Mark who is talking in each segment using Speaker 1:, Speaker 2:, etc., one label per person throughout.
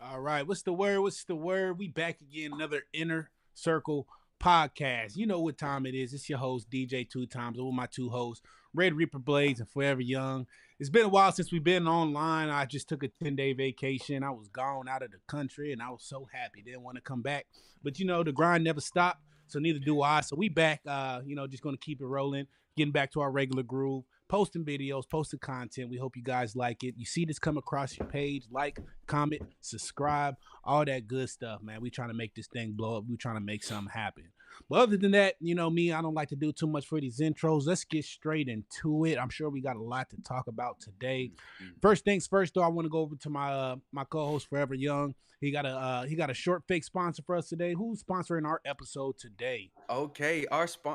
Speaker 1: All right, what's the word? What's the word? We back again, another Inner Circle podcast. You know what time it is. It's your host, DJ Two Times, with my two hosts, Red Reaper Blades and Forever Young. It's been a while since we've been online. I just took a 10-day vacation. I was gone out of the country and I was so happy. Didn't want to come back. But the grind never stopped. So neither do I. So we back, just gonna keep it rolling, getting back to our regular groove, posting videos, posting content. We hope you guys like it. You see this come across your page, like, comment, subscribe, all that good stuff, man. We trying to make this thing blow up. We trying to make something happen. But other than that, me, I don't like to do too much for these intros. Let's get straight into it. I'm sure we got a lot to talk about today.
Speaker 2: Mhm.
Speaker 1: First things first, though, I want to go over to my co-host Forever Young. He got a short fake sponsor for us today. Who's sponsoring our episode today?
Speaker 2: Okay,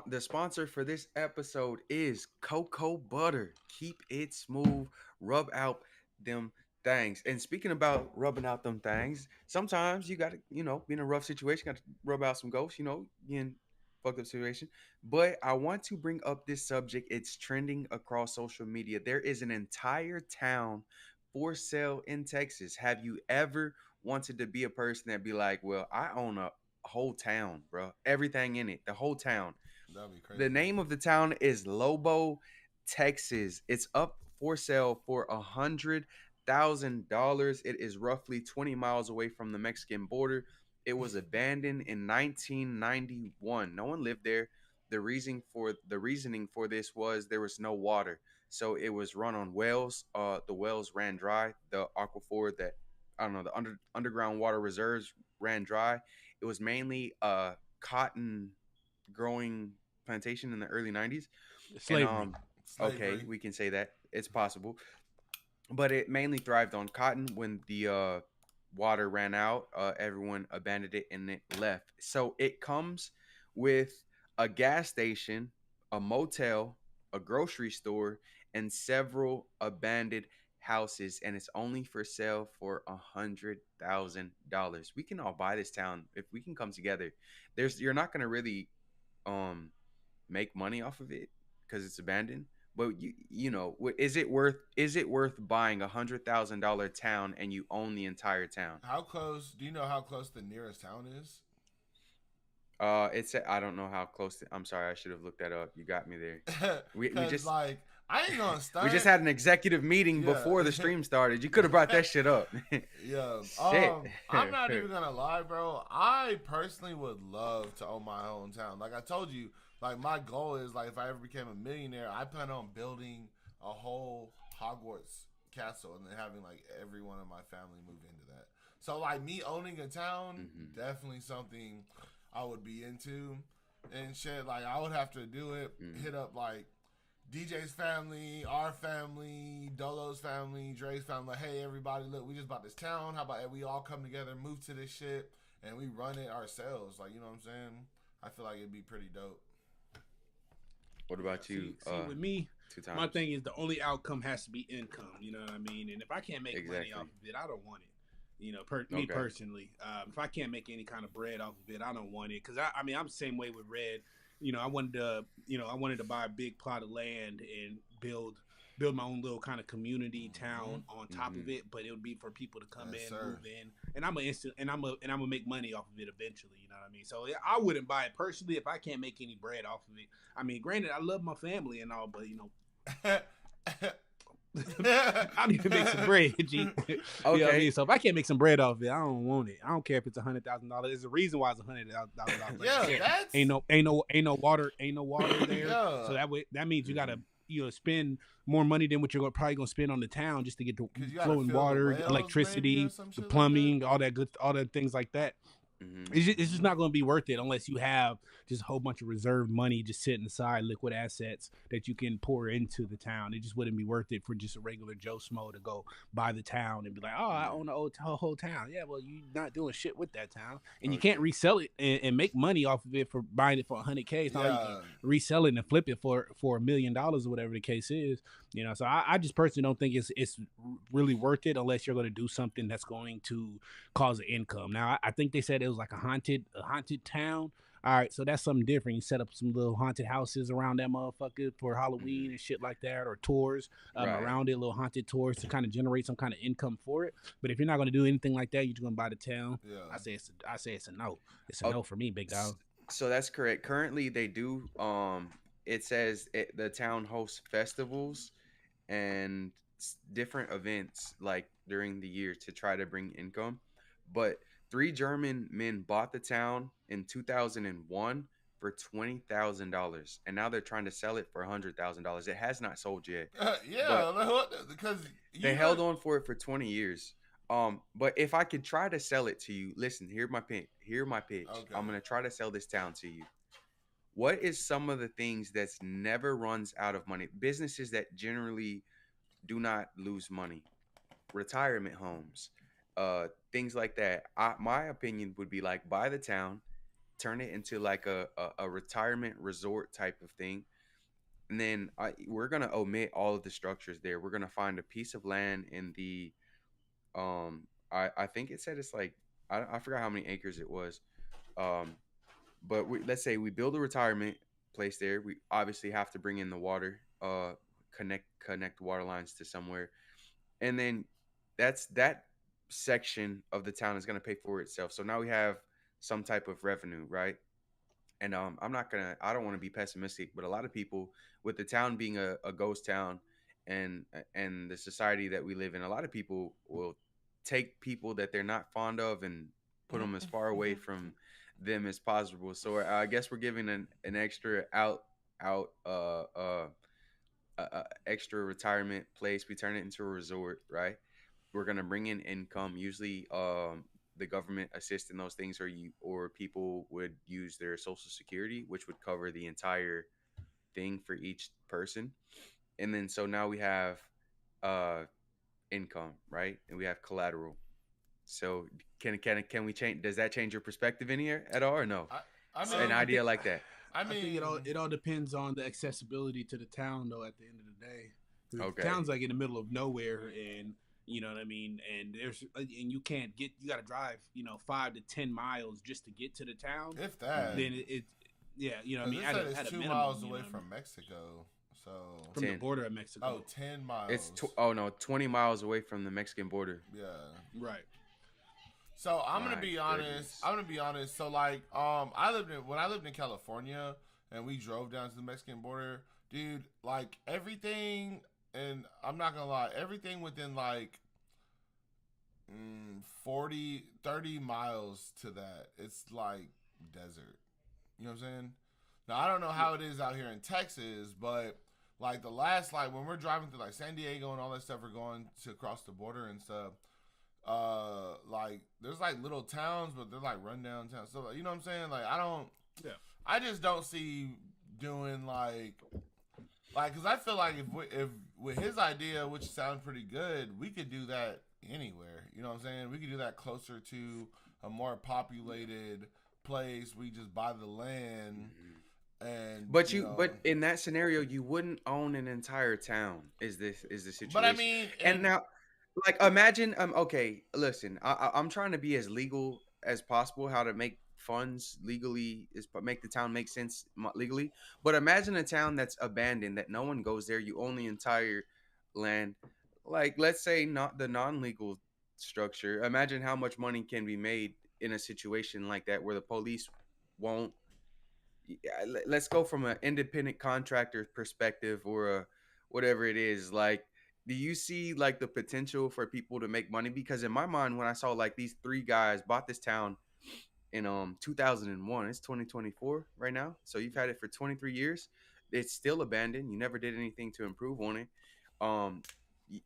Speaker 2: the sponsor for this episode is Cocoa Butter. Keep it smooth, rub out them things. And speaking about rubbing out them things, sometimes you got to, be in a rough situation, got to rub out some ghosts, in fucked up situation. But I want to bring up this subject. It's trending across social media. There is an entire town for sale in Texas. Have you ever wanted to be a person that be like, well, I own a whole town, bro. Everything in it, the whole town.
Speaker 3: That'd be
Speaker 2: The
Speaker 3: crazy.
Speaker 2: name of the town is Lobo, Texas. It's up for sale for $100,000. It is roughly 20 miles away from the Mexican border. It was abandoned in 1991. No one lived there. The reasoning for this was there was no water, so it was run on wells. The wells ran dry. The aquifer that I don't know the underground water reserves ran dry. It was mainly cotton growing plantation in the early 90s. And
Speaker 1: Slavery.
Speaker 2: okay,
Speaker 3: Slavery.
Speaker 2: we can say that it's possible, but it mainly thrived on cotton. When the water ran out, everyone abandoned it and it left. So it comes with a gas station, a motel, a grocery store, and several abandoned houses, and it's only for sale for $100,000. We can all buy this town if we can come together. You're not gonna really um make money off of it because it's abandoned. But is it worth buying $100,000 town and you own the entire town?
Speaker 3: How close? Do you know how close the nearest town is?
Speaker 2: I don't know how close. I'm sorry, I should have looked that up. You got me there. We
Speaker 3: Cause
Speaker 2: just
Speaker 3: like I ain't gonna
Speaker 2: we
Speaker 3: stunt.
Speaker 2: just had an executive meeting
Speaker 3: Yeah,
Speaker 2: before the stream started. You could have brought that shit up.
Speaker 3: yeah.
Speaker 2: Shit.
Speaker 3: I'm not even gonna lie, bro. I personally would love to own my own town. Like I told you, like my goal is like if I ever became a millionaire, I plan on building a whole Hogwarts castle and then having like every one of my family move into that. So like me owning a town,
Speaker 2: Mhm.
Speaker 3: definitely something I would be into and shit. Like I would have to do it,
Speaker 2: Mhm.
Speaker 3: hit up like DJ's family, our family, Dolo's family, Dre's family. Like, hey, everybody, look, we just bought this town. How about we all come together, move to this shit, and we run it ourselves? Like, you know what I'm saying? I feel like it'd be pretty dope.
Speaker 2: What
Speaker 1: Yeah.
Speaker 2: about you?
Speaker 1: See, with me,
Speaker 2: Two
Speaker 1: my
Speaker 2: times.
Speaker 1: thing is the only outcome has to be income. You know what I mean? And if I can't make money off
Speaker 2: Exactly.
Speaker 1: of it, I don't want it. Me
Speaker 2: Okay.
Speaker 1: personally, if I can't make any kind of bread off of it, I don't want it. Because I mean, I'm the same way with Red. I wanted to buy a big plot of land and build my own little kind of community
Speaker 3: Mm-hmm.
Speaker 1: town on top of
Speaker 2: Mhm.
Speaker 1: it. But it would be for people to come
Speaker 3: Yes,
Speaker 1: in,
Speaker 3: sir.
Speaker 1: move in, and I'm gonna make money off of it eventually. You know what I mean? So yeah, I wouldn't buy it personally if I can't make any bread off of it. I mean, granted, I love my family and all, but I need to make some bread, G. You know what I mean?
Speaker 2: Okay.
Speaker 1: So if I can't make some bread off of it, I don't want it. I don't care if it's $100,000. There's a reason why it's $100,000. Like I
Speaker 3: yeah,
Speaker 1: said,
Speaker 3: that's
Speaker 1: ain't no water there. So
Speaker 3: yeah.
Speaker 1: that means you gotta
Speaker 2: Mhm.
Speaker 1: spend more money than what you're probably gonna spend on the town just to get the
Speaker 3: Cause you gotta
Speaker 1: flowing
Speaker 3: fill the
Speaker 1: water,
Speaker 3: wells maybe or
Speaker 1: electricity,
Speaker 3: some
Speaker 1: the
Speaker 3: shit like that.
Speaker 1: plumbing, all that things like that.
Speaker 2: Mhm.
Speaker 1: It's just not going to be worth it unless you have just a whole bunch of reserved money just sitting aside, liquid assets that you can pour into the town. It just wouldn't be worth it for just a regular Joe Smo to go buy the town and be like, oh, I
Speaker 2: Mhm.
Speaker 1: own the whole town. Yeah, well, you're not doing shit with that town, and you can't
Speaker 2: Okay.
Speaker 1: resell it and make money off of it for buying it for 100K. It's not like you can
Speaker 3: Yeah,
Speaker 1: resell it and flip it for $1 million or whatever the case is. So I just personally don't think it's really worth it unless you're going to do something that's going to cause an income. Now I think they said it was like a haunted town. All right, so that's something different. You set up some little haunted houses around that motherfucker for Halloween
Speaker 2: Hmm.
Speaker 1: and shit like that, or tours
Speaker 2: Right.
Speaker 1: around it, little haunted tours to kind of generate some kind of income for it. But if you're not going to do anything like that, you're just going to buy the town.
Speaker 3: Yeah.
Speaker 1: I say it's a no. It's a
Speaker 2: Oh,
Speaker 1: no for me, big
Speaker 2: s-
Speaker 1: dog.
Speaker 2: so that's correct. Currently, they do. It says the town hosts festivals and different events like during the year to try to bring income. But three German men bought the town in 2001 for $20,000, and now they're trying to sell it for $100,000. It has not sold yet, but
Speaker 3: Yeah, because
Speaker 2: they
Speaker 3: you
Speaker 2: held
Speaker 3: got
Speaker 2: on for it for 20 years. But if I could try to sell it to you, listen, hear my pitch.
Speaker 3: okay.
Speaker 2: I'm gonna try to sell this town to you. What is some of the things that's never runs out of money? Businesses that generally do not lose money, retirement homes, things like that. My opinion would be like buy the town, turn it into like a retirement resort type of thing, and then we're gonna omit all of the structures there. We're gonna find a piece of land in the I think it said it's like I forgot how many acres it was. Um, but let's say we build a retirement place there. We obviously have to bring in the water, connect water lines to somewhere, and then that section of the town is going to pay for itself. So now we have some type of revenue, right? And I don't want to be pessimistic, but a lot of people, with the town being a ghost town, and the society that we live in, a lot of people will take people that they're not fond of and put them as far away from them as possible. So I guess we're giving an extra out extra retirement place. We turn it into a resort, right? We're gonna bring in income. Usually, the government assists in those things, or people would use their social security, which would cover the entire thing for each person. And then so now we have uh income, right? And we have collateral. So can we change? Does that change your perspective in here at all, or no?
Speaker 3: I, I
Speaker 2: An
Speaker 1: I
Speaker 3: mean,
Speaker 1: think
Speaker 2: idea like that.
Speaker 3: I
Speaker 1: I think
Speaker 3: mean,
Speaker 1: it all depends on the accessibility to the town though. At the end of the day, 'cause if the
Speaker 2: Okay.
Speaker 1: town's like in the middle of nowhere, and you know what I mean, and you can't get, you got to drive 5 to 10 miles just to get to the town.
Speaker 3: if that,
Speaker 2: Hmm.
Speaker 1: Then it yeah, you know what I
Speaker 3: because
Speaker 1: mean,
Speaker 3: it said
Speaker 1: at
Speaker 3: it's
Speaker 1: a
Speaker 3: two
Speaker 1: minimum,
Speaker 3: miles
Speaker 1: you
Speaker 3: away
Speaker 1: know what I mean,
Speaker 3: from Mexico. So,
Speaker 1: from the
Speaker 2: 10.
Speaker 1: border of
Speaker 3: oh,
Speaker 1: Mexico.
Speaker 3: 10
Speaker 2: It's
Speaker 3: miles.
Speaker 2: oh no, 20 miles away from the Mexican border.
Speaker 3: Yeah.
Speaker 1: Right.
Speaker 3: So I'm gonna
Speaker 2: My
Speaker 3: be honest.
Speaker 2: goodness.
Speaker 3: I'm gonna be honest. So like, when I lived in California and we drove down to the Mexican border, dude. Like everything, and I'm not gonna lie, everything within like 40, 30 miles to that, it's like desert. You know what I'm saying? Now I don't know how it is out here in Texas, but like the last like when we're driving through like San Diego and all that stuff, we're going to cross the border and stuff. Like there's like little towns, but they're like rundown towns. So you know what I'm saying? Like
Speaker 1: Yeah.
Speaker 3: I just don't see doing like because I feel like if with his idea, which sounds pretty good, we could do that anywhere. You know what I'm saying? We could do that closer to a more populated place. We just buy the land
Speaker 2: Mhm.
Speaker 3: and
Speaker 2: But in that scenario, you wouldn't own an entire town. Is the
Speaker 3: But I
Speaker 2: situation?
Speaker 3: mean,
Speaker 2: And
Speaker 3: and
Speaker 2: now, like, imagine. Okay, listen. I'm trying to be as legal as possible. How to make funds legally is make the town make sense legally. But imagine a town that's abandoned, that no one goes there. You own the entire land. Like, let's say not the non-legal structure. Imagine how much money can be made in a situation like that, where the police won't. Yeah, let's go from an independent contractor perspective, or whatever it is. Like, do you see like the potential for people to make money? Because in my mind, when I saw like these three guys bought this town in 2001, it's 2024 right now, so you've had it for 23 years. It's still abandoned. You never did anything to improve on it.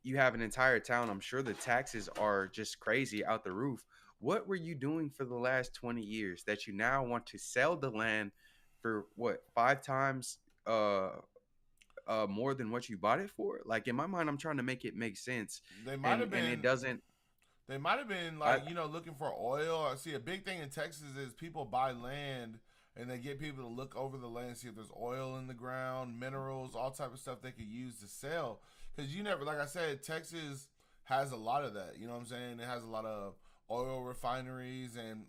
Speaker 2: You have an entire town. I'm sure the taxes are just crazy out the roof. What were you doing for the last 20 years that you now want to sell the land for, what, five times more than what you bought it for? Like, in my mind, I'm trying to make it make sense,
Speaker 3: they might
Speaker 2: and
Speaker 3: have
Speaker 2: it
Speaker 3: been
Speaker 2: doesn't.
Speaker 3: They might have been
Speaker 2: I,
Speaker 3: like, looking for oil. I see a big thing in Texas is people buy land and they get people to look over the land, see if there's oil in the ground, minerals, all type of stuff they could use to sell. Because you never, like I said, Texas has a lot of that. You know what I'm saying? It has a lot of oil refineries and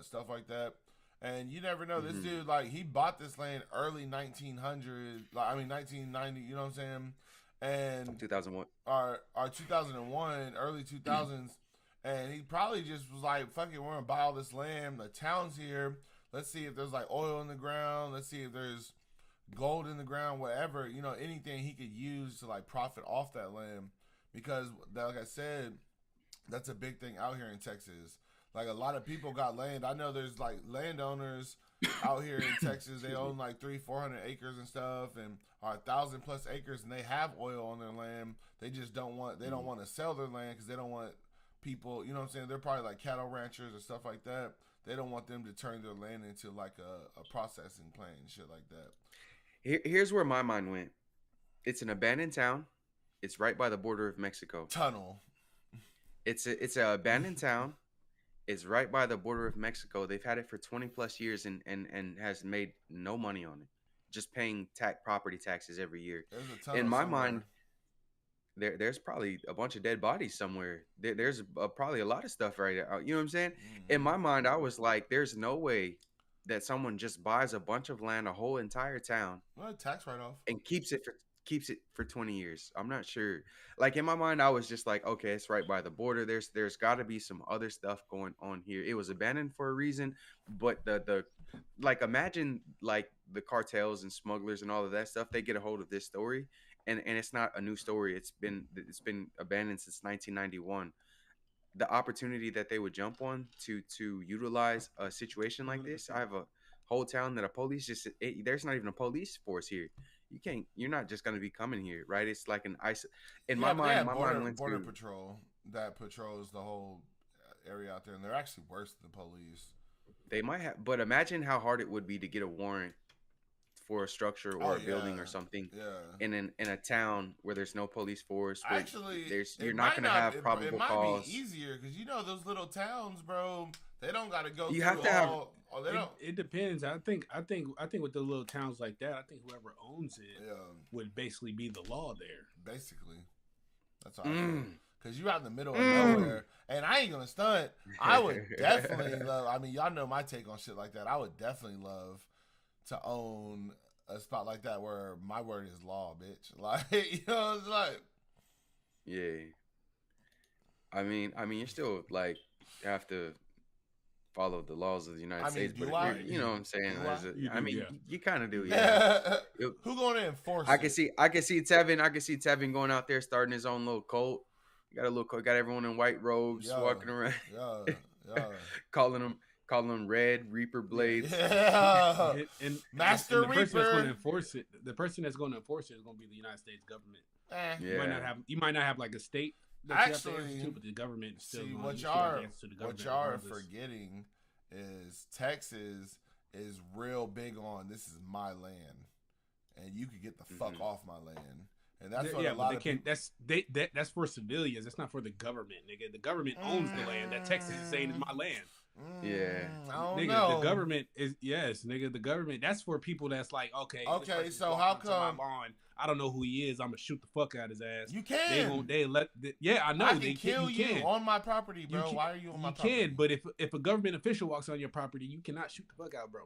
Speaker 3: stuff like that. And you never know. This
Speaker 2: Mm-hmm.
Speaker 3: dude, like, he bought this land early 1900, like, I mean 1990. You know what I'm saying? And
Speaker 2: 2001.
Speaker 3: our 2001, early 2000s, and he probably just was like, "Fuck it, we're gonna buy all this land. The town's here. Let's see if there's like oil in the ground. Let's see if there's gold in the ground, whatever, anything he could use to like profit off that land, because like I said, that's a big thing out here in Texas. Like a lot of people got land. I know there's like landowners out here in Texas. They own like 300-400 acres and stuff, and are 1,000+ acres, and they have oil on their land. They just don't want. They don't want to sell their land because they don't want people. You know what I'm saying? They're probably like cattle ranchers or stuff like that. They don't want them to turn their land into like a processing plant and shit like that.
Speaker 2: Here's where my mind went. It's an abandoned town. It's right by the border of Mexico.
Speaker 3: Tunnel.
Speaker 2: It's a abandoned town. It's right by the border of Mexico. They've had it for 20+ years and has made no money on it. Just paying property taxes every year.
Speaker 3: There's a tunnel
Speaker 2: In my
Speaker 3: somewhere.
Speaker 2: mind, there's probably a bunch of dead bodies somewhere. There's probably a lot of stuff right there. You know what I'm saying? In my mind, I was like, there's no way that someone just buys a bunch of land, a whole entire town,
Speaker 3: Well, tax write off.
Speaker 2: and keeps it for 20 years. I'm not sure. Like in my mind, I was just like, okay, it's right by the border. There's got to be some other stuff going on here. It was abandoned for a reason, but the like imagine like the cartels and smugglers and all of that stuff. They get a hold of this story, and it's not a new story. It's been abandoned since 1991. The opportunity that they would jump on to utilize a situation like this. I have a whole town that a police there's not even a police force here. You're not just going to be coming here, right? It's like an ice. In my mind,
Speaker 3: border,
Speaker 2: went
Speaker 3: border
Speaker 2: to
Speaker 3: patrol that patrols the whole area out there, and they're actually worse than the police.
Speaker 2: they might have, but imagine how hard it would be to get a warrant for a structure or a building or something
Speaker 3: Yeah.
Speaker 2: in a town where there's no police force. Where
Speaker 3: Actually,
Speaker 2: you're not going to have probable
Speaker 3: it might
Speaker 2: cause.
Speaker 3: be easier because those little towns, bro. They don't got to go.
Speaker 2: You
Speaker 3: through
Speaker 2: have to have-
Speaker 3: all. Oh, they don't.
Speaker 1: It depends. I think with the little towns like that, I think whoever owns it
Speaker 3: Yeah,
Speaker 1: would basically be the law there.
Speaker 3: basically, that's all. Because you're out in the middle of nowhere, and I ain't gonna stunt. I would definitely love. I mean, y'all know my take on shit like that. I would definitely love to own a spot like that where my word is law, bitch. Like, it's like.
Speaker 2: Yeah. I mean, you're still like have to follow the laws of the United States, but you know what I'm saying? You kind of do, yeah.
Speaker 3: Who going to enforce?
Speaker 2: I can see Tevin going out there starting his own little cult. Got everyone in white robes walking around.
Speaker 3: Yeah.
Speaker 2: calling them Red Reaper blades.
Speaker 3: Yeah.
Speaker 1: and
Speaker 3: Master
Speaker 1: the person that's
Speaker 3: Reaper.
Speaker 1: going to enforce it. The person that's going to enforce it is going to be the United States government.
Speaker 2: Yeah.
Speaker 1: You might not have like a state.
Speaker 3: Actually,
Speaker 1: but the government is still.
Speaker 3: See,
Speaker 1: going
Speaker 3: what
Speaker 1: to
Speaker 3: y'all
Speaker 1: answer to the government
Speaker 3: are
Speaker 1: regardless.
Speaker 3: forgetting is Texas is real big on this is my land, and you could get the fuck off my land. And that's what a lot of people...
Speaker 1: That's for civilians. That's not for the government, nigga. The government owns the land that Texas is saying is my land.
Speaker 2: Yeah,
Speaker 3: I don't
Speaker 1: nigga,
Speaker 3: know.
Speaker 1: The government is nigga. The government. That's for people that's like, okay.
Speaker 3: So how come?
Speaker 1: I don't know who he is. I'm gonna shoot the fuck out his ass.
Speaker 3: You can.
Speaker 1: I know.
Speaker 3: I can kill you on my property, bro. Why are you on my property?
Speaker 1: You can, but if a government official walks on your property, you cannot shoot the fuck out, bro.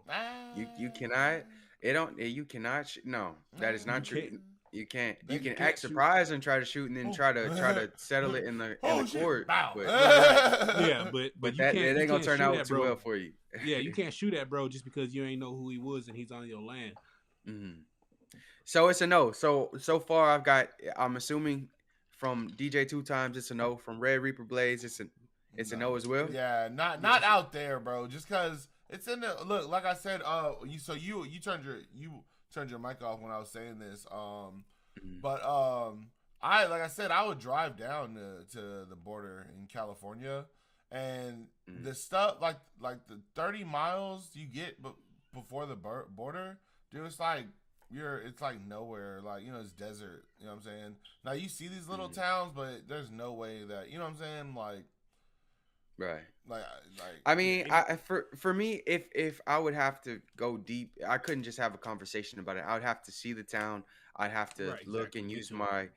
Speaker 2: You cannot. You cannot. No, that is not true. You can't. You can act surprised and try to shoot, and then try to settle it in the court. But that it ain't gonna turn out too well for you.
Speaker 1: Yeah, you can't shoot at bro just because you ain't know who he was and he's on your land.
Speaker 2: Mm-hmm. So it's a no. So far I'm assuming from DJ 2 times it's a no. From Red Reaper Blades it's a no as well.
Speaker 3: Yeah, not out there, bro. Just cause it's in the look. Like I said, you turned your mic off when I was saying this. But I would drive down to the border in California, and the stuff like the 30 miles you get before the border, dude, it's like nowhere. Like, it's desert. You know what I'm saying? Now you see these little towns, but there's no way that, you know what I'm saying? Like,
Speaker 2: right.
Speaker 3: Like
Speaker 2: I mean, for me, if I would have to go deep, I couldn't just have a conversation about it. I would have to see the town. I'd have to look and use my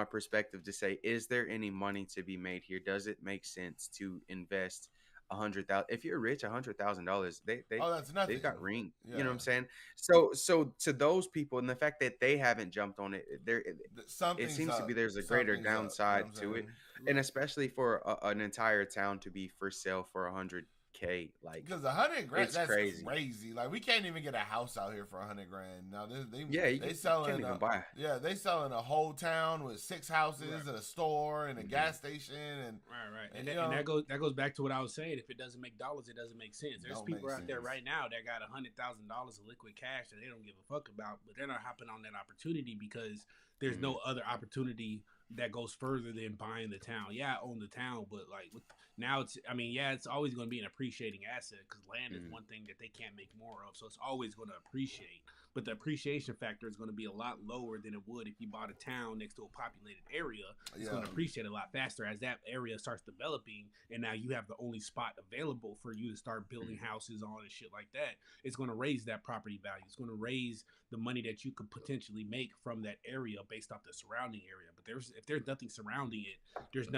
Speaker 2: perspective to say, is there any money to be made here? Does it make sense to invest 100,000. If you're rich, $100,000,
Speaker 3: Oh, that's
Speaker 2: they've
Speaker 3: nothing.
Speaker 2: got ring. You know
Speaker 3: Yeah.
Speaker 2: what I'm saying? So to those people, and the fact that they haven't jumped on it, there it
Speaker 3: Something's
Speaker 2: seems to be
Speaker 3: up.
Speaker 2: there's a greater
Speaker 3: Something's up. You know what
Speaker 2: downside
Speaker 3: I'm
Speaker 2: to it,
Speaker 3: saying?
Speaker 2: and especially for an entire town to be for sale for 100K, like
Speaker 3: Because 100 grand,
Speaker 2: it's
Speaker 3: that's
Speaker 2: crazy.
Speaker 3: crazy. Like we can't even get a house out here for 100 grand. Now
Speaker 2: Yeah,
Speaker 3: they
Speaker 2: you can't
Speaker 3: selling
Speaker 2: even buy.
Speaker 3: yeah, they selling a whole town with 6 houses
Speaker 1: Right.
Speaker 3: and a store and a
Speaker 2: Mhm.
Speaker 3: gas station and
Speaker 1: Right.
Speaker 3: and,
Speaker 1: And that goes back to what I was saying. If it doesn't make dollars, it doesn't make sense. There's
Speaker 3: don't
Speaker 1: people
Speaker 3: make
Speaker 1: out there
Speaker 3: sense.
Speaker 1: right now that got $100,000 of liquid cash that they don't give a fuck about, but they're not hopping on that opportunity because there's no other opportunity that goes further than buying the town. Yeah, I own the town, but like now it's, I mean, yeah, it's always going to be an appreciating asset because land is one thing that they can't make more of, so it's always going to appreciate. But the appreciation factor is going to be a lot lower than it would if you bought a town next to a populated area. It's going to appreciate a lot faster as that area starts developing, and now you have the only spot available for you to start building houses on and shit like that. It's going to raise that property value. It's going to raise the money that you could potentially make from that area based off the surrounding area. But if there's nothing surrounding it, there's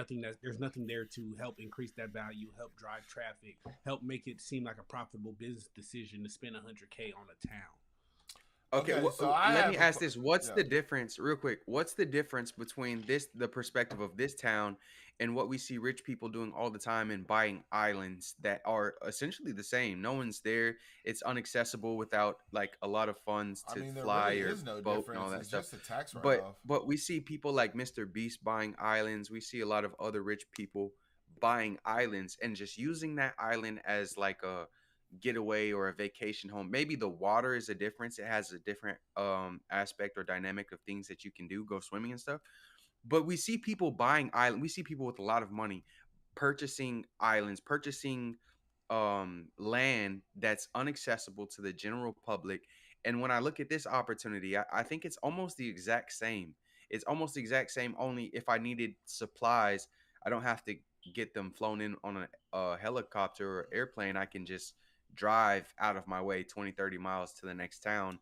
Speaker 1: nothing there to help increase that value, help drive traffic, help make it seem like a profitable business decision to spend 100K on a town.
Speaker 2: Okay,
Speaker 3: Okay,
Speaker 2: well,
Speaker 3: so I
Speaker 2: let
Speaker 3: have
Speaker 2: me
Speaker 3: a
Speaker 2: ask this. What's
Speaker 3: yeah.
Speaker 2: the difference, real quick? What's the difference between the perspective of this town and what we see rich people doing all the time and buying islands that are essentially the same? No one's there. It's unaccessible without like a lot of funds
Speaker 3: I
Speaker 2: to
Speaker 3: mean, there
Speaker 2: fly
Speaker 3: really
Speaker 2: or
Speaker 3: is no
Speaker 2: boat and all
Speaker 3: difference.
Speaker 2: that
Speaker 3: It's
Speaker 2: stuff.
Speaker 3: just a tax write
Speaker 2: But
Speaker 3: off.
Speaker 2: but we see people like Mr. Beast buying islands. We see a lot of other rich people buying islands and just using that island as like a getaway or a vacation home. Maybe the water is a difference. It has a different aspect or dynamic of things that you can do, go swimming and stuff. But we see people buying island. We see people with a lot of money purchasing islands, purchasing land that's unaccessible to the general public. And when I look at this opportunity, I think it's almost the exact same. It's almost the exact same, only if I needed supplies, I don't have to get them flown in on a helicopter or airplane. I can just drive out of my way 20, 30 miles to the next town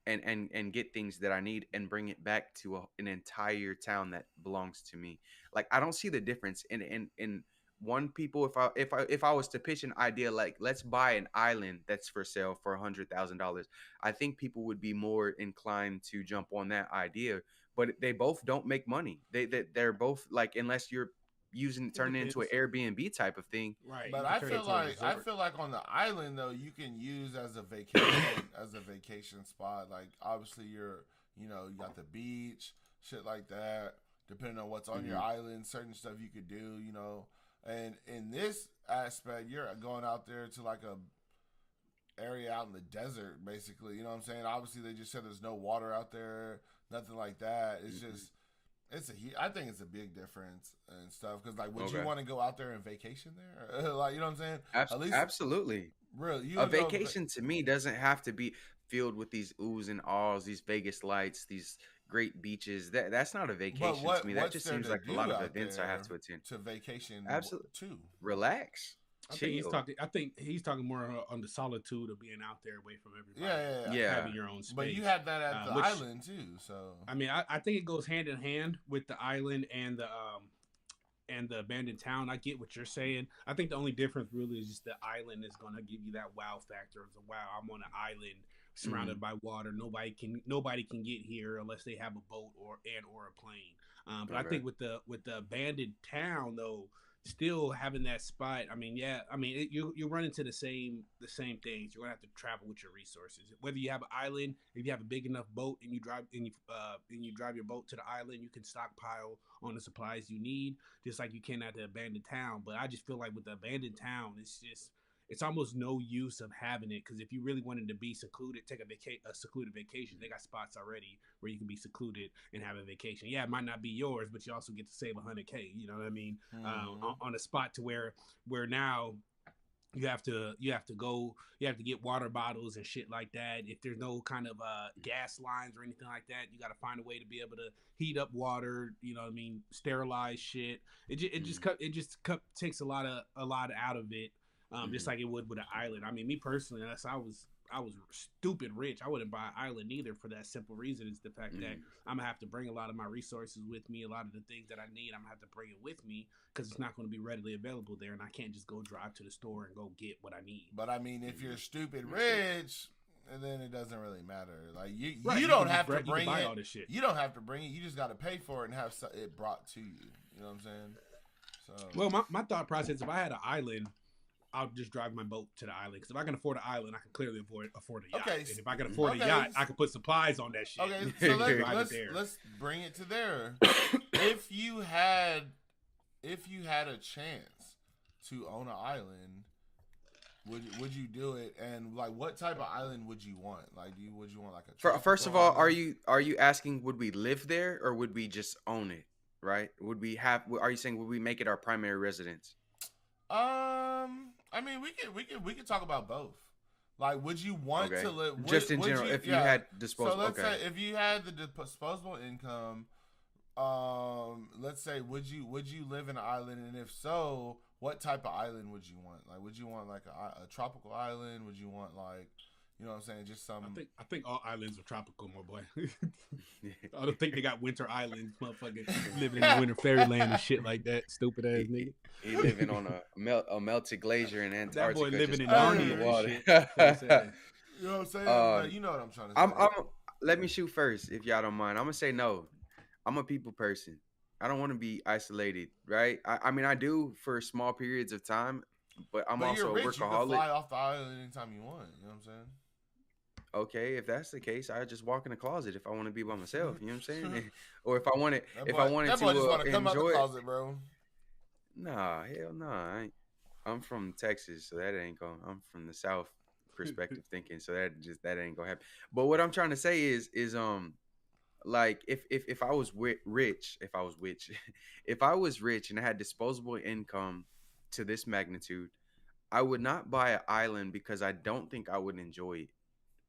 Speaker 2: and get things that I need and bring it back to an entire town that belongs to me. Like I don't see the difference in one people. If I was to pitch an idea like let's buy an island that's for sale for $100,000, I think people would be more inclined to jump on that idea. But they both don't make money. They're both like, unless you're
Speaker 1: It
Speaker 2: turning it into an
Speaker 1: depends.
Speaker 2: Airbnb type of thing.
Speaker 1: Right.
Speaker 3: But
Speaker 1: You can
Speaker 3: I
Speaker 1: turn it
Speaker 3: feel
Speaker 1: into a
Speaker 3: like
Speaker 1: resort.
Speaker 3: on the island though you can use as a vacation spot. Like obviously you got the beach, shit like that. Depending on what's on your island, certain stuff you could do. And in this aspect, you're going out there to like a area out in the desert, basically. You know what I'm saying? Obviously, they just said there's no water out there, nothing like that. It's just I think it's a big difference and stuff. Because like, would you want to go out there and vacation there? Like, you know what I'm saying? At least
Speaker 2: Absolutely.
Speaker 3: really, you
Speaker 2: A
Speaker 3: would go.
Speaker 2: vacation to me doesn't have to be filled with these oohs and ahs, these Vegas lights, these great beaches. That's not a
Speaker 3: But
Speaker 2: vacation to me. That
Speaker 3: what's
Speaker 2: just
Speaker 3: there
Speaker 2: seems
Speaker 3: to
Speaker 2: like a
Speaker 3: do
Speaker 2: lot of
Speaker 3: out
Speaker 2: events I have
Speaker 3: there
Speaker 2: to attend.
Speaker 3: to vacation
Speaker 2: Absolutely.
Speaker 3: too?
Speaker 2: Relax.
Speaker 1: I think he's
Speaker 2: Chill.
Speaker 1: talking. I think he's talking more on the solitude of being out there away from everybody.
Speaker 3: Yeah.
Speaker 2: Yeah.
Speaker 1: Having your own space.
Speaker 3: But you have that at the
Speaker 1: which-
Speaker 3: island too. So
Speaker 1: I mean, I think it goes hand in hand with the island and the abandoned town. I get what you're saying. I think the only difference really is just the island is going to give you that wow factor. It's a wow, I'm on an island surrounded by water. Nobody can get here unless they have a boat or a plane. But I think with the abandoned town though, still having that spot. I mean, you run into the same things. You're gonna have to travel with your resources. Whether you have an island, if you have a big enough boat and you drive your boat to the island, you can stockpile on the supplies you need, just like you can at the abandoned town. But I just feel like with the abandoned town, it's almost no use of having it, because if you really wanted to be secluded, take a secluded vacation, they got spots already where you can be secluded and have a vacation. Yeah, it might not be yours, but you also get to save 100K. You know what I mean? On a spot to where now you have to get water bottles and shit like that. If there's no kind of gas lines or anything like that, you got to find a way to be able to heat up water. You know what I mean? Sterilize shit. It just takes a lot out of it. Just like it would with an island. I mean, me personally, unless I was I was stupid rich. I wouldn't buy an island either for that simple reason. Is the fact that I'm gonna have to bring a lot of my resources with me, a lot of the things that I need. I'm gonna have to bring it with me because it's not going to be readily available there, and I can't just go drive to the store and go get what I need.
Speaker 3: But I mean, if you're stupid rich, and then it doesn't really matter. Like you
Speaker 1: Right,
Speaker 3: don't have to
Speaker 1: you
Speaker 3: bring
Speaker 1: buy
Speaker 3: it.
Speaker 1: all this shit.
Speaker 3: You don't have to bring it. You just got to pay for it and have it brought to you. You know what I'm saying? So
Speaker 1: Well, my thought process: if I had an island, I'll just drive my boat to the island. Because if I can afford an island, I can clearly afford a yacht.
Speaker 3: Okay.
Speaker 1: And if I can afford a yacht, I can put supplies on that shit.
Speaker 3: Okay, so let's bring it to there. If you had a chance to own an island, would you do it? And like, what type of island would you want? Like, would you want like a
Speaker 2: First of all,
Speaker 3: island?
Speaker 2: are you asking would we live there or would we just own it? Right? Are you saying would we make it our primary residence?
Speaker 3: I mean, we could talk about both. Like, would you want to live
Speaker 2: just in general? If you had disposable,
Speaker 3: so let's say if you had the disposable income, let's say would you live in an island, and if so, what type of island would you want? Like, would you want like a tropical island? Would you want like, you know what I'm saying, just some?
Speaker 1: I think all islands are tropical, my boy. I don't think they got winter islands, motherfucking living in the winter fairyland and shit like that. Stupid ass nigga.
Speaker 2: He living on a melted glacier in Antarctica.
Speaker 1: That boy living in
Speaker 2: Narnia
Speaker 1: Narnia
Speaker 2: and
Speaker 1: shit.
Speaker 3: You know what I'm saying? You know what I'm trying to say.
Speaker 2: Let me shoot first, if y'all don't mind. I'm gonna say no. I'm a people person. I don't want to be isolated, right? I mean, I do for small periods of time, but I'm also
Speaker 3: you're
Speaker 2: a
Speaker 3: rich,
Speaker 2: workaholic.
Speaker 3: You can fly off the island anytime you want. You know what I'm saying?
Speaker 2: Okay, if that's the case, I just walk in the closet if I want to be by myself. You know what I'm saying? Or if I wanted, I wanted
Speaker 3: that boy just want to come out the
Speaker 2: enjoy
Speaker 3: closet, bro.
Speaker 2: Nah, hell nah. I'm from Texas, so that ain't going. I'm from the South perspective thinking, so that ain't gonna happen. But what I'm trying to say is like if I was rich, if I was rich and I had disposable income to this magnitude, I would not buy an island because I don't think I would enjoy it.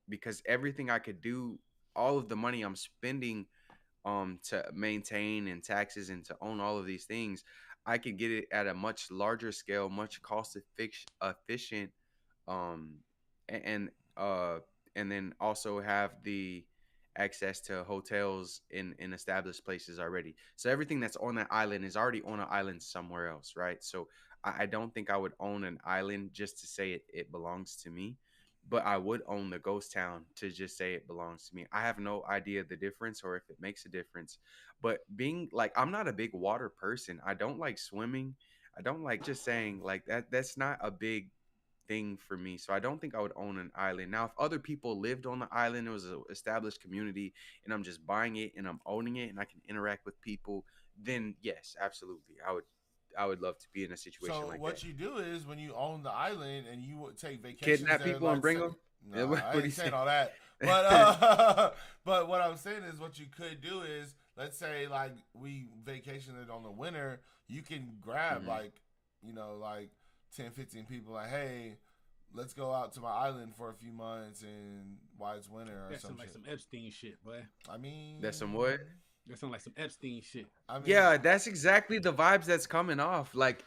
Speaker 2: Because everything I could do, all of the money I'm spending to maintain and taxes and to own all of these things, I could get it at a much larger scale, much cost efficient, um and and then also have the access to hotels in established places already. So everything that's on that island is already on an island somewhere else, right? So I don't think I would own an island just to say it belongs to me. But I would own the ghost town to just say it belongs to me. I have no idea the difference or if it makes a difference. But being like, I'm not a big water person. I don't like swimming. I don't like just saying like that. That's not a big thing for me. So I don't think I would own an island. Now, if other people lived on the island, it was an established community, and I'm just buying it and I'm owning it and I can interact with people, then yes, absolutely. I would love to be in a situation like that.
Speaker 3: So what you do is when you own the island and you would take vacations,
Speaker 2: kidnap people and bring them.
Speaker 3: No, I ain't saying all that. But but what I'm saying is what you could do is, let's say like we vacationed on the winter, you can grab like 10, 15 people like, hey, let's go out to my island for a few months and while it's winter or
Speaker 1: That's
Speaker 3: something.
Speaker 1: like some Epstein shit, boy.
Speaker 3: I mean,
Speaker 2: that's some what?
Speaker 1: That sounds like some Epstein shit.
Speaker 3: I mean,
Speaker 2: Yeah, that's exactly the vibes that's coming off. Like,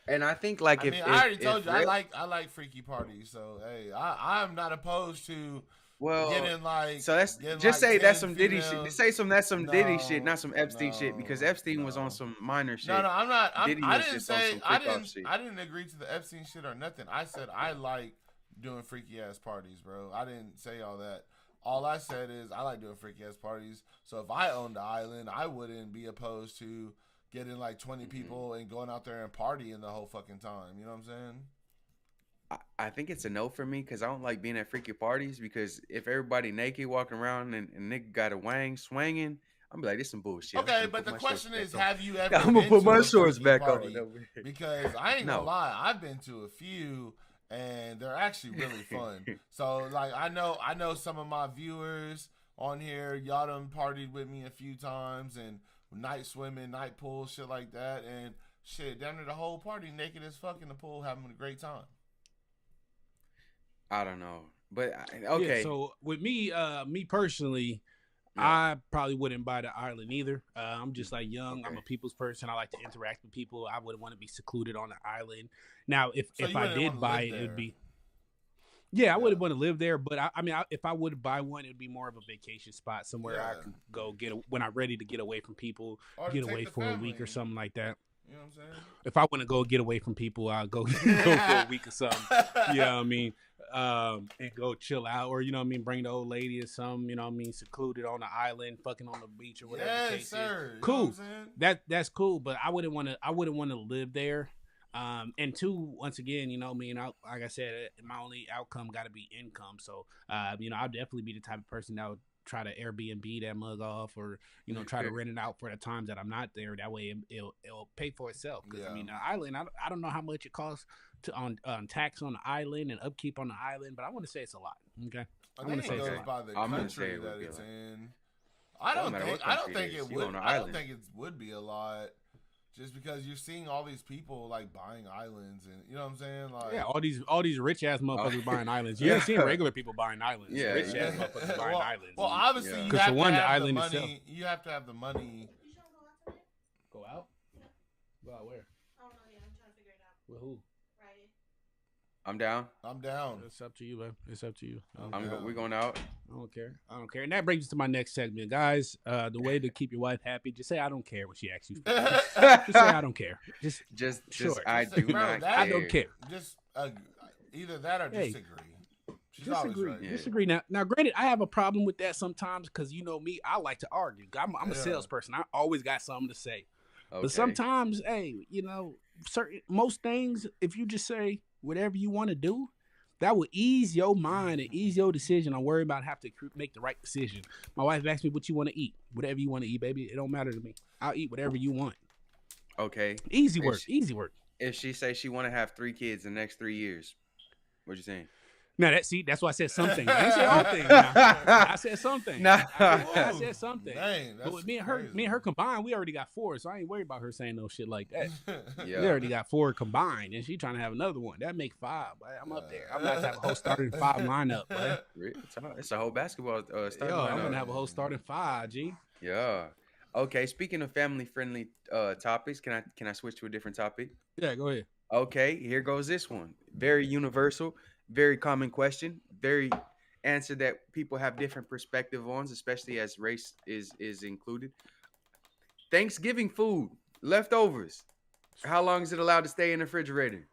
Speaker 2: and I think like
Speaker 3: I already told you I like freaky parties. So hey, I'm not opposed to getting like.
Speaker 2: So that's just
Speaker 3: like
Speaker 2: say that's some Diddy
Speaker 3: females.
Speaker 2: shit. Say that's some Diddy shit, not some Epstein shit, because Epstein was on some minor shit.
Speaker 3: No, I'm not. I didn't
Speaker 2: just
Speaker 3: say
Speaker 2: on some shit.
Speaker 3: I didn't agree to the Epstein shit or nothing. I said I like doing freaky ass parties, bro. I didn't say all that. All I said is I like doing freaky ass parties. So if I owned the island, I wouldn't be opposed to getting like 20 people and going out there and partying the whole fucking time. You know what I'm saying?
Speaker 2: I think it's a no for me because I don't like being at freaky parties, because if everybody naked walking around and nigga got a wang swanging, I'm be like, this some bullshit.
Speaker 3: Okay, but the question is, have you ever
Speaker 2: I'm gonna put my shorts back
Speaker 3: on?
Speaker 2: on.
Speaker 3: Because I ain't gonna lie, I've been to a few and they're actually really fun. So like I know some of my viewers on here, y'all done partied with me a few times and night swimming, night pool, shit like that, and shit, down to the whole party naked as fuck in the pool having a great time.
Speaker 2: I don't know, but okay.
Speaker 1: Yeah, so with me, me personally,
Speaker 2: Yeah.
Speaker 1: I probably wouldn't buy the island either. I'm just like young. I'm a people's person. I like to interact with people. I wouldn't want to be secluded on the island. Now, if
Speaker 3: So you
Speaker 1: I
Speaker 3: wouldn't
Speaker 1: did
Speaker 3: wanna
Speaker 1: buy
Speaker 3: live
Speaker 1: it,
Speaker 3: there?
Speaker 1: it'd be. Yeah, I
Speaker 3: Yeah,
Speaker 1: wouldn't want to live there, but I mean, if I would buy one, it'd be more of a vacation spot somewhere I
Speaker 3: yeah.
Speaker 1: can go when I'm ready to get away from people,
Speaker 3: Or to
Speaker 1: get
Speaker 3: take
Speaker 1: away
Speaker 3: the
Speaker 1: for a week or
Speaker 3: family.
Speaker 1: something like that.
Speaker 3: You know what I'm
Speaker 1: If I want to go get away from people, I'll go go for a week or something. You know what I mean? And go chill out, or you know what I mean, bring the old lady or something. You know what I mean, secluded on the island, fucking on the beach or whatever the
Speaker 3: Yes,
Speaker 1: case is.
Speaker 3: sir. You know what I'm
Speaker 1: Cool.
Speaker 3: saying?
Speaker 1: That's cool, but I wouldn't want to. I wouldn't want to live there. And two, once again, you know, me and like I said, my only outcome got to be income. So, you know, I'll definitely be the type of person that would try to Airbnb that mug off, or you know, try to rent it out for the times that I'm not there. That way, it'll pay for itself. Because
Speaker 3: Yeah.
Speaker 1: I mean, the island, I don't know how much it costs to on tax on the island and upkeep on the island, but I want to say it's a lot. Okay,
Speaker 3: I
Speaker 1: want
Speaker 3: think
Speaker 1: to say
Speaker 3: it
Speaker 1: it's a
Speaker 3: goes
Speaker 1: lot.
Speaker 3: by the
Speaker 2: I'm gonna say
Speaker 3: country
Speaker 2: it would
Speaker 3: that
Speaker 2: be
Speaker 3: it's
Speaker 2: like-
Speaker 3: in.
Speaker 2: Don't matter what
Speaker 3: I don't
Speaker 2: country
Speaker 3: think
Speaker 2: it
Speaker 3: it
Speaker 2: is. You
Speaker 3: would.
Speaker 2: on an
Speaker 3: I don't
Speaker 2: island.
Speaker 3: think it would be a lot. Just because you're seeing all these people like buying islands, and you know what I'm saying, like
Speaker 1: Yeah, all these rich ass motherfuckers buying islands. You
Speaker 2: Yeah.
Speaker 1: ain't seeing regular people buying islands.
Speaker 2: Yeah,
Speaker 1: Rich
Speaker 2: yeah.
Speaker 1: ass motherfuckers buying
Speaker 3: well,
Speaker 1: islands.
Speaker 3: well, obviously
Speaker 2: Yeah.
Speaker 3: you
Speaker 1: 'Cause
Speaker 3: have
Speaker 1: for
Speaker 3: to
Speaker 1: one, the
Speaker 3: have
Speaker 1: island
Speaker 3: the money.
Speaker 1: itself-
Speaker 3: You have to have the money.
Speaker 1: Go out. Go out where? With who?
Speaker 2: I'm down.
Speaker 3: I'm down.
Speaker 1: It's up to you, man. It's up to you.
Speaker 3: I'm
Speaker 2: We're going out.
Speaker 1: I don't care. I don't care. And that brings us to my next segment, guys. The way to keep your wife happy, just say I don't care when she asks you. Just say I don't care. Just
Speaker 2: Just
Speaker 1: Sure.
Speaker 2: I do
Speaker 3: Bro,
Speaker 2: not
Speaker 3: that-
Speaker 1: I don't care.
Speaker 3: Just either that or
Speaker 1: Hey,
Speaker 3: disagree. She's always
Speaker 1: Disagree.
Speaker 3: right.
Speaker 2: Yeah.
Speaker 1: Disagree. Now, granted, I have a problem with that sometimes because you know me, I like to argue. I'm a
Speaker 3: Yeah.
Speaker 1: salesperson. I always got something to say.
Speaker 2: Okay.
Speaker 1: But sometimes, hey, you know, most things, if you just say whatever you want to do, that will ease your mind and ease your decision. I'm worried about having to make the right decision. My wife asked me what you want to eat. Whatever you want to eat, baby. It don't matter to me. I'll eat whatever you want.
Speaker 2: Okay.
Speaker 1: Easy work.
Speaker 2: If-
Speaker 1: Easy work.
Speaker 2: If she say she want to have 3 kids in the next 3 years, what you saying?
Speaker 1: Now that's why I said something. I didn't say all things. Now. I said something.
Speaker 2: Nah.
Speaker 1: I said something.
Speaker 3: Dang,
Speaker 1: But
Speaker 3: that's
Speaker 1: with me and
Speaker 3: crazy.
Speaker 1: her combined, we already got 4, so I ain't worried about her saying no shit like that.
Speaker 2: Yeah.
Speaker 1: We already got 4 combined, and she trying to have another one. That make 5. Boy. I'm up there. I'm about to have a whole starting 5 lineup. Boy.
Speaker 2: It's a whole basketball starting
Speaker 1: Yo, I'm
Speaker 2: lineup.
Speaker 1: gonna have a whole starting 5. G.
Speaker 2: Yeah. Okay. Speaking of family friendly topics, can I switch to a different topic?
Speaker 1: Yeah, go ahead.
Speaker 2: Okay, here goes this one. Very universal, very common question, very answer that people have different perspective on, especially as race is included. Thanksgiving food, leftovers. How long is it allowed to stay in the refrigerator?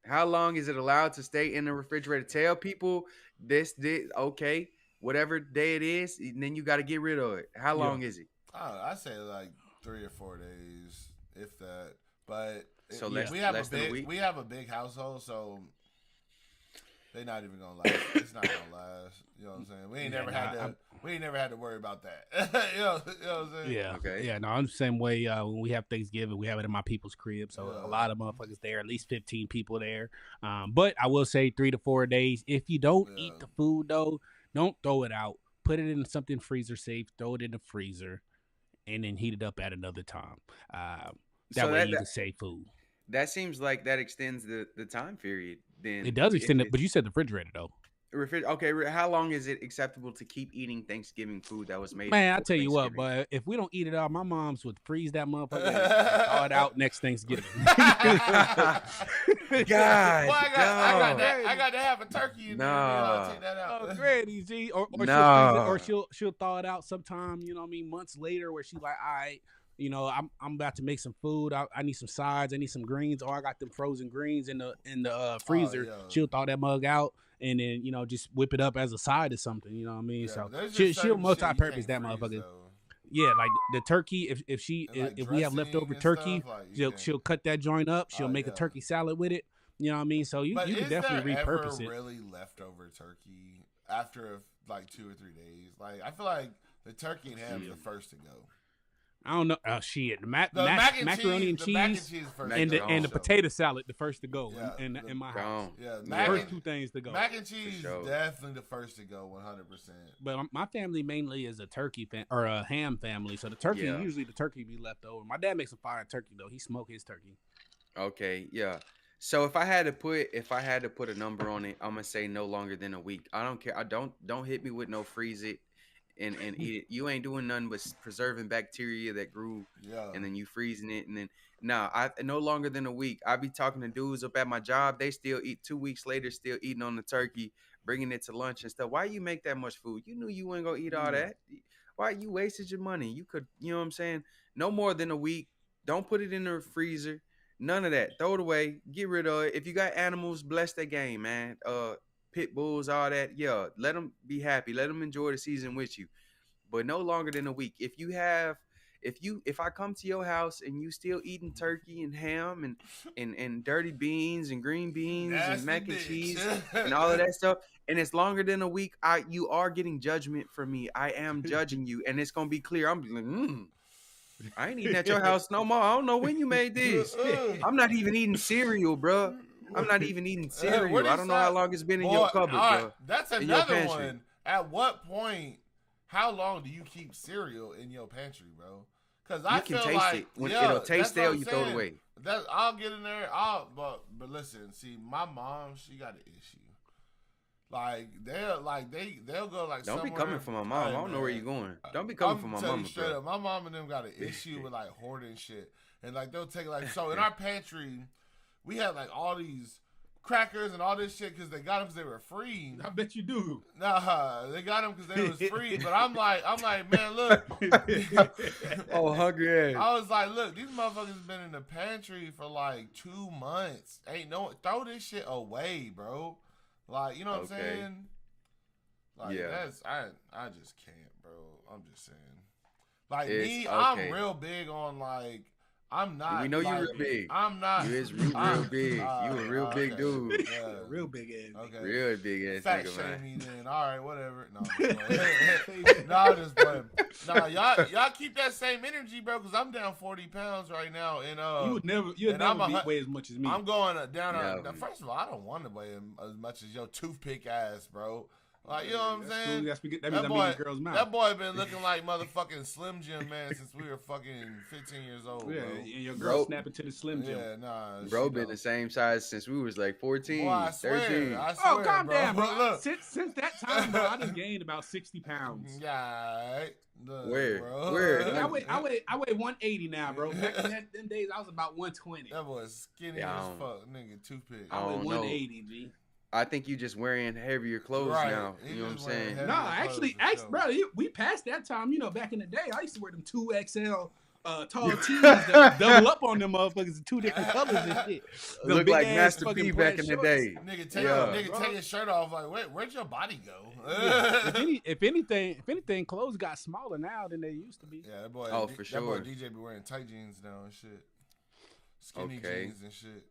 Speaker 2: How long is it allowed to stay in the refrigerator? Tell people this, okay, whatever day it is, and then you got to get rid of it. How long is it?
Speaker 3: I say like 3 or 4 days, if that. But
Speaker 2: So
Speaker 3: we
Speaker 2: less-
Speaker 3: have
Speaker 2: less
Speaker 3: a
Speaker 2: than a
Speaker 3: big
Speaker 2: week?
Speaker 3: we have a big household, so they're not even gonna last. It's not gonna last. You know what I'm saying? We ain't
Speaker 1: Yeah,
Speaker 3: never
Speaker 1: nah,
Speaker 3: had to. We ain't never had to worry about that. you know what I'm saying?
Speaker 1: Yeah.
Speaker 2: Okay.
Speaker 1: Yeah, no, I'm the same way. When we have Thanksgiving, we have it in my people's crib. So
Speaker 3: Yeah.
Speaker 1: a lot of motherfuckers there, at least 15 people there. But I will say 3 to 4 days. If you don't eat
Speaker 3: Yeah.
Speaker 1: the food though, don't throw it out. Put it in something freezer safe. Throw it in the freezer, and then heat it up at another time. That
Speaker 2: So
Speaker 1: way
Speaker 2: that-
Speaker 1: you
Speaker 2: that-
Speaker 1: can save food.
Speaker 2: That seems like that extends the time period. Then
Speaker 1: It does extend
Speaker 2: if
Speaker 1: it, but you said the refrigerator though.
Speaker 2: Okay, how long is it acceptable to keep eating Thanksgiving food that was made?
Speaker 1: Man, I
Speaker 2: for
Speaker 1: tell you what,
Speaker 2: Thanksgiving?
Speaker 1: but if we don't eat it all, my mom's would freeze that motherfucker and thaw it out next Thanksgiving.
Speaker 2: God,
Speaker 3: Well, I
Speaker 2: dog.
Speaker 3: got to have a turkey. In
Speaker 2: Nah.
Speaker 3: there, take that out.
Speaker 1: Oh, granny, G. Or she'll freeze
Speaker 2: No.
Speaker 1: it, or she'll thaw it out sometime, you know what I mean, months later where she's like, all right, you know, I'm about to make some food. I need some sides, I need some greens, or I got them frozen greens in the freezer.
Speaker 3: yeah.
Speaker 1: She'll thaw that mug out and then, you know, just whip it up as a side or something, you know what I mean?
Speaker 3: Yeah,
Speaker 1: So
Speaker 3: there's just
Speaker 1: she'll
Speaker 3: certain shit you
Speaker 1: multi-purpose
Speaker 3: can't
Speaker 1: that
Speaker 3: freeze,
Speaker 1: motherfucker.
Speaker 3: though.
Speaker 1: Yeah, like the turkey, if
Speaker 3: And, like,
Speaker 1: if we have
Speaker 3: dressing
Speaker 1: leftover
Speaker 3: and
Speaker 1: turkey,
Speaker 3: stuff, like, you can't-
Speaker 1: she'll cut that joint up, she'll
Speaker 3: Oh,
Speaker 1: make a
Speaker 3: yeah.
Speaker 1: turkey salad with it. You know what I mean? So you
Speaker 3: But
Speaker 1: can
Speaker 3: is
Speaker 1: definitely
Speaker 3: there
Speaker 1: repurpose
Speaker 3: ever
Speaker 1: it.
Speaker 3: really leftover turkey after like 2 or 3 days? Like I feel like the turkey and ham is the first to go.
Speaker 1: I don't know. Oh shit, the
Speaker 3: The mac and
Speaker 1: macaroni and
Speaker 3: cheese, the mac and
Speaker 1: cheese,
Speaker 3: cheese first
Speaker 2: Mac
Speaker 1: and
Speaker 3: to
Speaker 1: the
Speaker 3: go.
Speaker 2: and
Speaker 1: and the
Speaker 3: So,
Speaker 1: potato salad, the first to go
Speaker 3: Yeah,
Speaker 1: in my house.
Speaker 2: Gone.
Speaker 3: Yeah,
Speaker 2: Yeah.
Speaker 3: mac
Speaker 1: First
Speaker 3: and,
Speaker 1: 2 things to go.
Speaker 3: mac and cheese
Speaker 2: sure.
Speaker 3: definitely the first to go, 100%.
Speaker 1: But my family mainly is a turkey or a ham family, so the turkey
Speaker 2: Yeah.
Speaker 1: usually the turkey be left over. My dad makes a fire turkey though. He smoke his turkey.
Speaker 2: Okay, yeah. So if I had to put a number on it, I'm gonna say no longer than a week. I don't care. I don't hit me with no freeze it and eat it. You ain't doing nothing but preserving bacteria that grew,
Speaker 3: Yeah.
Speaker 2: and then you freezing it, and then I no longer than a week. I be talking to dudes up at my job. They still eat 2 weeks later, still eating on the turkey, bringing it to lunch and stuff. Why you make that much food? You knew you weren't gonna eat all that. Why you wasted your money? You could, you know what I'm saying? No more than a week. Don't put it in the freezer. None of that. Throw it away. Get rid of it. If you got animals, bless their game, man. Pit bulls, all that. Yeah, let them be happy. Let them enjoy the season with you. But no longer than a week. If I come to your house and you still eating turkey and ham and dirty beans and green beans
Speaker 3: Nasty
Speaker 2: and mac and
Speaker 3: bitch.
Speaker 2: cheese and all of that stuff, and it's longer than a week, you are getting judgment from me. I am judging you, and it's gonna be clear. I'm like, I ain't eating at your house no more. I don't know when you made this. I'm not even eating cereal, bro. I'm not even eating cereal. I don't know how long it's been in your cupboard, bro.
Speaker 3: That's
Speaker 2: in your
Speaker 3: another
Speaker 2: pantry.
Speaker 3: one. At what point? How long do you keep cereal in your pantry, bro? Because I
Speaker 2: can
Speaker 3: feel
Speaker 2: taste
Speaker 3: like
Speaker 2: it. When it'll taste stale, you throw it
Speaker 3: saying.
Speaker 2: away.
Speaker 3: I'll get in there. But listen, see, my mom, she got an issue. Like they'll go like.
Speaker 2: Don't be
Speaker 3: somewhere-
Speaker 2: coming for my mom.
Speaker 3: Hey,
Speaker 2: I don't know where
Speaker 3: man.
Speaker 2: you're going. Don't be coming for my
Speaker 3: tell you
Speaker 2: mama,
Speaker 3: straight
Speaker 2: bro.
Speaker 3: up, my mom and them got an issue with like hoarding shit, and like they'll take like so in our pantry, we had like all these crackers and all this shit because they got them because they were free.
Speaker 1: I bet you do.
Speaker 3: Nah, they got them because they was free. But I'm like, man, look.
Speaker 2: Oh, hungry ass.
Speaker 3: I was like, look, these motherfuckers been in the pantry for like 2 months. Ain't no throw this shit away, bro. Like, you know what I'm
Speaker 2: Okay.
Speaker 3: saying? Like
Speaker 2: Yeah.
Speaker 3: that's I just can't, bro. I'm just saying. Like
Speaker 2: It's
Speaker 3: me,
Speaker 2: okay.
Speaker 3: I'm real big on like I'm not.
Speaker 2: We know you
Speaker 3: like,
Speaker 2: real big.
Speaker 3: I'm not.
Speaker 2: You is real big. You a real big
Speaker 3: okay.
Speaker 2: dude.
Speaker 3: Yeah.
Speaker 1: Real big ass.
Speaker 3: Okay.
Speaker 2: Real big ass
Speaker 3: Fat
Speaker 2: nigga,
Speaker 3: shame
Speaker 2: man.
Speaker 3: me then. All right, whatever. No, I'm just playing. No, I'm just playing. Nah, y'all keep that same energy, bro. Cause I'm down 40 pounds right now, and
Speaker 1: You'll
Speaker 3: and
Speaker 1: never
Speaker 3: I'm
Speaker 1: weigh as much as me.
Speaker 3: I'm going down.
Speaker 2: No.
Speaker 3: First of all, I don't want to weigh as much as your toothpick ass, bro. Like, you know what I'm
Speaker 1: That's
Speaker 3: saying?
Speaker 1: cool. That means I'm in the girl's mouth.
Speaker 3: That boy been looking like motherfucking Slim Jim, man, since we were fucking 15 years old,
Speaker 1: Yeah,
Speaker 3: bro.
Speaker 1: and your girl snapping to the Slim Jim.
Speaker 3: Yeah, nah.
Speaker 2: Bro
Speaker 3: she
Speaker 2: been
Speaker 3: don't.
Speaker 2: the same size since we was like 14,
Speaker 3: Boy, I swear,
Speaker 2: 13.
Speaker 3: I swear,
Speaker 1: Oh, calm
Speaker 3: bro.
Speaker 1: down, bro.
Speaker 3: Look.
Speaker 1: Since that time, bro, I done gained about 60 pounds.
Speaker 3: Yeah, look,
Speaker 2: Where?
Speaker 3: bro.
Speaker 2: Where?
Speaker 1: I weigh 180 now, bro. Back in them days, I was about 120.
Speaker 3: That boy's skinny
Speaker 2: Yeah, I
Speaker 3: as
Speaker 2: don't-
Speaker 3: fuck, nigga. Toothpick.
Speaker 1: I weigh
Speaker 2: don't know.
Speaker 1: 180, G.
Speaker 2: I think you just wearing heavier clothes
Speaker 3: Right.
Speaker 2: now.
Speaker 3: He
Speaker 2: You know what I'm
Speaker 3: just wearing
Speaker 2: saying?
Speaker 3: heavy-
Speaker 1: No,
Speaker 3: clothes
Speaker 1: actually,
Speaker 3: for sure.
Speaker 1: bro, we passed that time. You know, back in the day, I used to wear them 2XL tall tees that double up on them motherfuckers in 2 different colors and shit. Them
Speaker 2: Look
Speaker 1: big
Speaker 2: like
Speaker 1: ass
Speaker 2: Master
Speaker 1: fucking
Speaker 2: P
Speaker 1: plaid
Speaker 2: back in the
Speaker 1: shorts.
Speaker 2: day.
Speaker 3: Nigga take his shirt off. Like, where'd your body go?
Speaker 1: If anything, clothes got smaller now than they used to be.
Speaker 3: Yeah, that boy.
Speaker 2: Oh, for
Speaker 3: That boy
Speaker 2: sure.
Speaker 3: DJ be wearing tight jeans now and shit. Skinny
Speaker 2: Okay.
Speaker 3: jeans and shit.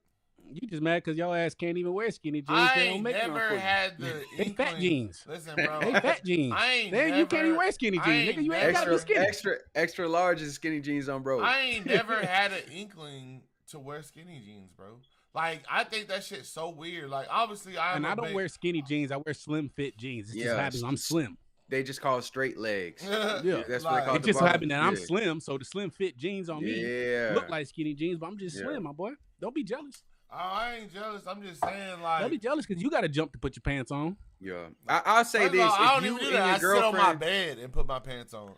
Speaker 1: You just mad because your ass can't even wear skinny jeans.
Speaker 3: I
Speaker 1: They
Speaker 3: ain't
Speaker 1: don't make them
Speaker 3: never
Speaker 1: for you.
Speaker 3: had the
Speaker 1: They fat
Speaker 3: inkling-
Speaker 1: jeans.
Speaker 3: Listen, bro.
Speaker 1: They fat jeans.
Speaker 3: I ain't
Speaker 1: Then
Speaker 3: never,
Speaker 1: you can't even wear skinny
Speaker 3: I
Speaker 1: jeans,
Speaker 3: ain't
Speaker 1: nigga. You ain't gotta be
Speaker 2: Extra,
Speaker 1: skinny.
Speaker 2: extra large and skinny jeans on bro.
Speaker 3: I ain't never had an inkling to wear skinny jeans, bro. Like, I think that shit's so weird. Like, obviously, I
Speaker 1: don't wear skinny jeans. I wear slim fit jeans. It just
Speaker 2: Yeah,
Speaker 1: happens I'm slim.
Speaker 2: They just call it straight legs.
Speaker 1: Yeah.
Speaker 2: That's what they
Speaker 3: Like-
Speaker 2: call
Speaker 1: It
Speaker 2: the
Speaker 1: just
Speaker 2: bottom.
Speaker 1: happened that I'm
Speaker 2: Yeah.
Speaker 1: slim, so the slim fit jeans on me
Speaker 2: Yeah.
Speaker 1: look like skinny jeans, but I'm just
Speaker 2: Yeah.
Speaker 1: slim, my boy. Don't be jealous.
Speaker 3: I ain't jealous. I'm just saying, like,
Speaker 1: Don't be jealous because you got to jump to put your pants on.
Speaker 2: Yeah. I'll say
Speaker 3: first of
Speaker 2: this.
Speaker 3: all, I
Speaker 2: If
Speaker 3: don't
Speaker 2: you
Speaker 3: even do
Speaker 2: and
Speaker 3: that.
Speaker 2: your
Speaker 3: I sit on my
Speaker 2: girlfriend...
Speaker 3: bed and put my pants on.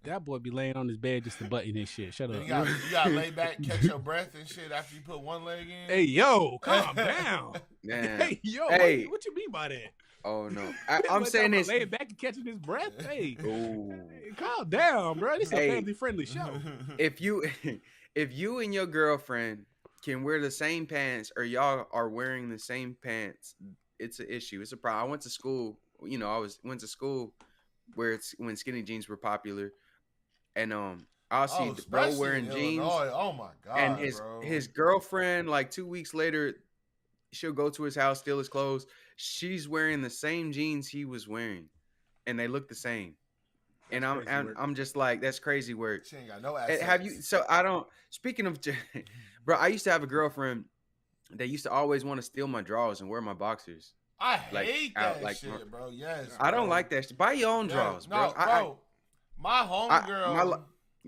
Speaker 1: That boy be laying on his bed just to button his shit. Shut up.
Speaker 3: you got to lay back, catch your breath and shit after you put one leg in.
Speaker 1: Hey, yo, calm down.
Speaker 2: Man.
Speaker 1: Hey, yo,
Speaker 2: Hey.
Speaker 1: what you mean by that?
Speaker 2: Oh, no.
Speaker 1: That
Speaker 2: I'm
Speaker 1: boy
Speaker 2: saying
Speaker 1: talking about
Speaker 2: this.
Speaker 1: laying back and catching his breath. Hey,
Speaker 2: Ooh.
Speaker 1: hey, calm down, bro. This is
Speaker 2: Hey.
Speaker 1: a family-friendly show.
Speaker 2: If you if you and your girlfriend can wear the same pants or y'all are wearing the same pants, it's an issue. It's a problem. I went to school, went to school when skinny jeans were popular, and I'll see the bro
Speaker 3: especially
Speaker 2: wearing
Speaker 3: in
Speaker 2: jeans,
Speaker 3: Illinois. Oh my god,
Speaker 2: and
Speaker 3: bro.
Speaker 2: his girlfriend, like 2 weeks later, she'll go to his house, steal his clothes. She's wearing the same jeans he was wearing, and they look the same. And
Speaker 1: That's crazy work.
Speaker 2: I'm just like, that's crazy work.
Speaker 3: She ain't got no
Speaker 2: And
Speaker 3: assets.
Speaker 2: have you? So I don't. Speaking of, bro, I used to have a girlfriend that used to always want to steal my drawers and wear my boxers.
Speaker 3: I
Speaker 2: like,
Speaker 3: hate
Speaker 2: out,
Speaker 3: that
Speaker 2: like,
Speaker 3: shit, bro. Yes,
Speaker 2: I don't
Speaker 3: bro.
Speaker 2: like that shit. Buy your own
Speaker 3: Yeah,
Speaker 2: drawers,
Speaker 3: no,
Speaker 2: bro.
Speaker 3: bro. My homegirl,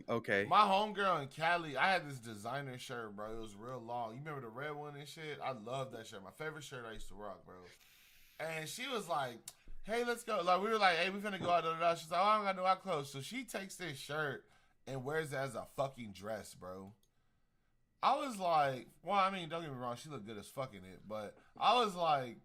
Speaker 2: Okay.
Speaker 3: my homegirl in Cali, I had this designer shirt, bro. It was real long. You remember the red one and shit? I love that shirt. My favorite shirt I used to rock, bro. And she was like, hey, let's go. Like we were like, hey, we finna go out. She's like, oh, I don't got no out clothes. So she takes this shirt and wears it as a fucking dress, bro. I was like, well, I mean, don't get me wrong, she looked good as fucking it, but I was like,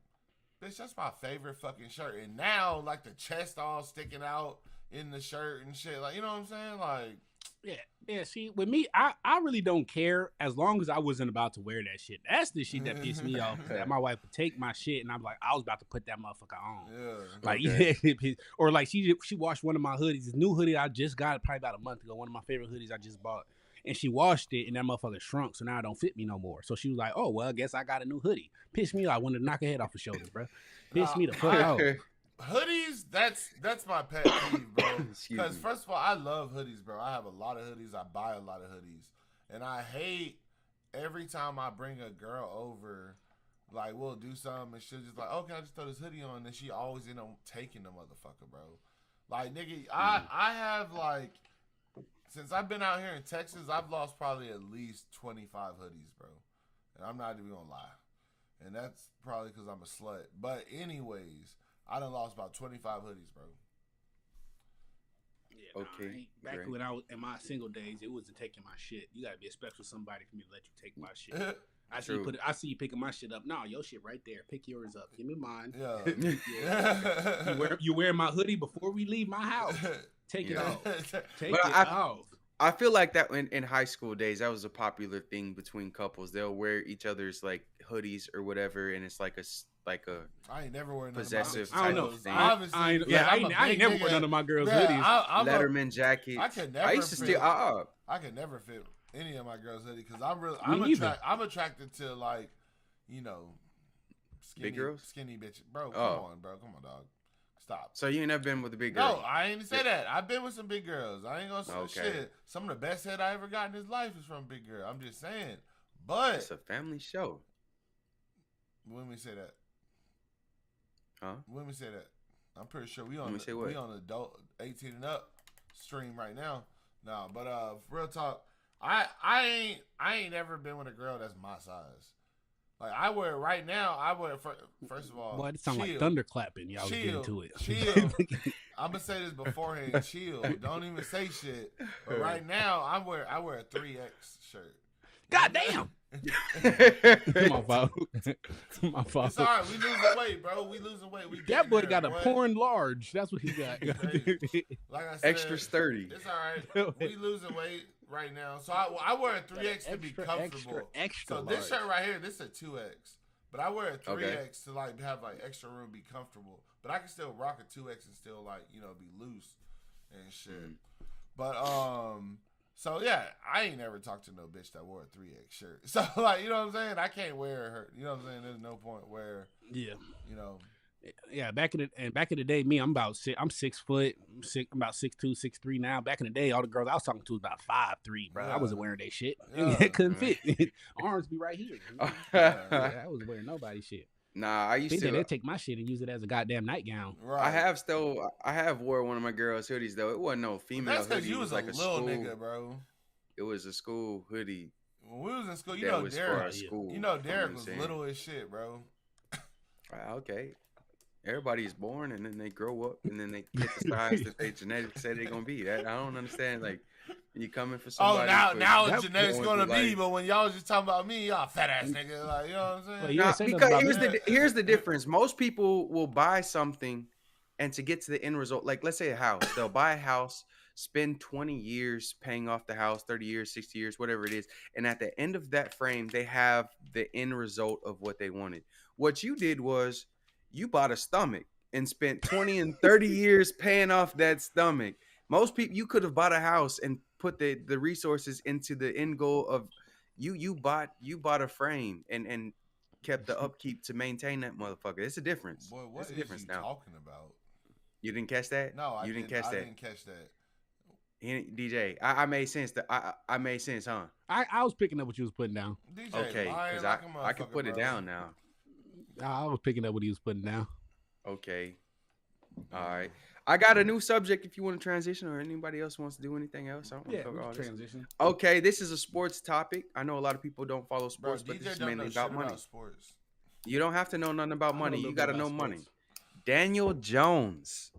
Speaker 3: bitch, that's my favorite fucking shirt. And now, like, the chest all sticking out in the shirt and shit. Like, you know what I'm saying? Like,
Speaker 1: yeah. See, with me, I really don't care as long as I wasn't about to wear that shit. That's the shit that pissed me off. That my wife would take my shit and I'm like, I was about to put that motherfucker on.
Speaker 3: yeah.
Speaker 1: Like,
Speaker 2: Okay.
Speaker 1: or like she washed one of my hoodies. This new hoodie I just got probably about a month ago. One of my favorite hoodies I just bought. And she washed it, and that motherfucker shrunk, so now it don't fit me no more. So she was like, "Oh well, I guess I got a new hoodie." Pissed me off. I wanted to knock her head off her shoulders, bro. Pissed me the fuck off.
Speaker 3: Hoodies, that's my pet peeve, bro.
Speaker 2: Excuse
Speaker 3: Because
Speaker 2: me.
Speaker 3: first of all, I love hoodies, bro. I have a lot of hoodies. I buy a lot of hoodies, and I hate every time I bring a girl over. Like we'll do something, and she'll just like, "Okay, I just throw this hoodie on," and she always end up taking the motherfucker, bro. Like nigga, I have like. Since I've been out here in Texas, I've lost probably at least 25 hoodies, bro. And I'm not even gonna lie. And that's probably because I'm a slut. But anyways, I done lost about 25 hoodies, bro.
Speaker 1: Yeah,
Speaker 2: Okay,
Speaker 1: back
Speaker 2: great.
Speaker 1: when I was in my single days, it wasn't taking my shit. You gotta be a special somebody for me to let you take my shit.
Speaker 2: True.
Speaker 1: I see you picking my shit up. No, your shit right there. Pick yours up. Give me mine.
Speaker 3: Yeah.
Speaker 1: Yeah. You wear my hoodie before we leave my house. Take it
Speaker 2: Yeah.
Speaker 1: off. Take
Speaker 2: But
Speaker 1: it off.
Speaker 2: I feel like that in high school days, that was a popular thing between couples. They'll wear each other's like hoodies or whatever, and it's like a
Speaker 3: I ain't never wearing
Speaker 2: possessive
Speaker 1: I don't know.
Speaker 2: type thing.
Speaker 3: Obviously,
Speaker 1: I
Speaker 3: I'm a
Speaker 1: ain't
Speaker 3: big
Speaker 1: never
Speaker 3: nigga.
Speaker 1: wore none of my girls'
Speaker 3: Bruh,
Speaker 1: hoodies.
Speaker 2: Letterman jackets.
Speaker 3: I could never
Speaker 2: I used to
Speaker 3: fit-
Speaker 2: steal.
Speaker 3: I could never fit any of my girls' hoodie because
Speaker 1: Me
Speaker 3: I'm attracted to like, you know, skinny,
Speaker 2: Big girls?
Speaker 3: skinny bitches. Bro,
Speaker 2: Oh.
Speaker 3: come on, dog. Stop.
Speaker 2: So you ain't never been with a big
Speaker 3: No,
Speaker 2: girl?
Speaker 3: I ain't say that. I've been with some big girls. I ain't gonna say
Speaker 2: Okay.
Speaker 3: shit. Some of the best head I ever got in his life is from a big girl. I'm just saying. But
Speaker 2: It's a family show,
Speaker 3: when we say that,
Speaker 2: huh?
Speaker 3: when we say that, I'm pretty sure we
Speaker 2: When
Speaker 3: on
Speaker 2: we say what?
Speaker 3: we on adult 18 and up stream right now. No, but real talk, I ain't ever been with a girl that's my size. Like I wear right now. I wear first of all.
Speaker 1: Boy, it sound like
Speaker 3: chill.
Speaker 1: thunder clapping. Y'all was getting
Speaker 3: Chill,
Speaker 1: to it.
Speaker 3: chill. I'm gonna say this beforehand. Chill. Don't even say shit. But right now, I wear a 3X shirt.
Speaker 1: God damn. My fault. My fault.
Speaker 3: It's all right. We losing weight, bro. We losing weight. We
Speaker 1: That boy
Speaker 3: getting
Speaker 1: got
Speaker 3: there,
Speaker 1: a
Speaker 3: boy.
Speaker 1: porn large. That's what he got.
Speaker 3: Crazy. Like I said,
Speaker 2: Extra sturdy.
Speaker 3: It's all right. We losing weight right now, so I wear a 3X to be comfortable.
Speaker 1: Extra
Speaker 3: So this
Speaker 1: large.
Speaker 3: shirt right here, this is a 2X, but I wear a 3X
Speaker 2: Okay.
Speaker 3: to like have like extra room, be comfortable. But I can still rock a 2X and still like be loose and shit. But so yeah, I ain't never talked to no bitch that wore a 3X shirt. So like you know what I'm saying, I can't wear her. You know what I'm saying? There's no point where
Speaker 1: Yeah.
Speaker 3: you know.
Speaker 1: Yeah, back in the day, me, I'm 6 foot, I'm about 6'2", 6'3" now. Back in the day, all the girls I was talking to was about 5'3", bro.
Speaker 3: Yeah.
Speaker 1: I wasn't wearing that shit.
Speaker 3: Yeah.
Speaker 1: It couldn't fit. Arms be right here. Yeah, I wasn't wearing nobody's shit.
Speaker 2: Nah, I used
Speaker 1: They
Speaker 2: to.
Speaker 1: take my shit and use it as a goddamn nightgown.
Speaker 3: Right.
Speaker 2: I have wore one of my girls' hoodies though. It wasn't no female
Speaker 3: That's because
Speaker 2: hoodie.
Speaker 3: you
Speaker 2: It
Speaker 3: was
Speaker 2: was like
Speaker 3: a
Speaker 2: a
Speaker 3: little
Speaker 2: school.
Speaker 3: nigga, bro.
Speaker 2: It was a school hoodie.
Speaker 3: When we was in school, you
Speaker 2: that
Speaker 3: know
Speaker 2: was
Speaker 3: Derek.
Speaker 2: for a school.
Speaker 3: You know
Speaker 2: you
Speaker 3: Derek
Speaker 2: what
Speaker 3: was
Speaker 2: I'm saying?
Speaker 3: little as shit, bro.
Speaker 2: Okay. Everybody is born and then they grow up and then they get the size that they genetics say they're gonna be. That I don't understand. Like you coming for
Speaker 3: Oh,
Speaker 2: somebody.
Speaker 3: now
Speaker 1: that-
Speaker 3: it's genetics
Speaker 2: going
Speaker 3: gonna
Speaker 2: through
Speaker 3: be,
Speaker 2: life.
Speaker 3: but when y'all was just talking about me, y'all fat ass nigga, like you know what I'm saying?
Speaker 1: Well, yeah, say nothing
Speaker 2: Because
Speaker 1: about
Speaker 2: here's the difference. Most people will buy something, and to get to the end result, like let's say a house, they'll buy a house, spend 20 years paying off the house, 30 years, 60 years, whatever it is, and at the end of that frame, they have the end result of what they wanted. What you did was you bought a stomach and spent 20 and 30 years paying off that stomach. Most people, you could have bought a house and put the resources into the end goal of you bought a frame and kept the upkeep to maintain that motherfucker. It's a difference.
Speaker 3: Boy, what
Speaker 2: It's a
Speaker 3: is
Speaker 2: difference
Speaker 3: you
Speaker 2: now.
Speaker 3: talking about?
Speaker 2: You didn't catch that?
Speaker 3: No, I
Speaker 2: you didn't catch
Speaker 3: I
Speaker 2: that.
Speaker 3: didn't catch that.
Speaker 2: DJ, I made sense. I made sense, huh?
Speaker 1: I was picking up what you was putting down.
Speaker 3: DJ,
Speaker 2: Okay,
Speaker 3: lying
Speaker 2: because
Speaker 3: like a
Speaker 2: I can
Speaker 3: motherfucker,
Speaker 2: put it
Speaker 3: bro.
Speaker 2: down now.
Speaker 1: I was picking up what he was putting down.
Speaker 2: Okay. All right. I got a new subject if you want to transition or anybody else wants to do anything else. I don't want
Speaker 1: Yeah,
Speaker 2: to cover all this.
Speaker 1: transition.
Speaker 2: Okay, this is a sports topic. I know a lot of people don't follow
Speaker 3: Bro,
Speaker 2: sports, but this
Speaker 3: DJ
Speaker 2: is
Speaker 3: don't know
Speaker 2: mainly
Speaker 3: shit
Speaker 2: about money.
Speaker 3: about sports.
Speaker 2: You don't have to know nothing about
Speaker 1: I know a
Speaker 2: money.
Speaker 1: little
Speaker 2: You
Speaker 1: bit
Speaker 2: got to
Speaker 1: about
Speaker 2: know money.
Speaker 1: sports.
Speaker 2: Daniel Jones.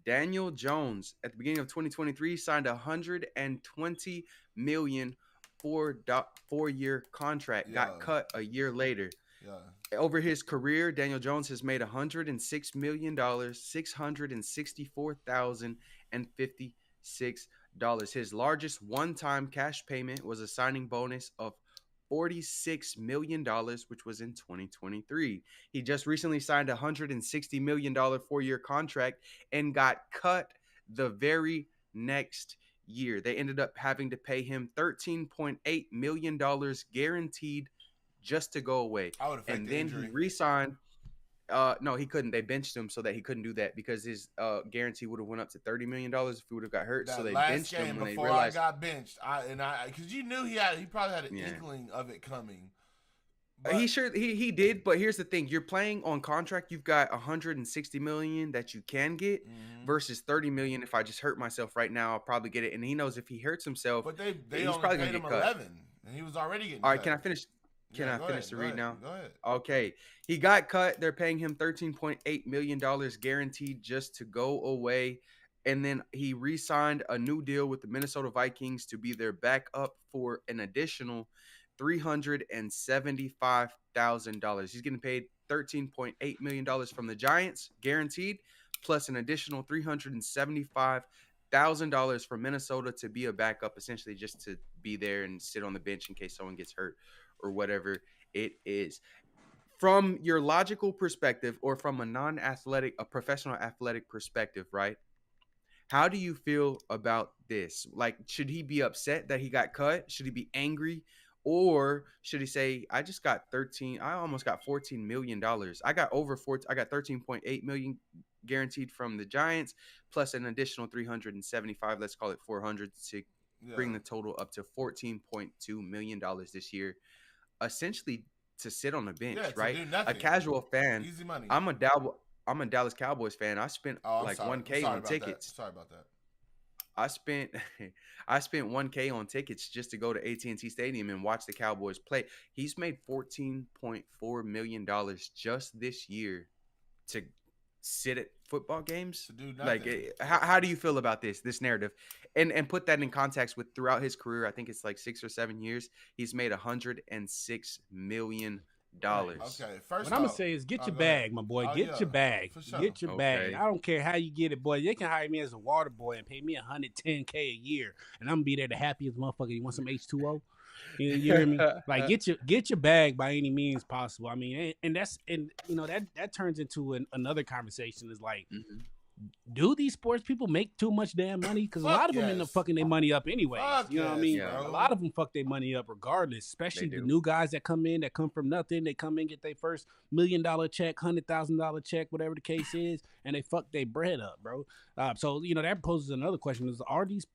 Speaker 2: Daniel Jones at the beginning of 2023 signed a 120 million 4-year contract.
Speaker 3: Yeah,
Speaker 2: Got cut a year later.
Speaker 3: yeah.
Speaker 2: Over his career, Daniel Jones has made $106,000,000, $664,056. His largest one-time cash payment was a signing bonus of $46 million, which was in 2023. He just recently signed a $160 million 4-year contract and got cut the very next year. They ended up having to pay him $13.8 million guaranteed just to go away.
Speaker 3: I would have
Speaker 2: And
Speaker 3: the
Speaker 2: then
Speaker 3: injury.
Speaker 2: he re-signed. No, he couldn't. They benched him so that he couldn't do that because his guarantee would have went up to $30 million if he would have got hurt.
Speaker 3: That
Speaker 2: so they
Speaker 3: last
Speaker 2: benched
Speaker 3: game
Speaker 2: him when they
Speaker 3: before
Speaker 2: realized.
Speaker 3: I got benched, because you knew he probably had an inkling of it coming.
Speaker 2: But he did, but here's the thing: you're playing on contract. You've got 160 million that you can get versus 30 million. If I just hurt myself right now, I'll probably get it. And he knows if he hurts himself,
Speaker 3: but they
Speaker 2: he's
Speaker 3: only
Speaker 2: probably
Speaker 3: paid
Speaker 2: gonna
Speaker 3: him
Speaker 2: get cut.
Speaker 3: 11, and he was already getting.
Speaker 2: All right,
Speaker 3: cut.
Speaker 2: can I finish? Can I finish the read now?
Speaker 3: Go ahead.
Speaker 2: Okay. He got cut. They're paying him $13.8 million guaranteed just to go away. And then he re-signed a new deal with the Minnesota Vikings to be their backup for an additional $375,000. He's getting paid $13.8 million from the Giants guaranteed, plus an additional $375,000 from Minnesota to be a backup, essentially just to be there and sit on the bench in case someone gets hurt or whatever it is. From your logical perspective or from a professional athletic perspective, right? How do you feel about this? Like, should he be upset that he got cut? Should he be angry? Or should he say, I almost got $14 million. I got 13.8 million guaranteed from the Giants, plus an additional 375, let's call it 400 to bring the total up to $14.2 million this year. Essentially to sit on the bench, right? A casual fan.
Speaker 3: Easy money.
Speaker 2: I'm a Dallas Cowboys fan. I spent $1K on tickets.
Speaker 3: Sorry about that.
Speaker 2: I spent $1K on tickets just to go to AT&T Stadium and watch the Cowboys play. He's made $14.4 million just this year to sit at football games.
Speaker 3: To do nothing.
Speaker 2: Like, how do you feel about this narrative? And put that in context with throughout his career, I think it's like 6 or 7 years, he's made $106 million.
Speaker 3: Okay, first
Speaker 1: what I'm gonna say is get your bag, my boy. Get your bag.
Speaker 3: For sure.
Speaker 1: Get your bag. I don't care how you get it, boy. They can hire me as a water boy and pay me $110K a year, and I'm gonna be there the happiest motherfucker. You want some H2O? You hear me? Like, get your bag by any means possible. I mean, and that turns into another conversation. Is like, do these sports people make too much damn money? Because a lot of them end up fucking their money up anyway. You know what I mean?
Speaker 2: Yeah.
Speaker 1: A lot of them fuck their money up regardless, especially the new guys that come from nothing. They come in, get their first $1 million check, $100,000 check, whatever the case is, and they fuck their bread up, bro. So that poses another question: is are these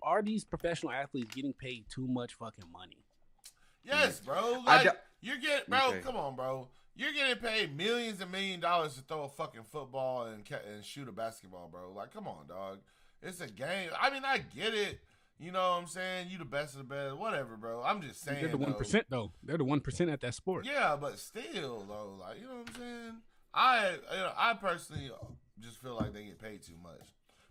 Speaker 1: professional athletes getting paid too much fucking money?
Speaker 3: Yes, bro. Like, you're getting, bro. Okay. Come on, bro. You're getting paid millions and $1 million to throw a fucking football and shoot a basketball, bro. Like, come on, dog. It's a game. I mean, I get it. You know what I'm saying? You the best of the best. Whatever, bro. I'm just saying.
Speaker 1: They're the 1%, though. They're the 1% at that sport.
Speaker 3: Yeah, but still, though. Like, you know what I'm saying? I personally just feel like they get paid too much.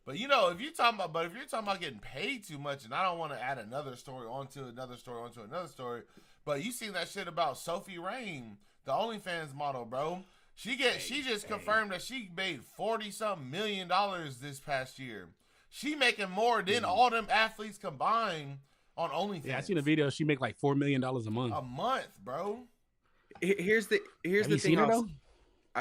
Speaker 3: But if you're talking about getting paid too much, and I don't want to add another story onto another story, but you seen that shit about Sophie Rain, the OnlyFans model, bro. She just confirmed that she made $40-something million this past year. She making more than all them athletes combined on OnlyFans.
Speaker 1: Yeah, I seen a video. She make like $4 million a month.
Speaker 3: A month, bro.
Speaker 2: Here's the
Speaker 1: Have
Speaker 2: thing.
Speaker 1: Seen her, though?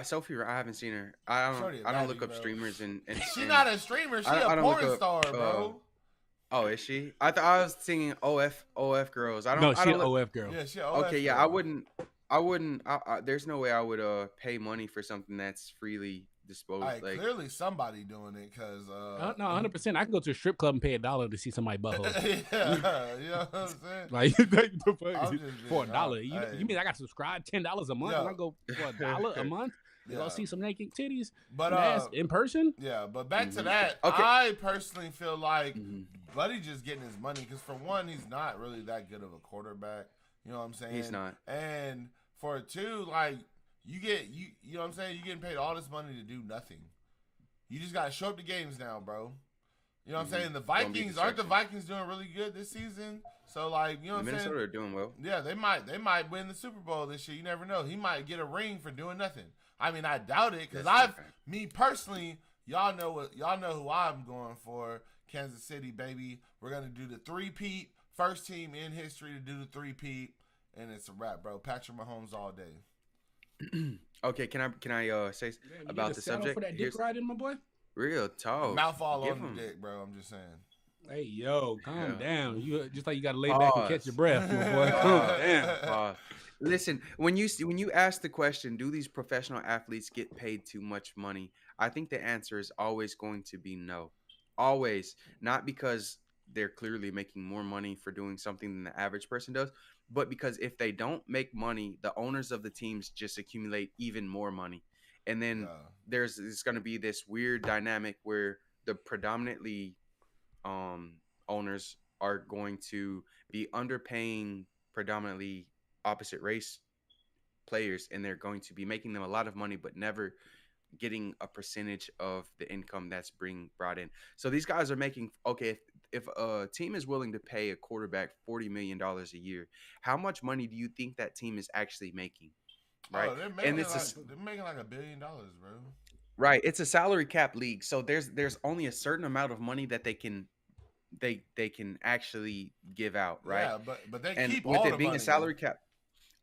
Speaker 2: Sophie, I haven't seen her. I don't look up
Speaker 3: bro.
Speaker 2: Streamers and
Speaker 3: she's not a streamer. She's a porn star, bro.
Speaker 2: Oh, is she? I thought I was singing OF girls. I don't.
Speaker 1: No, she's an
Speaker 2: OF
Speaker 1: girl.
Speaker 3: Yeah, she OF.
Speaker 2: Okay, yeah,
Speaker 3: girl.
Speaker 2: I wouldn't. There's no way I would pay money for something that's freely disposed.
Speaker 3: Like, clearly somebody doing it because
Speaker 1: no, 100%. I can go to a strip club and pay $1 to see somebody butthole.
Speaker 3: Yeah, you know what I'm saying?
Speaker 1: Like, for $1.
Speaker 3: Hey.
Speaker 1: You mean I got to subscribe $10 a month and I go for $1 a month? You go see some naked titties, but in person.
Speaker 3: Yeah, but back to that. Okay. I personally feel like Buddy just getting his money because for one, he's not really that good of a quarterback. You know what I'm saying?
Speaker 2: He's not.
Speaker 3: And for two, like, you know what I'm saying? You're getting paid all this money to do nothing. You just gotta show up to games now, bro. You know what I'm saying? The Vikings aren't the Vikings doing really good this season? So like, you know what I'm saying?
Speaker 2: Minnesota are doing well.
Speaker 3: Yeah, they might win the Super Bowl this year. You never know. He might get a ring for doing nothing. I mean, I doubt it because me personally, y'all know who I'm going for. Kansas City, baby. We're gonna do the three-peat. First team in history to do the three-peat, and it's a wrap, bro. Patrick Mahomes all day.
Speaker 2: Okay, can I say about the subject?
Speaker 1: For that dick riding, my boy.
Speaker 2: Real talk.
Speaker 3: Mouth all on the dick, bro. I'm just saying.
Speaker 1: Hey, yo, calm down. You just like you got to lay back and catch your breath, my boy. Calm down.
Speaker 2: Listen, when you ask the question, do these professional athletes get paid too much money? I think the answer is always going to be no. Always. Not because they're clearly making more money for doing something than the average person does, but because if they don't make money, the owners of the teams just accumulate even more money. And then there's going to be this weird dynamic where the predominantly owners are going to be underpaying predominantly opposite race players, and they're going to be making them a lot of money but never getting a percentage of the income that's being brought in. So these guys are making, okay, if a team is willing to pay a quarterback $40 million a year, how much money do you think that team is actually making? Right.
Speaker 3: Oh, they're making like $1 billion, bro.
Speaker 2: Right. It's a salary cap league. So there's only a certain amount of money that they can actually give out, right?
Speaker 3: Yeah, but they
Speaker 2: and
Speaker 3: keep
Speaker 2: with
Speaker 3: all
Speaker 2: it
Speaker 3: the
Speaker 2: being
Speaker 3: money,
Speaker 2: a salary cap,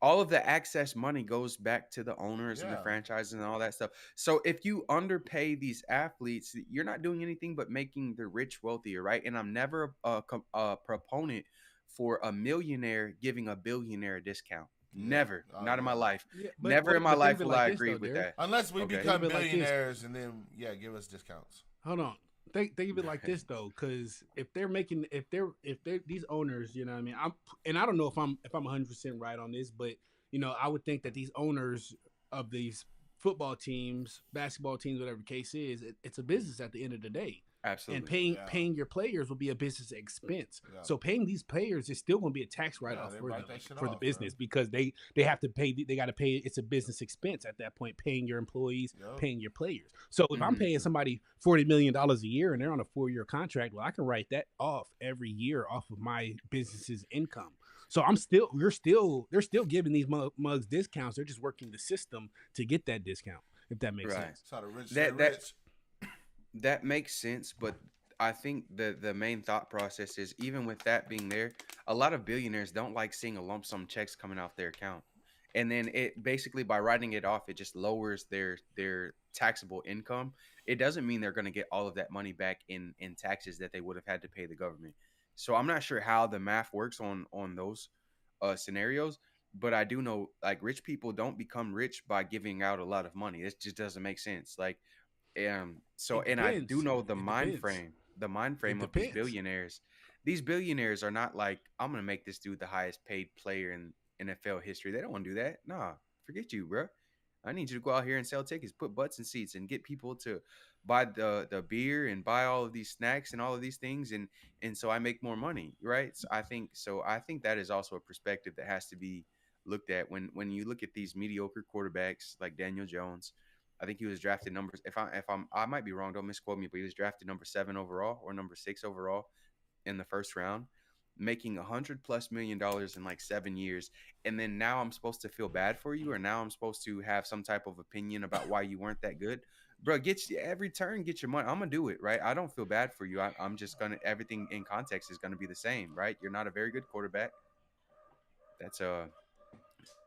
Speaker 2: all of the access money goes back to the owners and the
Speaker 3: Yeah.
Speaker 2: franchises and all that stuff. So if you underpay these athletes, you're not doing anything but making the rich wealthier, right? And I'm never a proponent for a millionaire giving a billionaire a discount. Never. Not in my life.
Speaker 1: Yeah,
Speaker 2: Never in my life will I
Speaker 1: this,
Speaker 2: agree
Speaker 1: though,
Speaker 2: with
Speaker 1: Derek.
Speaker 2: that.
Speaker 3: Unless we
Speaker 2: Okay.
Speaker 3: become
Speaker 1: Think of it like this.
Speaker 3: billionaires and then give us discounts.
Speaker 1: Hold on. Think of it like this though, because if they're these owners, you know what I mean. I don't know if I'm 100% right on this, but I would think that these owners of these football teams, basketball teams, whatever the case is, it's a business at the end of the day.
Speaker 2: Absolutely.
Speaker 1: And paying your players will be a business expense.
Speaker 3: Yeah.
Speaker 1: So paying these players is still going to be a tax write-off for the business, because they have to pay. They got to pay. It's a business expense at that point. Paying your employees, paying your players. So if I'm paying somebody $40 million a year and they're on a 4-year contract, well, I can write that off every year off of my business's income. So they're still giving these mugs discounts. They're just working the system to get that discount, if that makes sense.
Speaker 3: That's how the rich stay rich.
Speaker 2: That makes sense, but I think the main thought process is, even with that being there, a lot of billionaires don't like seeing a lump sum checks coming off their account. And then it basically, by writing it off, it just lowers their taxable income. It doesn't mean they're going to get all of that money back in taxes that they would have had to pay the government. So I'm not sure how the math works on those scenarios, but I do know, like, rich people don't become rich by giving out a lot of money. It just doesn't make sense. Like, and I do know the mind frame of these billionaires. These billionaires are not like, I'm gonna make this dude the highest paid player in NFL history. They don't want to do that. Nah, forget you, bro. I need you to go out here and sell tickets, put butts in seats, and get people to buy the beer and buy all of these snacks and all of these things, and so I make more money, right? So I think that is also a perspective that has to be looked at when you look at these mediocre quarterbacks like Daniel Jones. I think he was drafted I might be wrong, don't misquote me, but he was drafted number 7 overall or number 6 overall in the first round, making $100+ million in like 7 years. And then now I'm supposed to feel bad for you, or now I'm supposed to have some type of opinion about why you weren't that good? Bro, every turn, get your money. I'm gonna do it, right? I don't feel bad for you. I'm just gonna, everything in context is gonna be the same, right? You're not a very good quarterback. That's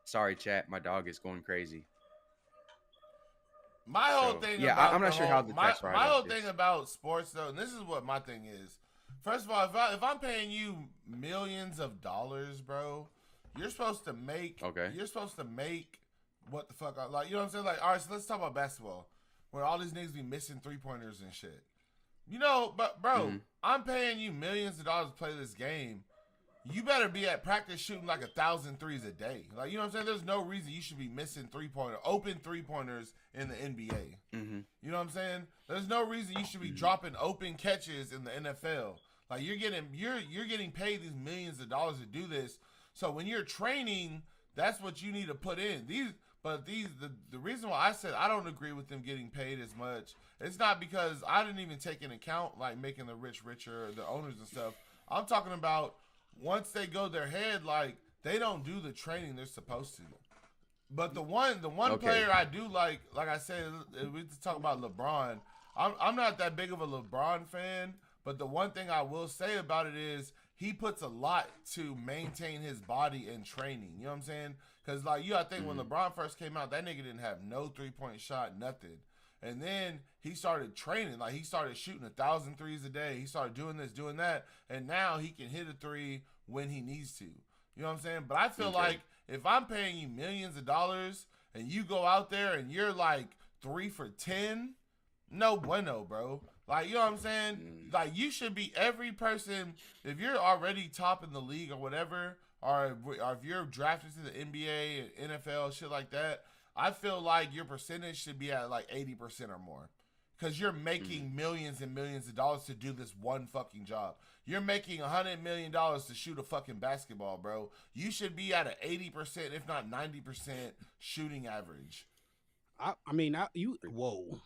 Speaker 2: sorry, chat. My dog is going crazy.
Speaker 3: My whole thing,
Speaker 2: yeah,
Speaker 3: about
Speaker 2: I'm not sure how the tax
Speaker 3: my whole thing about sports, though, and this is what my thing is. First of all, if I'm paying you millions of dollars, bro, you're supposed to make.
Speaker 2: Okay.
Speaker 3: You're supposed to make what the fuck? Like, you know what I'm saying? Like, all right, so let's talk about basketball, where all these niggas be missing 3-pointers and shit. But bro, I'm paying you millions of dollars to play this game. You better be at practice shooting like 1,000 threes a day. Like, you know what I'm saying? There's no reason you should be missing open 3-pointers in the NBA.
Speaker 2: Mm-hmm.
Speaker 3: You know what I'm saying? There's no reason you should be dropping open catches in the NFL. Like, you're getting paid these millions of dollars to do this. So when you're training, that's what you need to put in. But the reason why I said I don't agree with them getting paid as much, it's not because I didn't even take into account like making the rich richer, the owners and stuff. I'm talking about once they go their head, like they don't do the training they're supposed to. But the one player I do like I said, we talk about LeBron. I'm not that big of a LeBron fan, but the one thing I will say about it is he puts a lot to maintain his body and training. You know what I'm saying? Because like I think when LeBron first came out, that nigga didn't have no 3-point shot, nothing. And then he started training. Like he started shooting 1,000 threes a day. He started doing this, doing that, and now he can hit a three when he needs to. You know what I'm saying? But I feel like if I'm paying you millions of dollars and you go out there and you're like 3 for 10, no bueno, bro. Like, you know what I'm saying? Like, you should be every person, if you're already top in the league or whatever, or if you're drafted to the NBA, NFL, shit like that, I feel like your percentage should be at like 80% or more. Because you're making millions and millions of dollars to do this one fucking job. You're making $100 million to shoot a fucking basketball, bro. You should be at an 80%, if not 90% shooting average.
Speaker 1: Whoa.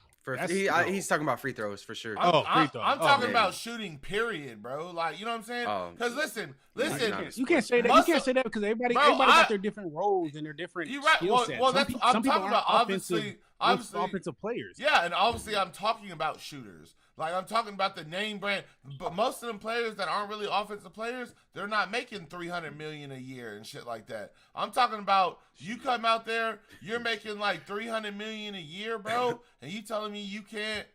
Speaker 2: He's talking about free throws for sure.
Speaker 3: Free throws. I'm talking about shooting, period, bro. Like, you know what I'm saying? Because listen,
Speaker 1: you can't say that. You can't say that because everybody got their different roles and their different skill sets.
Speaker 3: Well, that's I'm talking about. Obviously,
Speaker 1: offensive players.
Speaker 3: Yeah, and obviously, I'm talking about shooters. Like, I'm talking about the name brand. But most of them players that aren't really offensive players, they're not making $300 million a year and shit like that. I'm talking about you come out there, you're making like $300 million a year, bro, and you telling me you can't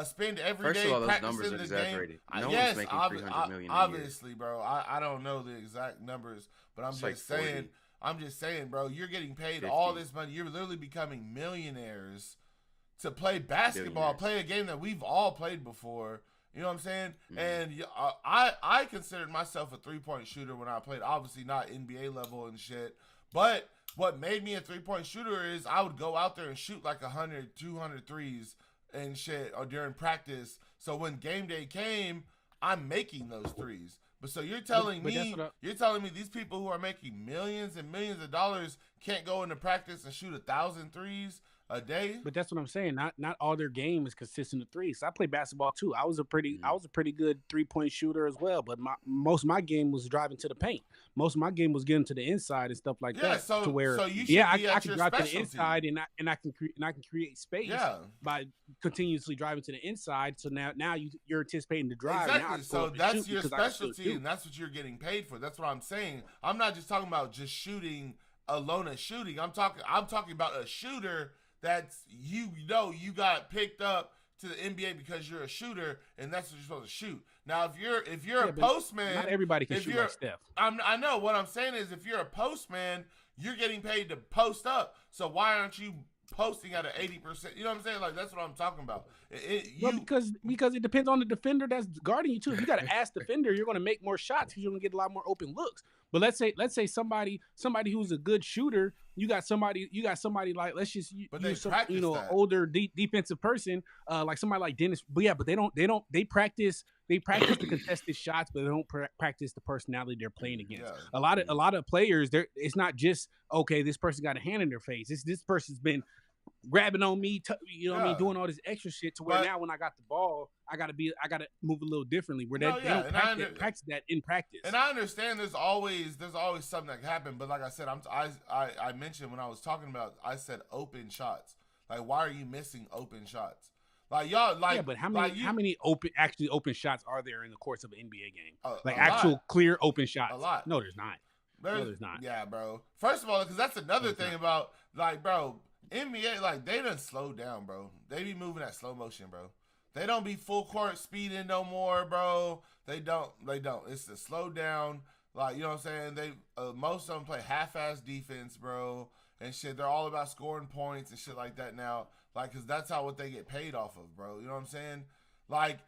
Speaker 3: spend every day
Speaker 2: practicing the game.
Speaker 3: First of all, those numbers are exaggerated.
Speaker 2: No one's making $300 million a year.
Speaker 3: Obviously, bro. I don't know the exact numbers, but I'm just saying. I'm just saying, bro. You're getting paid 50. All this money. You're literally becoming millionaires to play basketball, play a game that we've all played before. You know what I'm saying? And I considered myself a 3-point shooter when I played. Obviously not NBA level and shit. But what made me a 3-point shooter is I would go out there and shoot like 100, 200 threes and shit or during practice. So when game day came, I'm making those threes. But so you're telling me these people who are making millions and millions of dollars can't go into practice and shoot 1,000 threes a day?
Speaker 1: But that's what I'm saying. Not all their game is consistent of threes. I play basketball too. I was a pretty good 3-point shooter as well. But most of my game was driving to the paint. Most of my game was getting to the inside and stuff like that.
Speaker 3: So,
Speaker 1: to where
Speaker 3: so you should I
Speaker 1: can drive to the inside and I can create space by continuously driving to the inside. So now you're anticipating the drive.
Speaker 3: Exactly. So that's your specialty and that's what you're getting paid for. That's what I'm saying. I'm not just talking about just shooting alone as shooting. I'm talking about a shooter that's you got picked up to the NBA because you're a shooter and that's what you're supposed to shoot. Now if you're a postman,
Speaker 1: not everybody can shoot like Steph.
Speaker 3: I know what I'm saying is if you're a postman, you're getting paid to post up. So why aren't you posting at an 80%? You know what I'm saying? Like that's what I'm talking about.
Speaker 1: Because it depends on the defender that's guarding you too. If you got an ass defender, you're going to make more shots because you're going to get a lot more open looks. But let's say somebody who's a good shooter, you got somebody like let's just use some, older defensive person like somebody like Dennis. But they practice the contested shots, but they don't practice the personality they're playing against. Yeah. A lot of players, it's not just okay, this person got a hand in their face. This person's been grabbing on me, what I mean, doing all this extra shit to where now when I got the ball, I gotta move a little differently. Where they don't practice that in practice.
Speaker 3: And I understand there's always something that can happen, but like I said, I mentioned when I was talking about, I said open shots. Like, why are you missing open shots? Like y'all, like
Speaker 1: but how many open shots are there in the course of an NBA game? Actual clear open shots. A lot. No, there's not. There's not.
Speaker 3: Yeah, bro. First of all, because that's another thing about bro. NBA, like, they done slowed down, bro. They be moving at slow motion, bro. They don't be full court speeding no more, bro. They don't. It's the slow down. Like, you know what I'm saying? They most of them play half-ass defense, bro, and shit. They're all about scoring points and shit like that now. Like, because that's what they get paid off of, bro. You know what I'm saying? Like,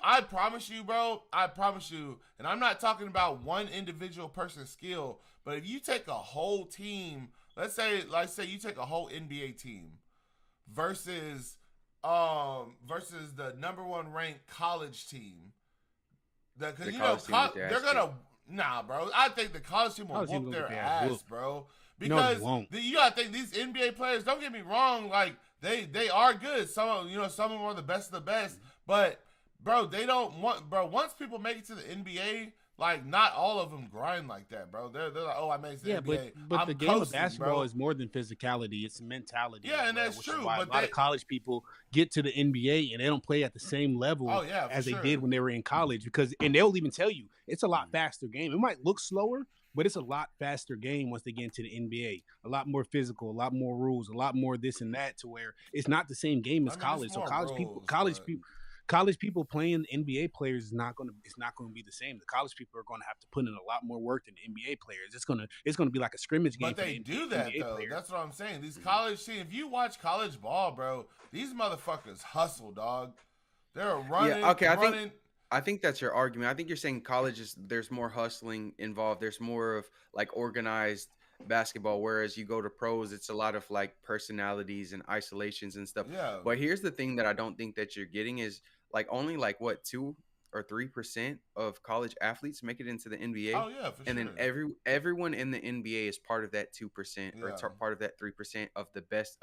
Speaker 3: I promise you, bro. I promise you. And I'm not talking about one individual person's skill, but if you take a whole team, let's say you take a whole NBA team versus the number one ranked college team. Because they're gonna bro. I think the college team will whoop their ass, bro.
Speaker 1: No, they
Speaker 3: because
Speaker 1: won't.
Speaker 3: you gotta think these NBA players. Don't get me wrong, like they are good. Some of some of them are the best of the best, but bro, they don't want bro. Once people make it to the NBA, like not all of them grind like that, bro. They're like, oh, I made it to the
Speaker 1: Yeah,
Speaker 3: NBA.
Speaker 1: but
Speaker 3: I'm
Speaker 1: the game of
Speaker 3: coasting,
Speaker 1: basketball
Speaker 3: bro.
Speaker 1: is more than physicality; it's mentality as
Speaker 3: Yeah, and
Speaker 1: well,
Speaker 3: that's
Speaker 1: which is
Speaker 3: true.
Speaker 1: why a
Speaker 3: But
Speaker 1: lot
Speaker 3: they,
Speaker 1: of college people get to the NBA and they don't play at the same
Speaker 3: oh
Speaker 1: level
Speaker 3: yeah, for
Speaker 1: as they
Speaker 3: sure.
Speaker 1: did when they were in college. And they'll even tell you it's a lot
Speaker 2: Mhm.
Speaker 1: faster game. It might look slower, but it's a lot faster game once they get into the NBA. A lot more physical, a lot more rules, a lot more this and that. To where it's not the same game
Speaker 3: I
Speaker 1: as
Speaker 3: mean, it's
Speaker 1: college. So
Speaker 3: more rules, but
Speaker 1: college people playing NBA players is not going to it's not going to be the same. The college people are going to have to put in a lot more work than the NBA players. It's going to be like a scrimmage game
Speaker 3: but
Speaker 1: for
Speaker 3: they
Speaker 1: the
Speaker 3: do that
Speaker 1: NBA
Speaker 3: though.
Speaker 1: players.
Speaker 3: That's what I'm saying. These
Speaker 2: Mhm.
Speaker 3: college teams, if you watch college ball, bro, these motherfuckers hustle, dog. They're
Speaker 2: Yeah. Okay.
Speaker 3: running.
Speaker 2: I think that's your argument. I think you're saying colleges there's more hustling involved. There's more of like organized basketball, whereas you go to pros, it's a lot of like personalities and isolations and stuff.
Speaker 3: Yeah.
Speaker 2: But here's the thing that I don't think that you're getting is like only like what 2 or 3% of college athletes make it into the NBA,
Speaker 3: Oh yeah, for
Speaker 2: and
Speaker 3: sure.
Speaker 2: then everyone in the NBA is part of that 2% or
Speaker 3: Yeah.
Speaker 2: part of that 3% of the best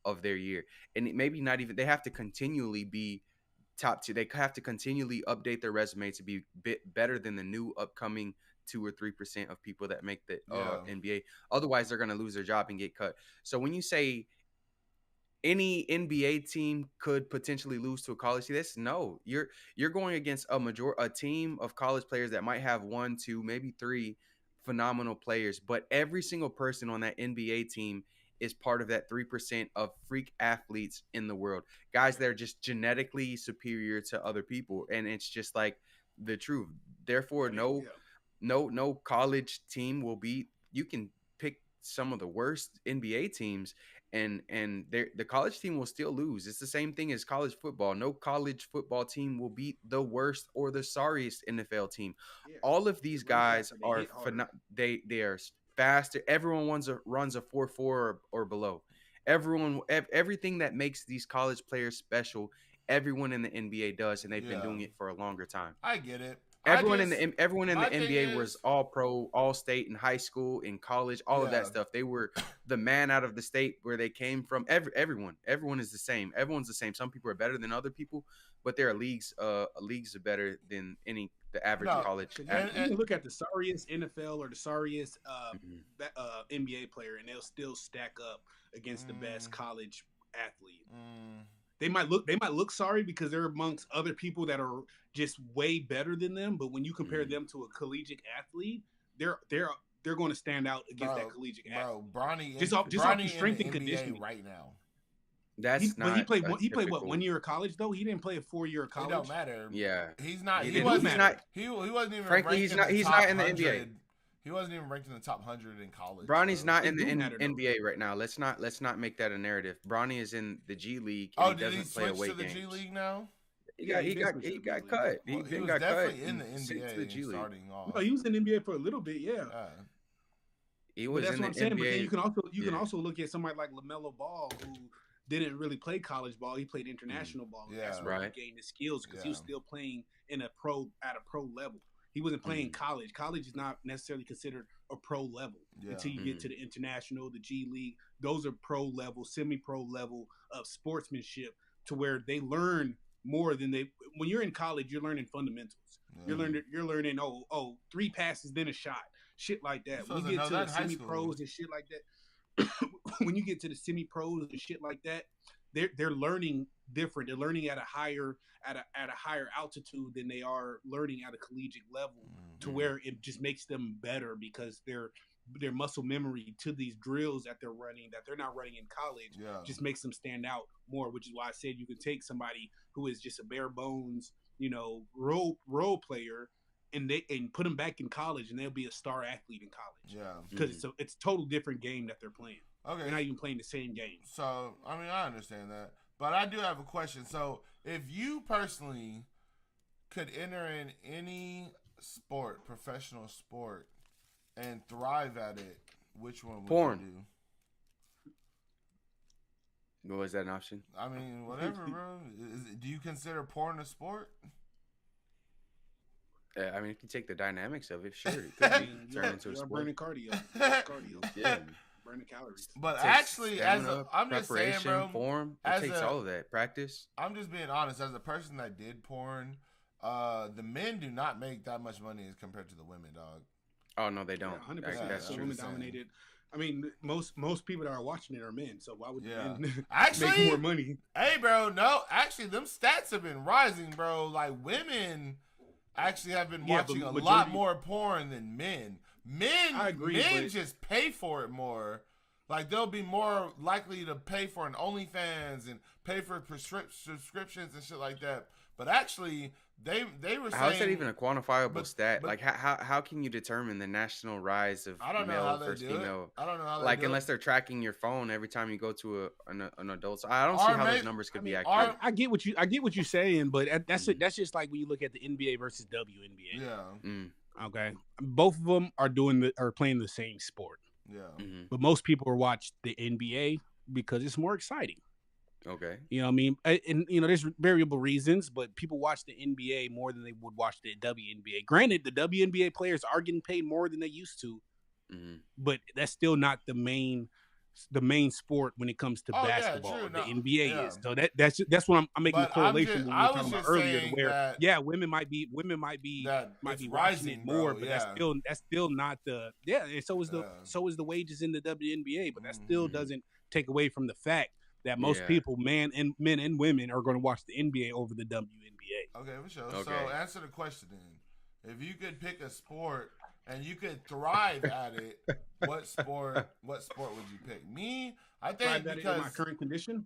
Speaker 2: of their year, and it maybe not even they have to continually be top two. They have to continually update their resume to be bit better than the new upcoming 2 or 3% of people that make the
Speaker 3: Yeah.
Speaker 2: NBA. Otherwise, they're going to lose their job and get cut. So when you say any NBA team could potentially lose to a college team, that's no. You're going against a team of college players that might have 1, 2, maybe 3 phenomenal players, but every single person on that NBA team is part of that 3% of freak athletes in the world. Guys that are just genetically superior to other people. And it's just like the truth. Therefore, no college team will beat. You can pick some of the worst NBA teams and the college team will still lose. It's the same thing as college football. No college football team will beat the worst or the sorriest NFL team.
Speaker 1: Yeah.
Speaker 2: All of these
Speaker 1: They run
Speaker 2: guys
Speaker 1: faster, they
Speaker 2: are
Speaker 1: hit harder.
Speaker 2: they are faster. Everyone runs a 4.4 or below. Everything that makes these college players special, everyone in the NBA does, and they've been
Speaker 3: Yeah.
Speaker 2: doing it for a longer time.
Speaker 3: I get it.
Speaker 2: Everyone in
Speaker 3: My
Speaker 2: the
Speaker 3: thing
Speaker 2: NBA was
Speaker 3: is,
Speaker 2: all pro, all state in high school, in college, all of
Speaker 3: yeah.
Speaker 2: that stuff. They were the man out of the state where they came from. Everyone is the same. Everyone's the same. Some people are better than other people, but there are leagues are better than the average
Speaker 3: No,
Speaker 2: college
Speaker 1: Because
Speaker 2: athlete.
Speaker 1: you can look at the sorriest NFL or the sorriest
Speaker 2: Mhm.
Speaker 1: NBA player, and they'll still stack up against the best
Speaker 3: Mm,
Speaker 1: college athlete.
Speaker 3: mm,
Speaker 1: They might look sorry because they're amongst other people that are just way better than them. But when you compare
Speaker 2: Mhm.
Speaker 1: them to a collegiate athlete, they're going to stand out against that collegiate athlete.
Speaker 3: Bronny
Speaker 1: Just off the
Speaker 3: in
Speaker 1: strength
Speaker 3: the
Speaker 1: and
Speaker 3: NBA
Speaker 1: conditioning.
Speaker 3: right now.
Speaker 2: That's
Speaker 1: But he
Speaker 2: not
Speaker 1: played
Speaker 2: a
Speaker 1: he played what,
Speaker 2: typical.
Speaker 1: 1 year of college though? He didn't play a 4 year of
Speaker 3: It don't
Speaker 1: college.
Speaker 3: matter.
Speaker 2: Yeah,
Speaker 3: He's not.
Speaker 2: he
Speaker 3: He
Speaker 2: didn't.
Speaker 3: wasn't.
Speaker 2: He's not.
Speaker 3: He wasn't even.
Speaker 2: Frankly,
Speaker 3: ranked
Speaker 2: he's
Speaker 3: in
Speaker 2: not.
Speaker 3: The
Speaker 2: He's
Speaker 3: top
Speaker 2: not in the
Speaker 3: 100.
Speaker 2: NBA.
Speaker 3: He wasn't even ranked in the top 100 in college.
Speaker 2: Bronny's
Speaker 3: bro.
Speaker 2: not
Speaker 1: It
Speaker 2: in the
Speaker 1: do matter though.
Speaker 2: NBA right now. Let's not make that a narrative. Bronny is in the G League and
Speaker 3: Oh,
Speaker 2: he
Speaker 3: did he
Speaker 2: doesn't play
Speaker 3: switch
Speaker 2: away
Speaker 3: to the
Speaker 2: games.
Speaker 3: G League now?
Speaker 2: He
Speaker 1: Yeah,
Speaker 2: got
Speaker 1: he
Speaker 2: he
Speaker 1: did
Speaker 2: got
Speaker 1: switch to
Speaker 2: he
Speaker 1: the
Speaker 2: got
Speaker 1: G League.
Speaker 2: cut.
Speaker 3: Well, he
Speaker 2: He
Speaker 3: was
Speaker 2: got cut
Speaker 3: definitely in the
Speaker 2: and sent to the G
Speaker 3: NBA
Speaker 2: League.
Speaker 3: starting off.
Speaker 1: No, he was in the NBA for a little bit, yeah.
Speaker 2: He
Speaker 1: But
Speaker 2: was
Speaker 1: that's
Speaker 2: in
Speaker 1: what
Speaker 2: the
Speaker 1: I'm saying. But then
Speaker 2: NBA.
Speaker 1: you can
Speaker 2: Yeah.
Speaker 1: also look at somebody like LaMelo Ball who didn't really play college ball. He played international ball. And that's
Speaker 3: Yeah.
Speaker 1: where
Speaker 2: Right.
Speaker 1: he gained his skills because he was
Speaker 3: Yeah.
Speaker 1: still playing at a pro level. He wasn't playing college. College is not necessarily considered a pro level
Speaker 3: Yeah.
Speaker 1: until you get to the international, the G League. Those are pro level, semi-pro level of sportsmanship to where they learn more than they. When you're in college, you're learning fundamentals.
Speaker 3: Yeah.
Speaker 1: You're learning. Oh, 3 passes then a shot, shit like
Speaker 3: You're
Speaker 1: that. When
Speaker 3: supposed
Speaker 1: you
Speaker 3: to
Speaker 1: get
Speaker 3: know
Speaker 1: to
Speaker 3: that
Speaker 1: the
Speaker 3: in high
Speaker 1: semi-pros
Speaker 3: school.
Speaker 1: and shit like that, when you get to the semi-pros and shit like that, they're learning different. They're learning at a higher altitude than they are learning at a collegiate level, to
Speaker 2: Mhm.
Speaker 1: where it just makes them better because their muscle memory to these drills that they're running that they're not running in college
Speaker 3: Yeah.
Speaker 1: just makes them stand out more. Which is why I said you can take somebody who is just a bare bones, role player, and put them back in college, and they'll be a star athlete in college
Speaker 3: Yeah.
Speaker 1: because it's a total different game that they're playing.
Speaker 3: Okay.
Speaker 1: They're not even playing the same game.
Speaker 3: So, I mean, I understand that. But I do have a question. So, if you personally could enter in any sport, professional sport, and thrive at it, which one would
Speaker 2: Porn.
Speaker 3: you do?
Speaker 2: Was that an option?
Speaker 3: I mean, whatever, bro. Do you consider porn a sport?
Speaker 2: I mean, if you take the dynamics of it, sure, it
Speaker 1: I
Speaker 2: could be
Speaker 1: mean,
Speaker 2: turned into a
Speaker 1: you are
Speaker 2: sport.
Speaker 1: burning cardio. It's cardio.
Speaker 2: Yeah,
Speaker 1: Burning calories.
Speaker 3: But
Speaker 2: it takes
Speaker 3: actually,
Speaker 2: stamina,
Speaker 3: I'm just saying,
Speaker 2: preparation,
Speaker 3: bro.
Speaker 2: form. It
Speaker 3: As
Speaker 2: takes
Speaker 3: a,
Speaker 2: all of that practice.
Speaker 3: I'm just being honest. As a person that did porn, the men do not make that much money as compared to the women, dog.
Speaker 2: Oh no, they
Speaker 1: Yeah,
Speaker 2: don't.
Speaker 1: 100%.
Speaker 2: That's
Speaker 1: So
Speaker 3: I'm
Speaker 2: true.
Speaker 1: women
Speaker 3: just saying.
Speaker 1: dominated. I mean, most people that are watching it are men. So why would
Speaker 3: Yeah.
Speaker 1: men make
Speaker 3: Actually,
Speaker 1: more money?
Speaker 3: hey, bro, no, actually, them stats have been rising, bro. Like women actually have been
Speaker 1: Yeah, but
Speaker 3: watching a lot
Speaker 1: majority-
Speaker 3: more porn than men.
Speaker 1: I agree,
Speaker 3: Men
Speaker 1: but-
Speaker 3: just pay for it more. Like they'll be more likely to pay for an OnlyFans and pay for subscriptions and shit like that. But actually, they were saying,
Speaker 2: How is that even a quantifiable
Speaker 3: but-
Speaker 2: stat?
Speaker 3: but-
Speaker 2: like how can you determine the national rise of
Speaker 3: I don't know
Speaker 2: male
Speaker 3: how they
Speaker 2: versus
Speaker 3: do
Speaker 2: female?
Speaker 3: it. I don't know how they
Speaker 2: Like
Speaker 3: do
Speaker 2: unless
Speaker 3: it.
Speaker 2: they're tracking your phone every time you go to an adult. So I don't
Speaker 3: Or
Speaker 2: see how
Speaker 3: may-
Speaker 2: those numbers could
Speaker 1: I
Speaker 2: be
Speaker 1: mean,
Speaker 2: accurate.
Speaker 1: I get what you're saying, but that's it. That's just like when you look at the NBA versus WNBA.
Speaker 3: Yeah,
Speaker 2: Mm,
Speaker 1: Okay, both of them are playing the same sport,
Speaker 3: yeah.
Speaker 2: mhm.
Speaker 1: but most people watch the NBA because it's more exciting.
Speaker 2: Okay.
Speaker 1: You know what I mean? And there's variable reasons, but people watch the NBA more than they would watch the WNBA. Granted, the WNBA players are getting paid more than they used to,
Speaker 2: Hmm.
Speaker 1: but that's still not the main sport when it comes to
Speaker 3: Oh, yeah,
Speaker 1: basketball.
Speaker 3: true.
Speaker 1: The
Speaker 3: No,
Speaker 1: NBA
Speaker 3: yeah.
Speaker 1: is. So that's what I'm making
Speaker 3: But
Speaker 1: the correlation when we
Speaker 3: I
Speaker 1: were
Speaker 3: was
Speaker 1: talking about
Speaker 3: just
Speaker 1: earlier, to
Speaker 3: saying
Speaker 1: where
Speaker 3: that
Speaker 1: women might be
Speaker 3: that
Speaker 1: might
Speaker 3: it's
Speaker 1: be watching
Speaker 3: rising,
Speaker 1: it more,
Speaker 3: bro.
Speaker 1: but
Speaker 3: Yeah.
Speaker 1: that's still not the and so is the wages in the WNBA, but that still
Speaker 2: Mhm.
Speaker 1: doesn't take away from the fact that most
Speaker 2: Yeah.
Speaker 1: people, men and women, are going to watch the NBA over the WNBA.
Speaker 3: Okay, for sure.
Speaker 2: Okay.
Speaker 3: So answer the question then. If you could pick a sport and you could thrive at it, what sport would you pick? Me, I think
Speaker 1: Right, that is
Speaker 3: because
Speaker 1: my current condition.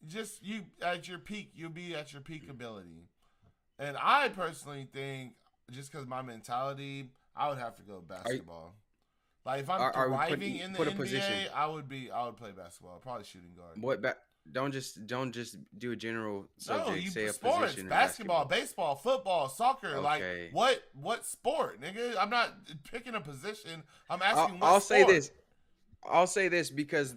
Speaker 3: just you at your peak, you'll be at your peak ability. And I personally think just because my mentality, I would have to go basketball. Like if I'm
Speaker 2: Are we
Speaker 3: thriving
Speaker 2: putting-
Speaker 3: in the
Speaker 2: put a
Speaker 3: NBA,
Speaker 2: position?
Speaker 3: I would play basketball, probably shooting guard.
Speaker 2: What don't just do a general
Speaker 3: No,
Speaker 2: subject.
Speaker 3: you
Speaker 2: say a
Speaker 3: sports,
Speaker 2: position. in
Speaker 3: basketball, baseball, football, soccer.
Speaker 2: Okay.
Speaker 3: Like what sport, nigga? I'm not picking a position. I'm
Speaker 2: I'll,
Speaker 3: asking.
Speaker 2: I'll
Speaker 3: What
Speaker 2: say
Speaker 3: sport?
Speaker 2: this. I'll say this because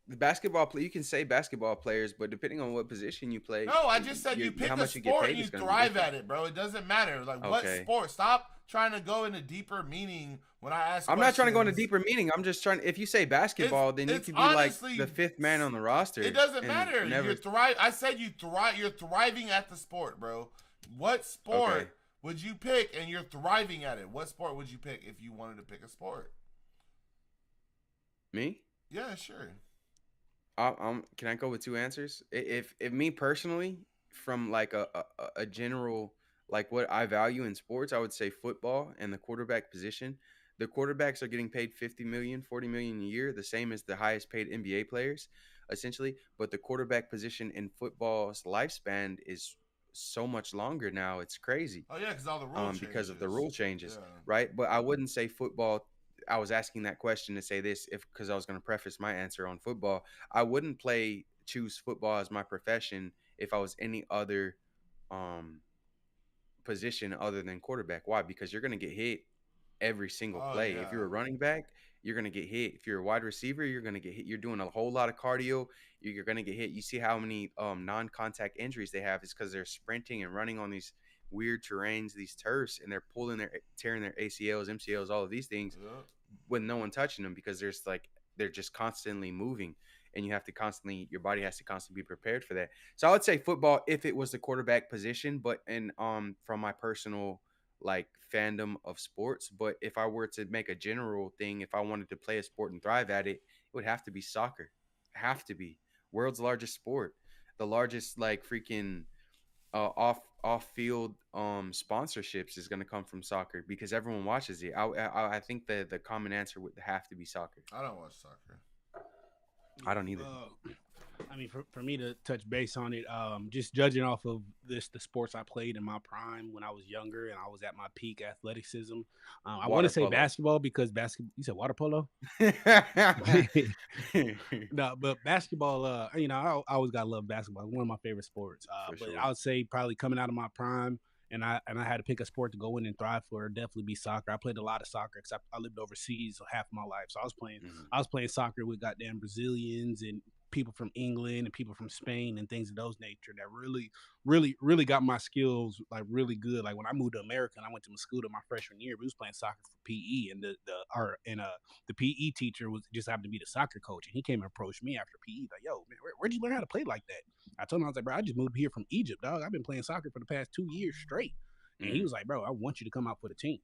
Speaker 2: the basketball play. You can say basketball players, but depending on what position you play.
Speaker 3: No, I just said you pick
Speaker 2: how
Speaker 3: a
Speaker 2: much you get
Speaker 3: sport
Speaker 2: paid
Speaker 3: and you
Speaker 2: is gonna be
Speaker 3: thrive
Speaker 2: different.
Speaker 3: at it, bro. It doesn't matter. Like what
Speaker 2: Okay.
Speaker 3: sport? Stop trying to go into deeper meaning when I ask.
Speaker 2: I'm not trying to go into
Speaker 3: questions.
Speaker 2: deeper meaning. I'm just trying. If you say basketball, then you
Speaker 3: it's
Speaker 2: could be like
Speaker 3: honestly-
Speaker 2: the fifth man on the roster.
Speaker 3: It doesn't
Speaker 2: and
Speaker 3: matter.
Speaker 2: Never,
Speaker 3: You're thrive. I said you thrive. You're thriving at the sport, bro. What sport
Speaker 2: Okay.
Speaker 3: would you pick? And you're thriving at it. What sport would you pick if you wanted to pick a sport?
Speaker 2: me.
Speaker 3: Yeah, sure.
Speaker 2: Can I go with two answers? If me personally, from like a general like what I value in sports, I would say football and the quarterback position. The quarterbacks are getting paid 50 million, 40 million a year, the same as the highest paid NBA players, essentially. But the quarterback position in football's lifespan is so much longer now. It's crazy.
Speaker 3: Oh yeah, because all the rules
Speaker 2: Because of the
Speaker 3: changes.
Speaker 2: rule changes,
Speaker 3: Yeah.
Speaker 2: right? But I wouldn't say football. I was asking that question to say this because I was going to preface my answer on football. I wouldn't choose football as my profession if I was any other position other than quarterback. Why? Because you're going to get hit every single
Speaker 3: Oh,
Speaker 2: play.
Speaker 3: yeah.
Speaker 2: If you're a running back, you're going to get hit. If you're a wide receiver, you're going to get hit. You're doing a whole lot of cardio. You're going to get hit. You see how many non-contact injuries they have is because they're sprinting and running on these weird terrains, these turfs, and they're tearing their ACLs, MCLs, all of these things
Speaker 3: Yeah.
Speaker 2: with no one touching them because they're just constantly moving, and your body has to constantly be prepared for that. So I would say football if it was the quarterback position, but from my personal like fandom of sports. But if I were to make a general thing, if I wanted to play a sport and thrive at it, it would have to be soccer. Have to be world's largest sport, the largest like freaking off field sponsorships is going to come from soccer because everyone watches it. I think the common answer would have to be soccer.
Speaker 3: I don't watch soccer.
Speaker 2: I don't either.
Speaker 1: I mean, for me to touch base on it, just judging off of the sports I played in my prime when I was younger and I was at my peak athleticism, I want
Speaker 2: Water
Speaker 1: to say
Speaker 2: polo.
Speaker 1: basketball because basketball. You said water polo? No, but basketball. I always got to love basketball. It's one of my favorite sports.
Speaker 2: For
Speaker 1: But
Speaker 2: sure.
Speaker 1: I would say probably coming out of my prime, and I had to pick a sport to go in and thrive for. It'd definitely be soccer. I played a lot of soccer because I lived overseas half of my life, so I was playing
Speaker 2: Mhm.
Speaker 1: soccer with goddamn Brazilians and people from England and people from Spain and things of those nature that really got my skills like really good. Like when I moved to America and I went to Muscuda my freshman year, we was playing soccer for PE, and the PE teacher was just happened to be the soccer coach, and he came and approached me after PE like, "Yo, man, where'd you learn how to play like that?" I told him, I was like, "Bro, I just moved here from Egypt, dog. I've been playing soccer for the past 2 years straight." And he was like, "Bro, I want you to come out for the team."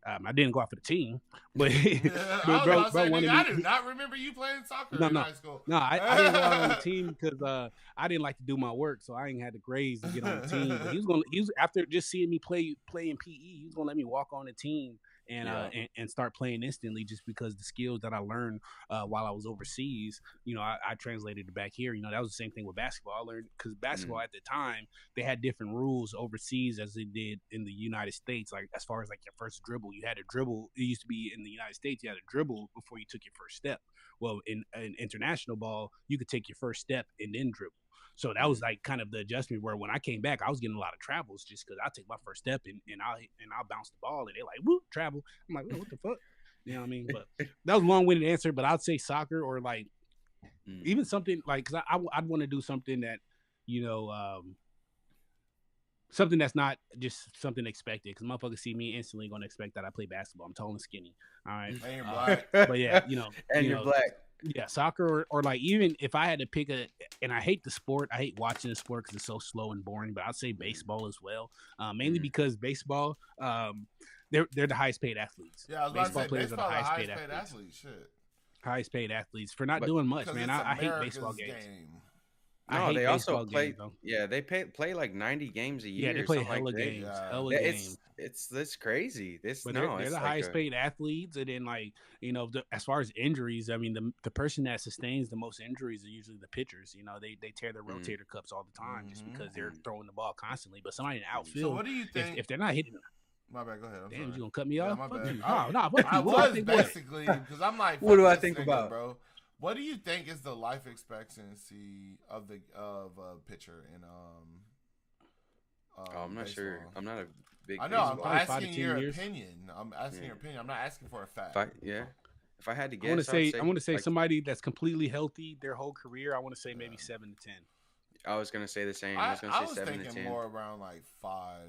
Speaker 1: I didn't go out for the team, but,
Speaker 3: I
Speaker 1: bro
Speaker 3: say,
Speaker 1: wanted
Speaker 3: I
Speaker 1: me.
Speaker 3: do not remember you playing soccer
Speaker 1: No,
Speaker 3: in
Speaker 1: no,
Speaker 3: high school.
Speaker 1: no. I didn't go out on the team because I didn't like to do my work, so I ain't had the grades to get on the team. But he was after just seeing me play in PE, he was gonna let me walk on the team and
Speaker 2: Yeah.
Speaker 1: and start playing instantly, just because the skills that I learned while I was overseas, I translated it back here. That was the same thing with basketball. I learned because basketball at the time they had different rules overseas as they did in the United States. Like as far as like your first dribble, you had to dribble. It used to be in the United States, you had to dribble before you took your first step. Well, in international ball, you could take your first step and then dribble. So that was like kind of the adjustment where when I came back, I was getting a lot of travels just because I take my first step and I'll bounce the ball and they're like, "Woo, travel." I'm like, "What the fuck?" You know what I mean? But that was a long-winded answer. But I'd say soccer or like even something like because I'd want to do something that you know something that's not just something expected, because motherfuckers see me instantly gonna expect that I play basketball. I'm tall and skinny. All right.
Speaker 3: And you're black.
Speaker 1: But yeah,
Speaker 2: and you're black.
Speaker 1: Yeah, soccer or like even if I had to pick and I hate the sport, I hate watching the sport because it's so slow and boring. But I'd say baseball as well, mainly because baseball, they're the highest paid athletes.
Speaker 3: Yeah, I was about to say baseball the highest paid athletes. Shit.
Speaker 1: Highest paid athletes for not doing much, man. I hate baseball games.
Speaker 2: No, they also play. Yeah, they play like 90 games a year.
Speaker 1: Yeah, they play
Speaker 2: hella
Speaker 1: games.
Speaker 3: Yeah.
Speaker 1: Hella
Speaker 2: games.
Speaker 1: It's
Speaker 2: That's crazy.
Speaker 1: they're the highest paid athletes, and then like as far as injuries, I mean the person that sustains the most injuries are usually the pitchers. They tear their rotator cuffs all the time just because they're throwing the ball constantly. But somebody in the outfield,
Speaker 3: so what do you think
Speaker 1: if they're not hitting?
Speaker 3: My bad. Go ahead. I'm
Speaker 1: Damn,
Speaker 3: sorry.
Speaker 1: you gonna cut me off?
Speaker 3: My
Speaker 1: Fuck
Speaker 3: bad.
Speaker 1: you. No, fuck
Speaker 3: I
Speaker 1: you.
Speaker 3: was basically because I'm like,
Speaker 2: what do I
Speaker 3: this
Speaker 2: think
Speaker 3: nigga,
Speaker 2: about,
Speaker 3: bro? What do you think is the life expectancy of a pitcher in
Speaker 2: I'm not
Speaker 3: baseball?
Speaker 2: sure. I'm not a big.
Speaker 3: I know. I'm
Speaker 2: baseball.
Speaker 3: asking your opinion. I'm asking your opinion. I'm not asking for a fact.
Speaker 2: If I had to guess,
Speaker 1: I want to say somebody that's completely healthy their whole career. I want to say maybe 7 to 10.
Speaker 2: I was gonna say the same. I was gonna say 7 to 10.
Speaker 3: More around like 5.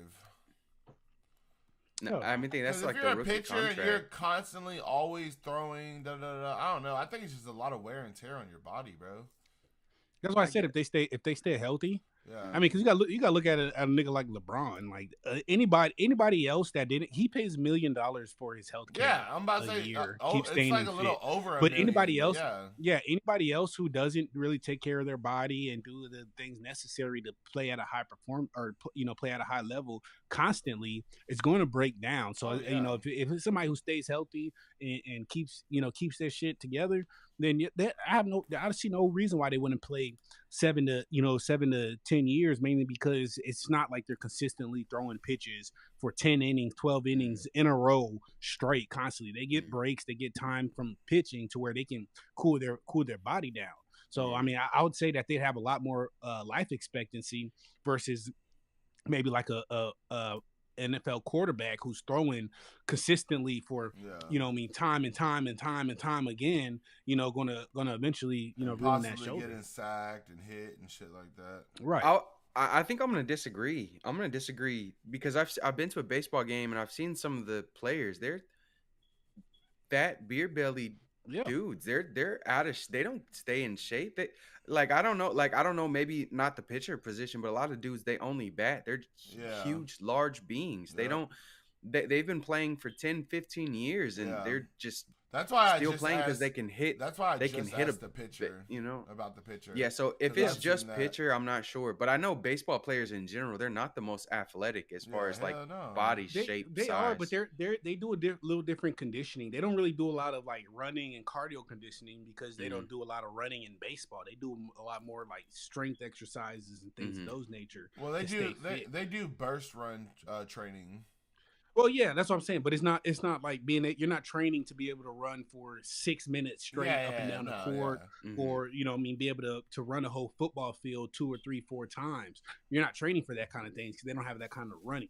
Speaker 2: No, I mean, that's like
Speaker 3: if you're
Speaker 2: the
Speaker 3: a
Speaker 2: rookie
Speaker 3: pitcher
Speaker 2: contract.
Speaker 3: and you're constantly always throwing, I don't know. I think it's just a lot of wear and tear on your body, bro.
Speaker 1: That's why I said if they stay healthy.
Speaker 3: Yeah.
Speaker 1: I mean, because you got to look at a nigga like LeBron. Like anybody else that didn't, he pays $1 million for his health care.
Speaker 3: Yeah, I'm about to say
Speaker 1: keep staying
Speaker 3: it's like
Speaker 1: in
Speaker 3: a little
Speaker 1: fit.
Speaker 3: over.
Speaker 1: But anybody else, anybody else who doesn't really take care of their body and do the things necessary to play at a high play at a high level constantly, it's going to break down. So if it's somebody who stays healthy and keeps their shit together, then I see no reason why they wouldn't play 7 to 10 years, mainly because it's not like they're consistently throwing pitches for 10 innings, 12 innings in a row straight constantly. They get breaks, they get time from pitching to where they can cool their body down. So I mean, I would say that they'd have a lot more life expectancy versus maybe like a NFL quarterback who's throwing consistently for time and time again, gonna eventually ruin that shoulder,
Speaker 3: getting sacked and hit and shit like that.
Speaker 1: Right.
Speaker 2: I think I'm gonna disagree. Because I've been to a baseball game and I've seen some of the players. They're fat, beer bellied dudes. They're they don't stay in shape. I don't know, maybe not the pitcher position, but a lot of dudes, they only bat. They're huge, large beings. They've been playing for 10, 15 years and they're just
Speaker 3: that's why
Speaker 2: still playing because they can hit.
Speaker 3: That's why
Speaker 2: they can hit
Speaker 3: the pitcher, about the pitcher.
Speaker 2: Yeah, so if it's just pitcher, I'm not sure, but I know baseball players in general, they're not the most athletic as far as body shape.
Speaker 1: They
Speaker 2: size.
Speaker 1: are, but they do a little different conditioning. They don't really do a lot of like running and cardio conditioning because they don't do a lot of running in baseball. They do a lot more like strength exercises and things of those nature.
Speaker 3: Well, they do burst run training.
Speaker 1: Well, yeah, that's what I'm saying. But it's not like you're not training to be able to run for 6 minutes straight up and down the court, or be able to run a whole football field 2 or 3, 4 times. You're not training for that kind of things because they don't have that kind of running.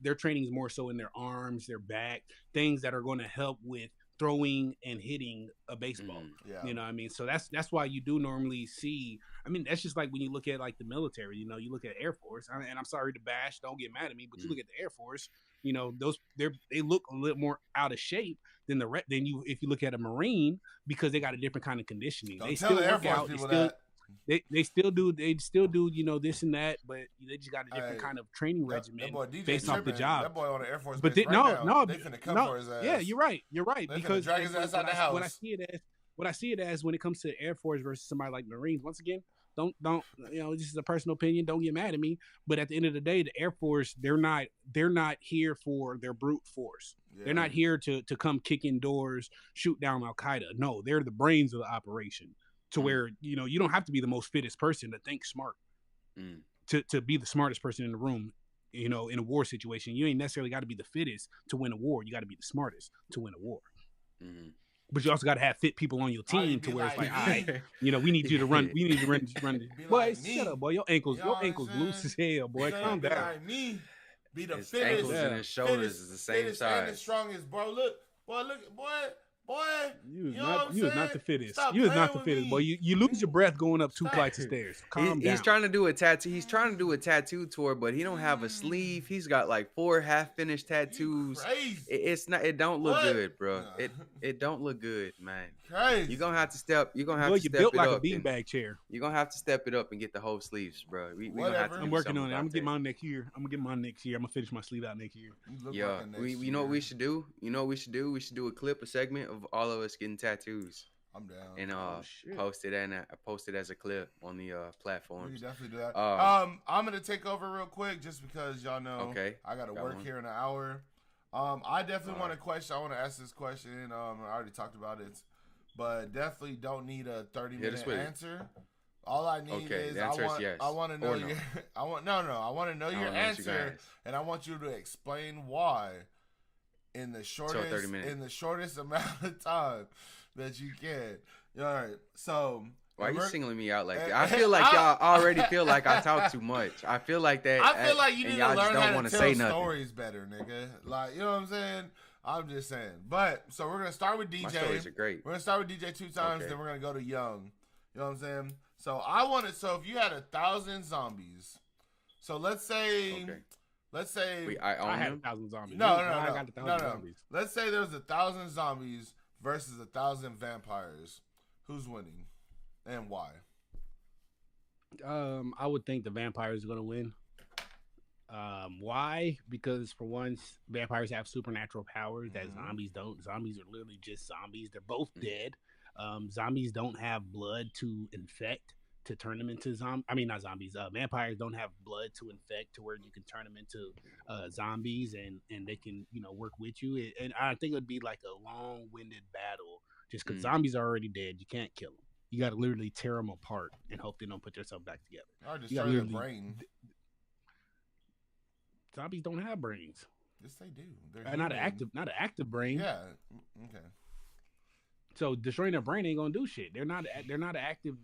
Speaker 1: Their training is more so in their arms, their back, things that are going to help with throwing and hitting a baseball.
Speaker 2: Mm-hmm.
Speaker 3: Yeah.
Speaker 1: You know what I mean? So that's why you do normally see. I mean, that's just like when you look at like the military. You know, you look at Air Force, and I'm sorry to bash. Don't get mad at me, but you look at the Air Force. You know, they look a little more out of shape than if you look at a Marine because they got a different kind of conditioning.
Speaker 3: Don't
Speaker 1: They
Speaker 3: tell
Speaker 1: still
Speaker 3: the Air
Speaker 1: work
Speaker 3: Force
Speaker 1: out.
Speaker 3: people
Speaker 1: They
Speaker 3: that.
Speaker 1: they still do you know this and that, but they just got a different
Speaker 3: Hey,
Speaker 1: kind of training
Speaker 3: That
Speaker 1: regimen
Speaker 3: boy DJ
Speaker 1: based off the
Speaker 3: tripping.
Speaker 1: job.
Speaker 3: That boy on the Air Force
Speaker 1: But
Speaker 3: base right now.
Speaker 1: no,
Speaker 3: They finna come
Speaker 1: no,
Speaker 3: for his ass.
Speaker 1: yeah, you're right,
Speaker 3: They finna
Speaker 1: because
Speaker 3: drag his ass out the
Speaker 1: what I
Speaker 3: house.
Speaker 1: see it as, when it comes to the Air Force versus somebody like Marines, once again, don't you know, this is a personal opinion. Don't get mad at me, but at the end of the day, the Air Force they're not here for their brute force.
Speaker 3: Yeah.
Speaker 1: They're not here to come kick in doors, shoot down Al Qaeda. No, they're the brains of the operation. To where you know you don't have to be the most fittest person to think smart. To be the smartest person in the room, you know, in a war situation, you ain't necessarily got to be the fittest to win a war. You got to be the smartest to win a war.
Speaker 2: Mm-hmm.
Speaker 1: But you also got to have fit people on your team to where it's like, all right, you know, we need you to run. We need to run. Boy,
Speaker 3: like
Speaker 1: shut
Speaker 3: me.
Speaker 1: up, boy. Your ankles
Speaker 3: You know what I'm
Speaker 1: loose as hell, boy. Calm
Speaker 3: Be
Speaker 1: down.
Speaker 3: like me. Be the
Speaker 2: His
Speaker 3: fittest.
Speaker 2: ankles and his shoulders is the same
Speaker 3: fittest and the
Speaker 2: size.
Speaker 3: strongest, bro. Look, boy.
Speaker 1: You
Speaker 3: know what I'm
Speaker 1: was not
Speaker 3: saying?
Speaker 1: the fittest.
Speaker 3: Stop
Speaker 1: You was not
Speaker 3: playing
Speaker 1: the
Speaker 3: with
Speaker 1: fittest,
Speaker 3: me.
Speaker 1: boy. You lose your breath going up 2
Speaker 3: Stop.
Speaker 1: flights of stairs. Calm down.
Speaker 2: He's trying to do a tattoo. He's trying to do a tattoo tour, but he don't have a sleeve. He's got like 4 half-finished tattoos.
Speaker 3: Crazy.
Speaker 2: It's not. It don't look
Speaker 3: What?
Speaker 2: good, bro.
Speaker 3: Nah.
Speaker 2: It don't look good, man.
Speaker 3: Crazy.
Speaker 2: You're gonna have to step. You're gonna have
Speaker 1: Boy,
Speaker 2: to
Speaker 1: you
Speaker 2: step
Speaker 1: built
Speaker 2: it
Speaker 1: like a
Speaker 2: up. and-
Speaker 1: beanbag chair.
Speaker 2: You're gonna have to step it up and get the whole sleeves, bro. We gonna have to.
Speaker 3: Whatever.
Speaker 2: do
Speaker 1: I'm working
Speaker 2: something
Speaker 1: on it. I'm
Speaker 2: about
Speaker 1: gonna get
Speaker 2: that.
Speaker 1: mine next year. I'm gonna finish my sleeve out next year.
Speaker 3: You look
Speaker 2: Yeah,
Speaker 3: like a next
Speaker 2: you know what we
Speaker 3: year.
Speaker 2: should do? You know what we should do? We should do a segment of all of us getting tattoos
Speaker 3: I'm down.
Speaker 2: and
Speaker 1: shit.
Speaker 2: post it as a clip on the
Speaker 3: We can
Speaker 2: platforms.
Speaker 3: definitely do that.
Speaker 2: Um,
Speaker 3: I'm gonna take over real quick just because y'all know
Speaker 2: Okay,
Speaker 3: I gotta
Speaker 2: got
Speaker 3: work
Speaker 2: one.
Speaker 3: here in an hour. I definitely want to
Speaker 2: Alright.
Speaker 3: question. I want to ask this question. I already talked about it, but definitely don't need a 30
Speaker 2: Hit us
Speaker 3: minute
Speaker 2: with it.
Speaker 3: answer. All I need
Speaker 2: Okay,
Speaker 3: is
Speaker 2: the answer is yes
Speaker 3: I want to know
Speaker 2: or no.
Speaker 3: your I want to know your
Speaker 2: I don't know what you
Speaker 3: answer,
Speaker 2: guys-
Speaker 3: and I want you to explain why in the
Speaker 2: 30
Speaker 3: shortest
Speaker 2: minutes.
Speaker 3: amount of time that you can. All right, so
Speaker 2: Why are you
Speaker 3: we're-
Speaker 2: singling me out like
Speaker 3: and-
Speaker 2: that? I feel like y'all already feel like I talk too much. I feel like that.
Speaker 3: I feel like you
Speaker 2: and
Speaker 3: need
Speaker 2: y'all
Speaker 3: to
Speaker 2: just
Speaker 3: learn
Speaker 2: don't
Speaker 3: how
Speaker 2: wanna
Speaker 3: to
Speaker 2: say
Speaker 3: tell
Speaker 2: nothing.
Speaker 3: stories better, nigga. Like, you know what I'm saying? I'm just saying. But so we're gonna start with DJ.
Speaker 2: My stories are great.
Speaker 3: We're gonna start with DJ 2 times,
Speaker 2: Okay.
Speaker 3: then we're gonna go to Young. You know what I'm saying? So if you had 1,000 zombies, so let's say
Speaker 2: Okay. I
Speaker 1: I had
Speaker 2: own them.
Speaker 1: 1,000 zombies.
Speaker 3: no,
Speaker 1: I got 1,000
Speaker 3: no.
Speaker 1: zombies.
Speaker 3: Let's say there's 1,000 zombies versus 1,000 vampires. Who's winning, and why?
Speaker 1: I would think the vampires are gonna win. Why? Because for once, vampires have supernatural powers that zombies don't. Zombies are literally just zombies. They're both dead. Zombies don't have blood to infect to turn them into I mean, not zombies. Vampires don't have blood to infect to where you can turn them into zombies and they can work with you. And I think it would be like a long-winded battle just because zombies are already dead. You can't kill them. You got to literally tear them apart and hope they don't put themselves back together.
Speaker 3: Or
Speaker 1: You got
Speaker 3: destroy their
Speaker 1: literally-
Speaker 3: brain.
Speaker 1: Zombies don't have brains.
Speaker 3: Yes, they do. They're
Speaker 1: Not
Speaker 3: human.
Speaker 1: an active brain.
Speaker 3: Yeah. Okay.
Speaker 1: So destroying their brain ain't gonna do shit. They're not active.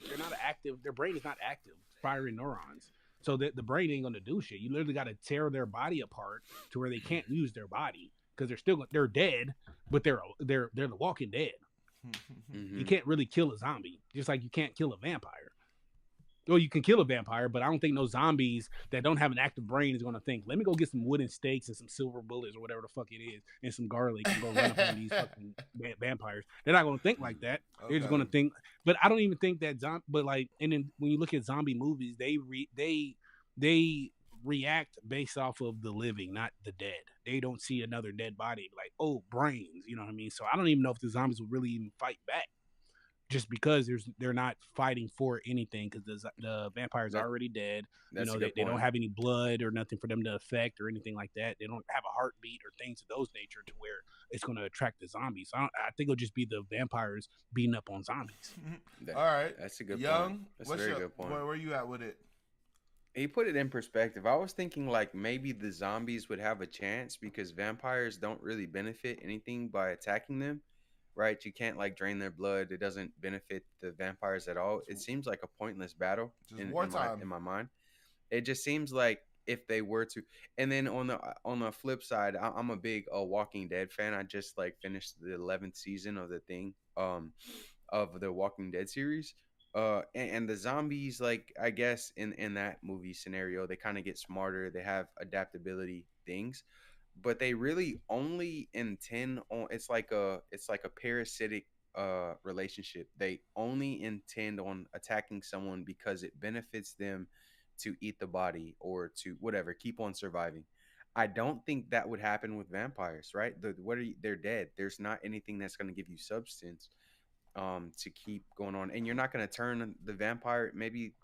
Speaker 1: Their brain is not active, firing neurons. So the brain ain't gonna do shit. You literally got to tear their body apart to where they can't use their body because they're dead, but they're the Walking Dead.
Speaker 2: Mhm.
Speaker 1: You can't really kill a zombie, just like you can't kill a vampire. Well, you can kill a vampire, but I don't think no zombies that don't have an active brain is gonna think, let me go get some wooden stakes and some silver bullets or whatever the fuck it is, and some garlic and go run up on these fucking vampires. They're not gonna think like that. They're just gonna think. But I don't even think that But like, and then when you look at zombie movies, they react based off of the living, not the dead. They don't see another dead body like, oh, brains. You know what I mean? So I don't even know if the zombies will really even fight back. Just because they're not fighting for anything because the vampires are already dead.
Speaker 2: That's a
Speaker 1: They
Speaker 2: good
Speaker 1: don't
Speaker 2: point.
Speaker 1: have any blood or nothing for them to affect or anything like that. They don't have a heartbeat or things of those nature to where it's going to attract the zombies. So I think it'll just be the vampires beating up on zombies.
Speaker 3: All right.
Speaker 2: That's a good
Speaker 3: Young,
Speaker 2: point. That's a very good point.
Speaker 3: Where you at with it?
Speaker 2: He put it in perspective. I was thinking like maybe the zombies would have a chance because vampires don't really benefit anything by attacking them, right? You can't like drain their blood. It doesn't benefit the vampires at all. It seems like a pointless battle
Speaker 3: Just
Speaker 2: in
Speaker 3: wartime.
Speaker 2: my mind. It just seems like if they were to. And then on the flip side, I'm a big Walking Dead fan. I just like finished the 11th season of the thing, of the Walking Dead series. And the zombies, like, I guess in that movie scenario, they kind of get smarter. They have adaptability things, but they really only intend on, it's like a parasitic relationship. They only intend on attacking someone because it benefits them to eat the body or to whatever, keep on surviving. I don't think that would happen with vampires, right? They're dead. There's not anything that's going to give you substance to keep going on, and you're not going to turn the vampire. Maybe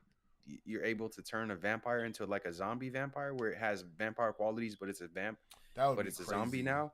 Speaker 2: you're able to turn a vampire into like a zombie vampire where it has vampire qualities, but it's a
Speaker 3: That would
Speaker 2: but
Speaker 3: be
Speaker 2: it's a zombie
Speaker 3: crazy.
Speaker 2: now.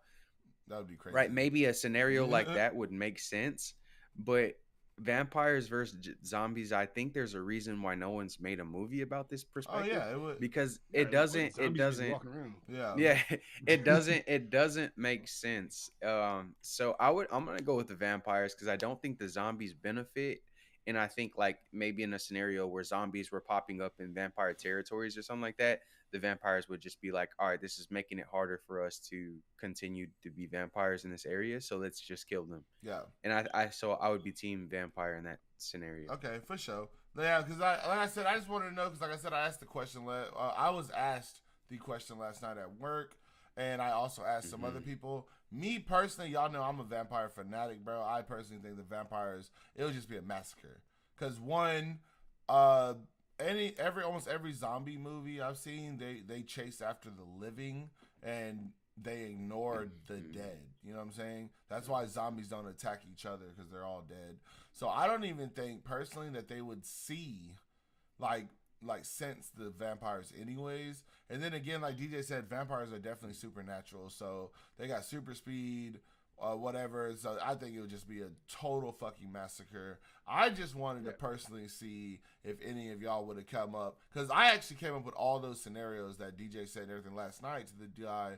Speaker 3: That would be crazy.
Speaker 2: Right, maybe a scenario like that would make sense, but vampires versus zombies, I think there's a reason why no one's made a movie about this
Speaker 3: Oh
Speaker 2: perspective,
Speaker 3: yeah, it would.
Speaker 2: because
Speaker 1: Yeah, zombies just walking around.
Speaker 3: Yeah.
Speaker 2: yeah, it doesn't make sense. So I'm gonna go with the vampires because I don't think the zombies benefit. And I think, like, maybe in a scenario where zombies were popping up in vampire territories or something like that, the vampires would just be like, all right, this is making it harder for us to continue to be vampires in this area, so let's just kill them.
Speaker 3: Yeah.
Speaker 2: And I would be team vampire in that scenario.
Speaker 3: Okay, for sure. Yeah, because like I said, I just wanted to know because, like I said, I asked the question. I was asked the question last night at work, and I also asked some other people. Me personally, y'all know I'm a vampire fanatic, bro. I personally think the vampires, it would just be a massacre. Cause one, almost every zombie movie I've seen, they chase after the living and they ignore the dead. You know what I'm saying? That's why zombies don't attack each other because they're all dead. So I don't even think personally that they would see like sense the vampires anyways. And then again, like DJ said, vampires are definitely supernatural. So they got super speed, whatever. So I think it would just be a total fucking massacre. I just wanted to personally see if any of y'all would have come up, because I actually came up with all those scenarios that DJ said and everything last night to the guy,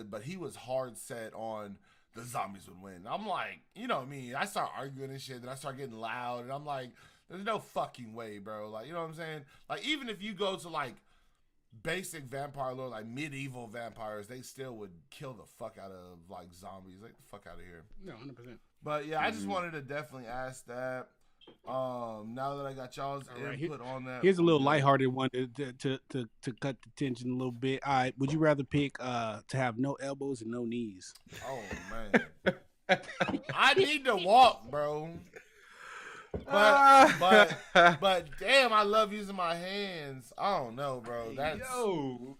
Speaker 3: but he was hard set on the zombies would win. I'm like, you know me, I start arguing and shit, then I start getting loud, and I'm like, there's no fucking way, bro. Like, you know what I'm saying? Like, even if you go to like basic vampire lore, like medieval vampires, they still would kill the fuck out of like zombies. Like, the fuck out of here.
Speaker 1: No, 100%.
Speaker 3: But yeah, I just wanted to definitely ask that. Now that I got y'all's input on that,
Speaker 1: here's a little lighthearted one to cut the tension a little bit. All right, would you rather pick to have no elbows and no knees?
Speaker 3: Oh man, I need to walk, bro. But damn, I love using my hands. I don't know, bro. That's in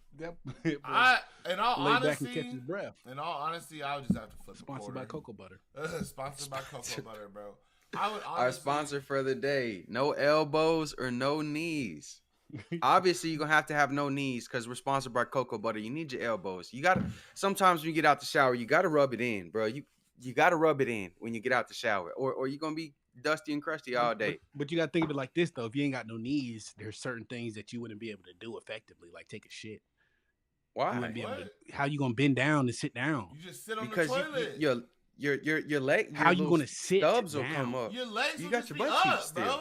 Speaker 3: all
Speaker 1: lay
Speaker 3: honesty,
Speaker 1: back and catch his breath.
Speaker 3: In all honesty, I would just have to flip.
Speaker 1: Sponsored by Cocoa Butter.
Speaker 3: Sponsored by Cocoa Butter, bro. I would honestly,
Speaker 2: our sponsor for the day: no elbows or no knees. Obviously, you're gonna have no knees because we're sponsored by Cocoa Butter. You need your elbows. You gotta, sometimes when you get out the shower, you gotta rub it in, bro. You gotta rub it in when you get out the shower, or you're gonna be dusty and crusty all day.
Speaker 1: But you gotta think of it like this though: if you ain't got no knees, there's certain things that you wouldn't be able to do effectively, like take a shit.
Speaker 2: Why?
Speaker 1: You wouldn't be able to, how you gonna bend down and sit down?
Speaker 3: You just sit on the toilet.
Speaker 2: Your leg.
Speaker 1: How you gonna sit?
Speaker 2: Stubs
Speaker 1: down?
Speaker 2: will come up.
Speaker 3: Your legs.
Speaker 2: You
Speaker 3: will
Speaker 2: got
Speaker 3: just
Speaker 2: your
Speaker 3: be
Speaker 2: butt cheeks
Speaker 3: up,
Speaker 2: still.
Speaker 3: bro.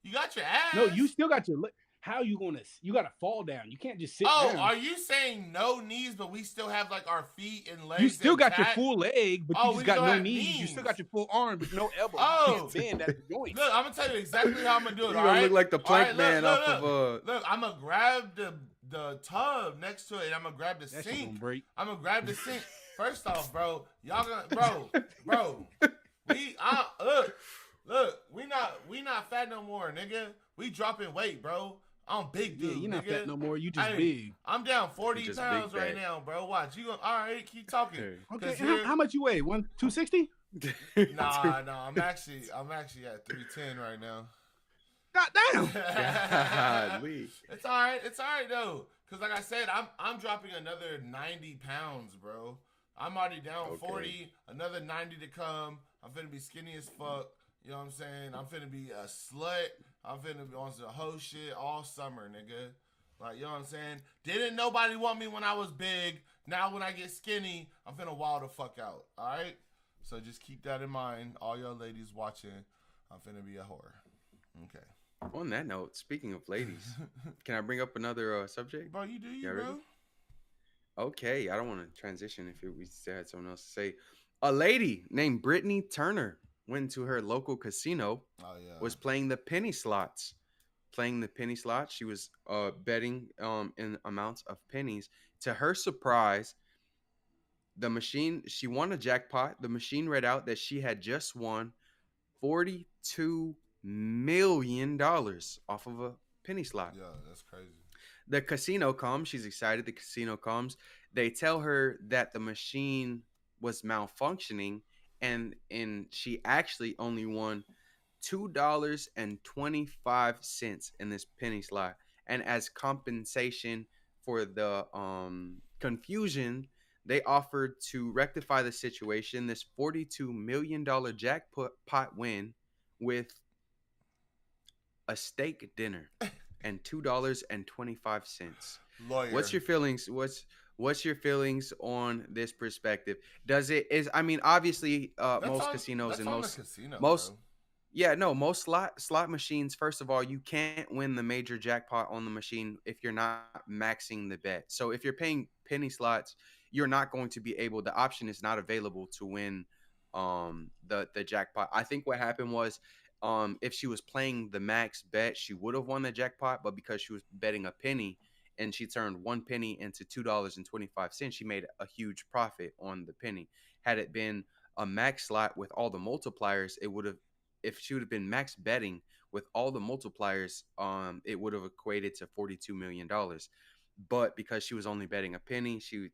Speaker 3: You got your ass.
Speaker 1: No, you still got your leg. How you gonna? You gotta fall down. You can't just sit down.
Speaker 3: Oh, are you saying no knees, but we still have like our feet and legs?
Speaker 1: You still got your
Speaker 3: intact?
Speaker 1: full leg, but you just got no knees. You still got your full arm, but no elbow.
Speaker 3: Oh,
Speaker 1: you can't bend at the joint.
Speaker 3: Look, I'm gonna tell you exactly how I'm gonna do it.
Speaker 2: You
Speaker 3: all
Speaker 2: gonna
Speaker 3: right?
Speaker 2: look like the plank man
Speaker 3: look,
Speaker 2: off of
Speaker 3: Look, I'm gonna grab the tub next to it, and I'm gonna grab the
Speaker 1: That shit
Speaker 3: sink.
Speaker 1: gonna break.
Speaker 3: I'm gonna grab the sink. First off, bro, y'all gonna, bro, look, we not fat no more, nigga. We dropping weight, bro. I'm big dude.
Speaker 1: Yeah, you're not
Speaker 3: nigga.
Speaker 1: fat no more. You just
Speaker 3: Hey,
Speaker 1: big.
Speaker 3: I'm down 40
Speaker 2: just
Speaker 3: pounds
Speaker 2: big
Speaker 3: right
Speaker 2: fat.
Speaker 3: now, bro. Watch, you gonna all right? Keep talking.
Speaker 1: Okay,
Speaker 3: 'Cause
Speaker 1: how much you weigh? 260?
Speaker 3: Nah, I'm actually at 310 right now.
Speaker 1: God damn.
Speaker 2: Golly.
Speaker 3: It's all right. It's all right though, cause like I said, I'm dropping another 90 pounds, bro. I'm already down 40. Another 90 to come. I'm finna be skinny as fuck. You know what I'm saying? I'm finna be a slut. I'm finna be on some hoe shit all summer, nigga. Like, you know what I'm saying? Didn't nobody want me when I was big. Now when I get skinny, I'm finna wild the fuck out. All right? So just keep that in mind. All y'all ladies watching, I'm finna be a whore. Okay.
Speaker 2: On that note, speaking of ladies, can I bring up another subject?
Speaker 3: Bro, you do you,
Speaker 2: Y'all ready?
Speaker 3: bro?
Speaker 2: Okay, I don't want to transition if we still had someone else to say. A lady named Brittany Turner went to her local casino,
Speaker 3: Oh yeah.
Speaker 2: was playing the penny slots. Playing the penny slots, she was betting in amounts of pennies. To her surprise, the machine she won a jackpot. The machine read out that she had just won $42 million off of a penny slot.
Speaker 3: Yeah, that's crazy.
Speaker 2: The casino comes. She's excited. The casino comes. They tell her that the machine was malfunctioning, and she actually only won $2.25 in this penny slot. And as compensation for the confusion, they offered to rectify the situation. This $42 million jackpot pot win with a steak dinner and $2.25. What's
Speaker 3: Lawyer.
Speaker 2: your feelings? What's your feelings on this perspective? Does it is I mean obviously
Speaker 3: That's
Speaker 2: most
Speaker 3: on
Speaker 2: casinos
Speaker 3: that's
Speaker 2: and
Speaker 3: on the casino,
Speaker 2: most
Speaker 3: bro.
Speaker 2: yeah, no, most slot machines, first of all, you can't win the major jackpot on the machine if you're not maxing the bet. So if you're paying penny slots, you're not going to be able, the option is not available to win the jackpot. I think what happened was if she was playing the max bet, she would have won the jackpot, but because she was betting a penny and she turned one penny into $2.25, she made a huge profit on the penny. Had it been a max slot with all the multipliers, it would have, if she would have been max betting with all the multipliers, it would have equated to $42 million. But because she was only betting a penny, she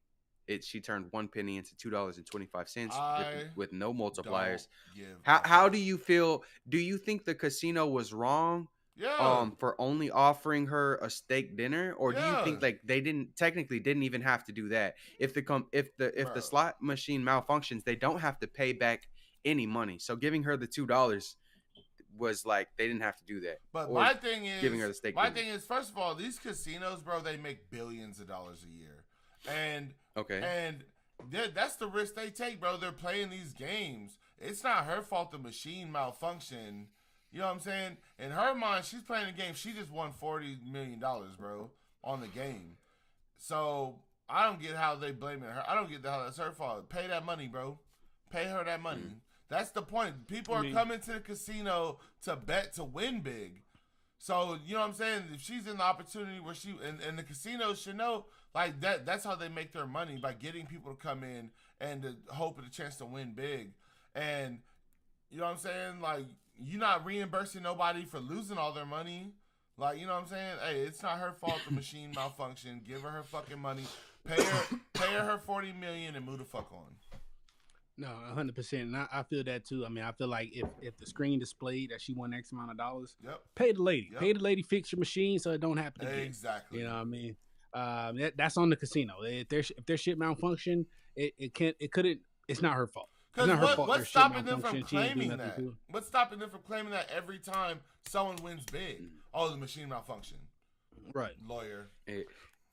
Speaker 2: turned one penny into $2.25
Speaker 3: I
Speaker 2: with no
Speaker 3: don't
Speaker 2: multipliers.
Speaker 3: give a
Speaker 2: How do
Speaker 3: fuck.
Speaker 2: you feel? Do you think the casino was wrong
Speaker 3: Yeah,
Speaker 2: for only offering her a steak dinner, or do you
Speaker 3: yeah,
Speaker 2: think like they didn't even have to do that? If the
Speaker 3: bro.
Speaker 2: slot machine malfunctions, they don't have to pay back any money. So giving her the $2 was like they didn't have to do that,
Speaker 3: But
Speaker 2: or
Speaker 3: my thing
Speaker 2: giving her
Speaker 3: is,
Speaker 2: the steak dinner.
Speaker 3: first of all, these casinos, bro, they make billions of dollars a year, and
Speaker 2: Okay.
Speaker 3: and that's the risk they take, bro. They're playing these games. It's not her fault the machine malfunctioned. You know what I'm saying? In her mind, she's playing a game. She just won $40 million, bro, on the game. So I don't get how they blaming her. I don't get how that's her fault. Pay that money, bro. Pay her that money.
Speaker 2: Mm.
Speaker 3: That's the point. People
Speaker 1: I
Speaker 3: are
Speaker 1: mean,
Speaker 3: coming to the casino to bet to win big. So you know what I'm saying? If she's in the opportunity where and the casinos should know like that's how they make their money by getting people to come in and to hope of a chance to win big. And you know what I'm saying? Like you're not reimbursing nobody for losing all their money. Like you know what I'm saying? Hey, it's not her fault the machine malfunctioned. Give her fucking money. Pay her 40 million and move the fuck on.
Speaker 1: no, 100%. And I feel that too. I mean, I feel like if the screen displayed that she won X amount of dollars,
Speaker 3: Yep.
Speaker 1: pay the lady.
Speaker 3: Yep.
Speaker 1: Pay the lady, fix your machine so it don't happen again.
Speaker 3: Exactly.
Speaker 1: You know what I mean? That's on the casino. If their shit malfunction, it couldn't. It's not her fault. It's
Speaker 3: Because
Speaker 1: not her fault. Their
Speaker 3: what's
Speaker 1: shit
Speaker 3: stopping them from
Speaker 1: malfunction. She ain't do
Speaker 3: claiming
Speaker 1: nothing
Speaker 3: that?
Speaker 1: to it.
Speaker 3: What's stopping them from claiming that every time someone wins big?
Speaker 2: Mm.
Speaker 3: Oh, the machine malfunction.
Speaker 1: Right.
Speaker 3: Lawyer.
Speaker 2: Eh,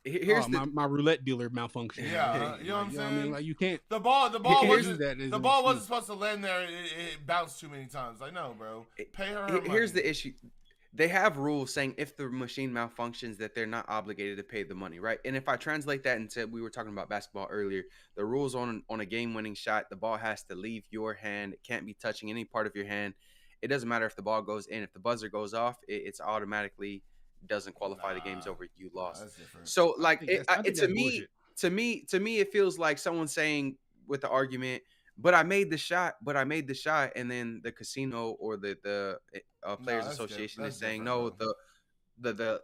Speaker 1: Oh,
Speaker 2: Here's the
Speaker 1: my roulette dealer malfunction.
Speaker 3: Yeah, you know what I'm
Speaker 1: You know what I mean?
Speaker 3: saying?
Speaker 1: Like you can't.
Speaker 3: The ball
Speaker 2: here's
Speaker 3: wasn't
Speaker 1: that as
Speaker 3: the
Speaker 1: an
Speaker 3: ball wasn't
Speaker 1: excuse.
Speaker 3: supposed to land there. It bounced too many times. Like no, bro. Pay her
Speaker 2: here's
Speaker 3: money.
Speaker 2: the issue. They have rules saying if the machine malfunctions that they're not obligated to pay the money, right? And if I translate that into, we were talking about basketball earlier, the rules on a game-winning shot, the ball has to leave your hand. It can't be touching any part of your hand. It doesn't matter if the ball goes in. If the buzzer goes off, it's automatically doesn't qualify. The game's over. You
Speaker 3: Nah,
Speaker 2: lost.
Speaker 3: that's different.
Speaker 2: So
Speaker 1: I
Speaker 2: like
Speaker 1: think that's. I think
Speaker 2: to
Speaker 1: that's
Speaker 2: me,
Speaker 1: bullshit.
Speaker 2: it feels like someone saying with the argument, but I made the shot, and then the casino or the
Speaker 3: Nah,
Speaker 2: players association
Speaker 3: that's
Speaker 2: is saying
Speaker 3: different,
Speaker 2: no,
Speaker 3: bro.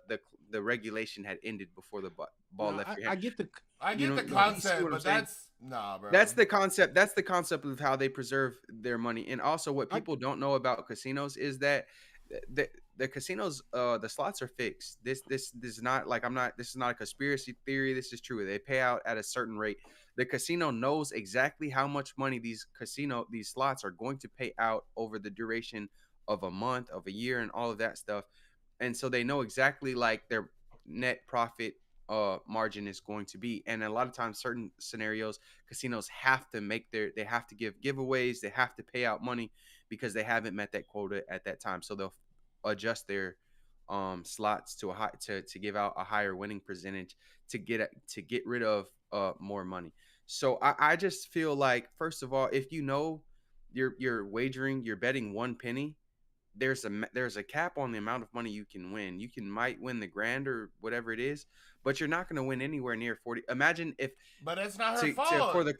Speaker 2: the regulation had ended before the ball
Speaker 1: No,
Speaker 2: left your
Speaker 1: I
Speaker 2: hand.
Speaker 1: get the.
Speaker 3: I
Speaker 2: You
Speaker 3: get
Speaker 2: know,
Speaker 3: the
Speaker 2: you see
Speaker 3: concept,
Speaker 2: what I'm
Speaker 3: but
Speaker 2: saying?
Speaker 3: that's nah, bro.
Speaker 2: That's the concept of how they preserve their money. And also what
Speaker 1: I
Speaker 2: people don't know about casinos is that the casinos, the slots are fixed. This is not like, I'm not, this is not a conspiracy theory. This is true. They pay out at a certain rate. The casino knows exactly how much money these slots are going to pay out over the duration of a month, of a year, and all of that stuff. And so they know exactly like their net profit margin is going to be. And a lot of times, certain scenarios, casinos have to they have to give giveaways, they have to pay out money because they haven't met that quota at that time. So they'll adjust their slots to a high to give out a higher winning percentage to get rid of more money. So I just feel like, first of all, if you know you're wagering, you're betting one penny, there's a cap on the amount of money you can win. You can might win the grand or whatever it is, but you're not going to win anywhere near 40. Imagine if
Speaker 3: But it's not her
Speaker 2: to
Speaker 3: fault.
Speaker 2: for the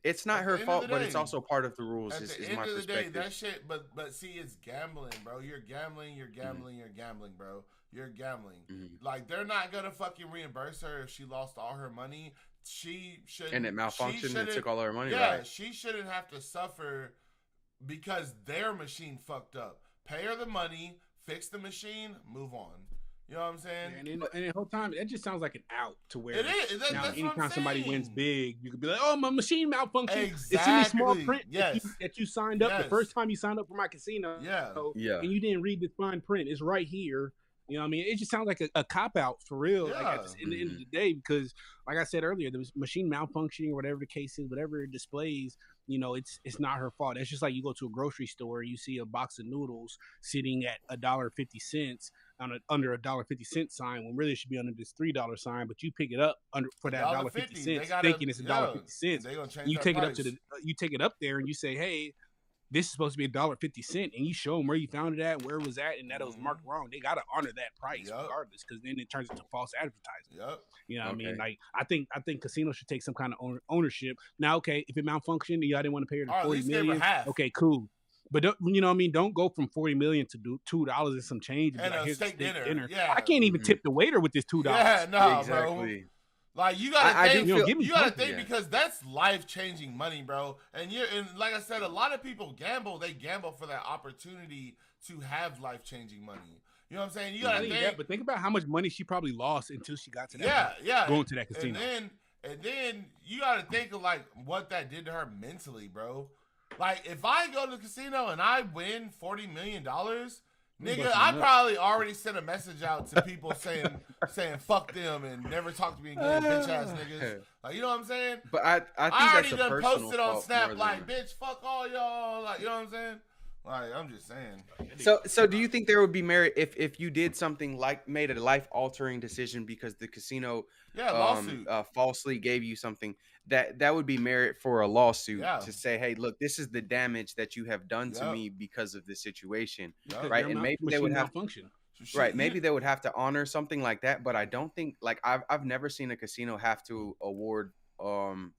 Speaker 2: it's not
Speaker 3: At
Speaker 2: her
Speaker 3: the end of
Speaker 2: fault,
Speaker 3: the
Speaker 2: but it's
Speaker 3: day,
Speaker 2: also part of the rules.
Speaker 3: at the
Speaker 2: Is
Speaker 3: end
Speaker 2: my
Speaker 3: of the day,
Speaker 2: perspective.
Speaker 3: that shit. But see, it's gambling, bro. You're gambling. You're
Speaker 2: Mhm,
Speaker 3: gambling. You're gambling, bro. You're gambling.
Speaker 2: mhm.
Speaker 3: Like they're not gonna fucking reimburse her if she lost all her money. She shouldn't.
Speaker 2: And it
Speaker 3: She
Speaker 2: malfunctioned and
Speaker 3: shouldn't.
Speaker 2: took all our money,
Speaker 3: Yeah,
Speaker 2: right?
Speaker 3: she shouldn't have to suffer because their machine fucked up. Pay her the money, fix the machine, move on. You know what I'm saying?
Speaker 1: And the whole time, that just sounds like an out to where
Speaker 3: It is.
Speaker 1: now
Speaker 3: That's what
Speaker 1: anytime
Speaker 3: I'm
Speaker 1: somebody wins
Speaker 3: saying.
Speaker 1: big, you could be like, "Oh, my machine malfunctioned." It's in the small
Speaker 3: Exactly.
Speaker 1: print
Speaker 3: Yes.
Speaker 1: that you signed up the
Speaker 3: Yes.
Speaker 1: first time you signed up for my casino,
Speaker 3: Yeah.
Speaker 2: Yeah.
Speaker 1: and you didn't read the fine print. It's right here. You know what I mean? It just sounds like a cop out for real. Like
Speaker 3: Yeah.
Speaker 1: in the end of
Speaker 2: Mhm.
Speaker 1: the day, because like I said earlier, the machine malfunctioning or whatever the case is, whatever it displays, it's not her fault. That's just like you go to a grocery store and you see a box of noodles sitting at $1.50 under $1.50 sign when really it should be under this $3 sign, but you pick it up for that $1.50
Speaker 3: $1.50. They gotta.
Speaker 1: thinking it's
Speaker 3: Yeah.
Speaker 1: $1.50.
Speaker 3: They gonna change
Speaker 1: You
Speaker 3: that
Speaker 1: take it
Speaker 3: price.
Speaker 1: up you take it up there and you say, "Hey, this is supposed to be $1.50," and you show them where you found it at, where it was at, and that it was marked wrong. They got to honor that price
Speaker 3: Yup.
Speaker 1: regardless, because then it turns into false advertising.
Speaker 3: Yep.
Speaker 1: You know what I mean?
Speaker 2: Okay.
Speaker 1: Like I think casinos should take some kind of ownership. Now, okay, if it malfunctioned and y'all didn't want to pay her the
Speaker 3: Or at
Speaker 1: 40
Speaker 3: least give her
Speaker 1: million,
Speaker 3: half.
Speaker 1: okay, cool. But you know what I mean? Don't go from 40 million to do $2 and some change and be
Speaker 3: And
Speaker 1: like,
Speaker 3: a
Speaker 1: "Here's a
Speaker 3: steak
Speaker 1: steak
Speaker 3: dinner.
Speaker 1: dinner."
Speaker 3: Yeah.
Speaker 1: I can't even
Speaker 2: Mhm.
Speaker 1: tip the waiter with this $2.
Speaker 3: Yeah. No, bro.
Speaker 2: Exactly.
Speaker 3: Like you gotta
Speaker 2: I do
Speaker 3: think,
Speaker 1: You know,
Speaker 2: feel
Speaker 1: give me
Speaker 3: you gotta
Speaker 1: something.
Speaker 3: think
Speaker 2: Yeah.
Speaker 3: because that's life changing money, bro. And like I said, a lot of people gamble. They gamble for that opportunity to have life changing money. You know what I'm saying? You
Speaker 1: Not
Speaker 3: gotta
Speaker 1: only
Speaker 3: think.
Speaker 1: that, but think about how much money she probably lost until she got to that
Speaker 3: Yeah,
Speaker 1: point,
Speaker 3: yeah.
Speaker 1: going to that casino.
Speaker 3: And then you gotta think of like what that did to her mentally, bro. Like if I go to the casino and I win $40 million, nigga,
Speaker 1: busting
Speaker 3: I
Speaker 1: nuts.
Speaker 3: probably already sent a message out to people saying fuck them and never talk to me again, bitch ass niggas. Like you know what I'm saying?
Speaker 2: But I think
Speaker 3: I already
Speaker 2: that's a
Speaker 3: done
Speaker 2: personal
Speaker 3: posted on
Speaker 2: fault
Speaker 3: Snap
Speaker 2: more
Speaker 3: like,
Speaker 2: than.
Speaker 3: bitch, fuck all y'all. Like you know what I'm saying? Like I'm just saying.
Speaker 2: So do you think there would be merit if you did something like made a life altering decision because the casino
Speaker 3: Yeah, lawsuit.
Speaker 2: falsely gave you something that would be merit for a lawsuit
Speaker 3: Yeah.
Speaker 2: to say, hey, look, this is the damage that you have done to
Speaker 3: Yep.
Speaker 2: me because of this situation,
Speaker 3: Yup.
Speaker 2: right? And maybe they would
Speaker 1: machine
Speaker 2: have
Speaker 1: malfunction.
Speaker 3: So shit,
Speaker 2: right, maybe they would have to honor something like that, but I don't think like I've never seen a casino have to award.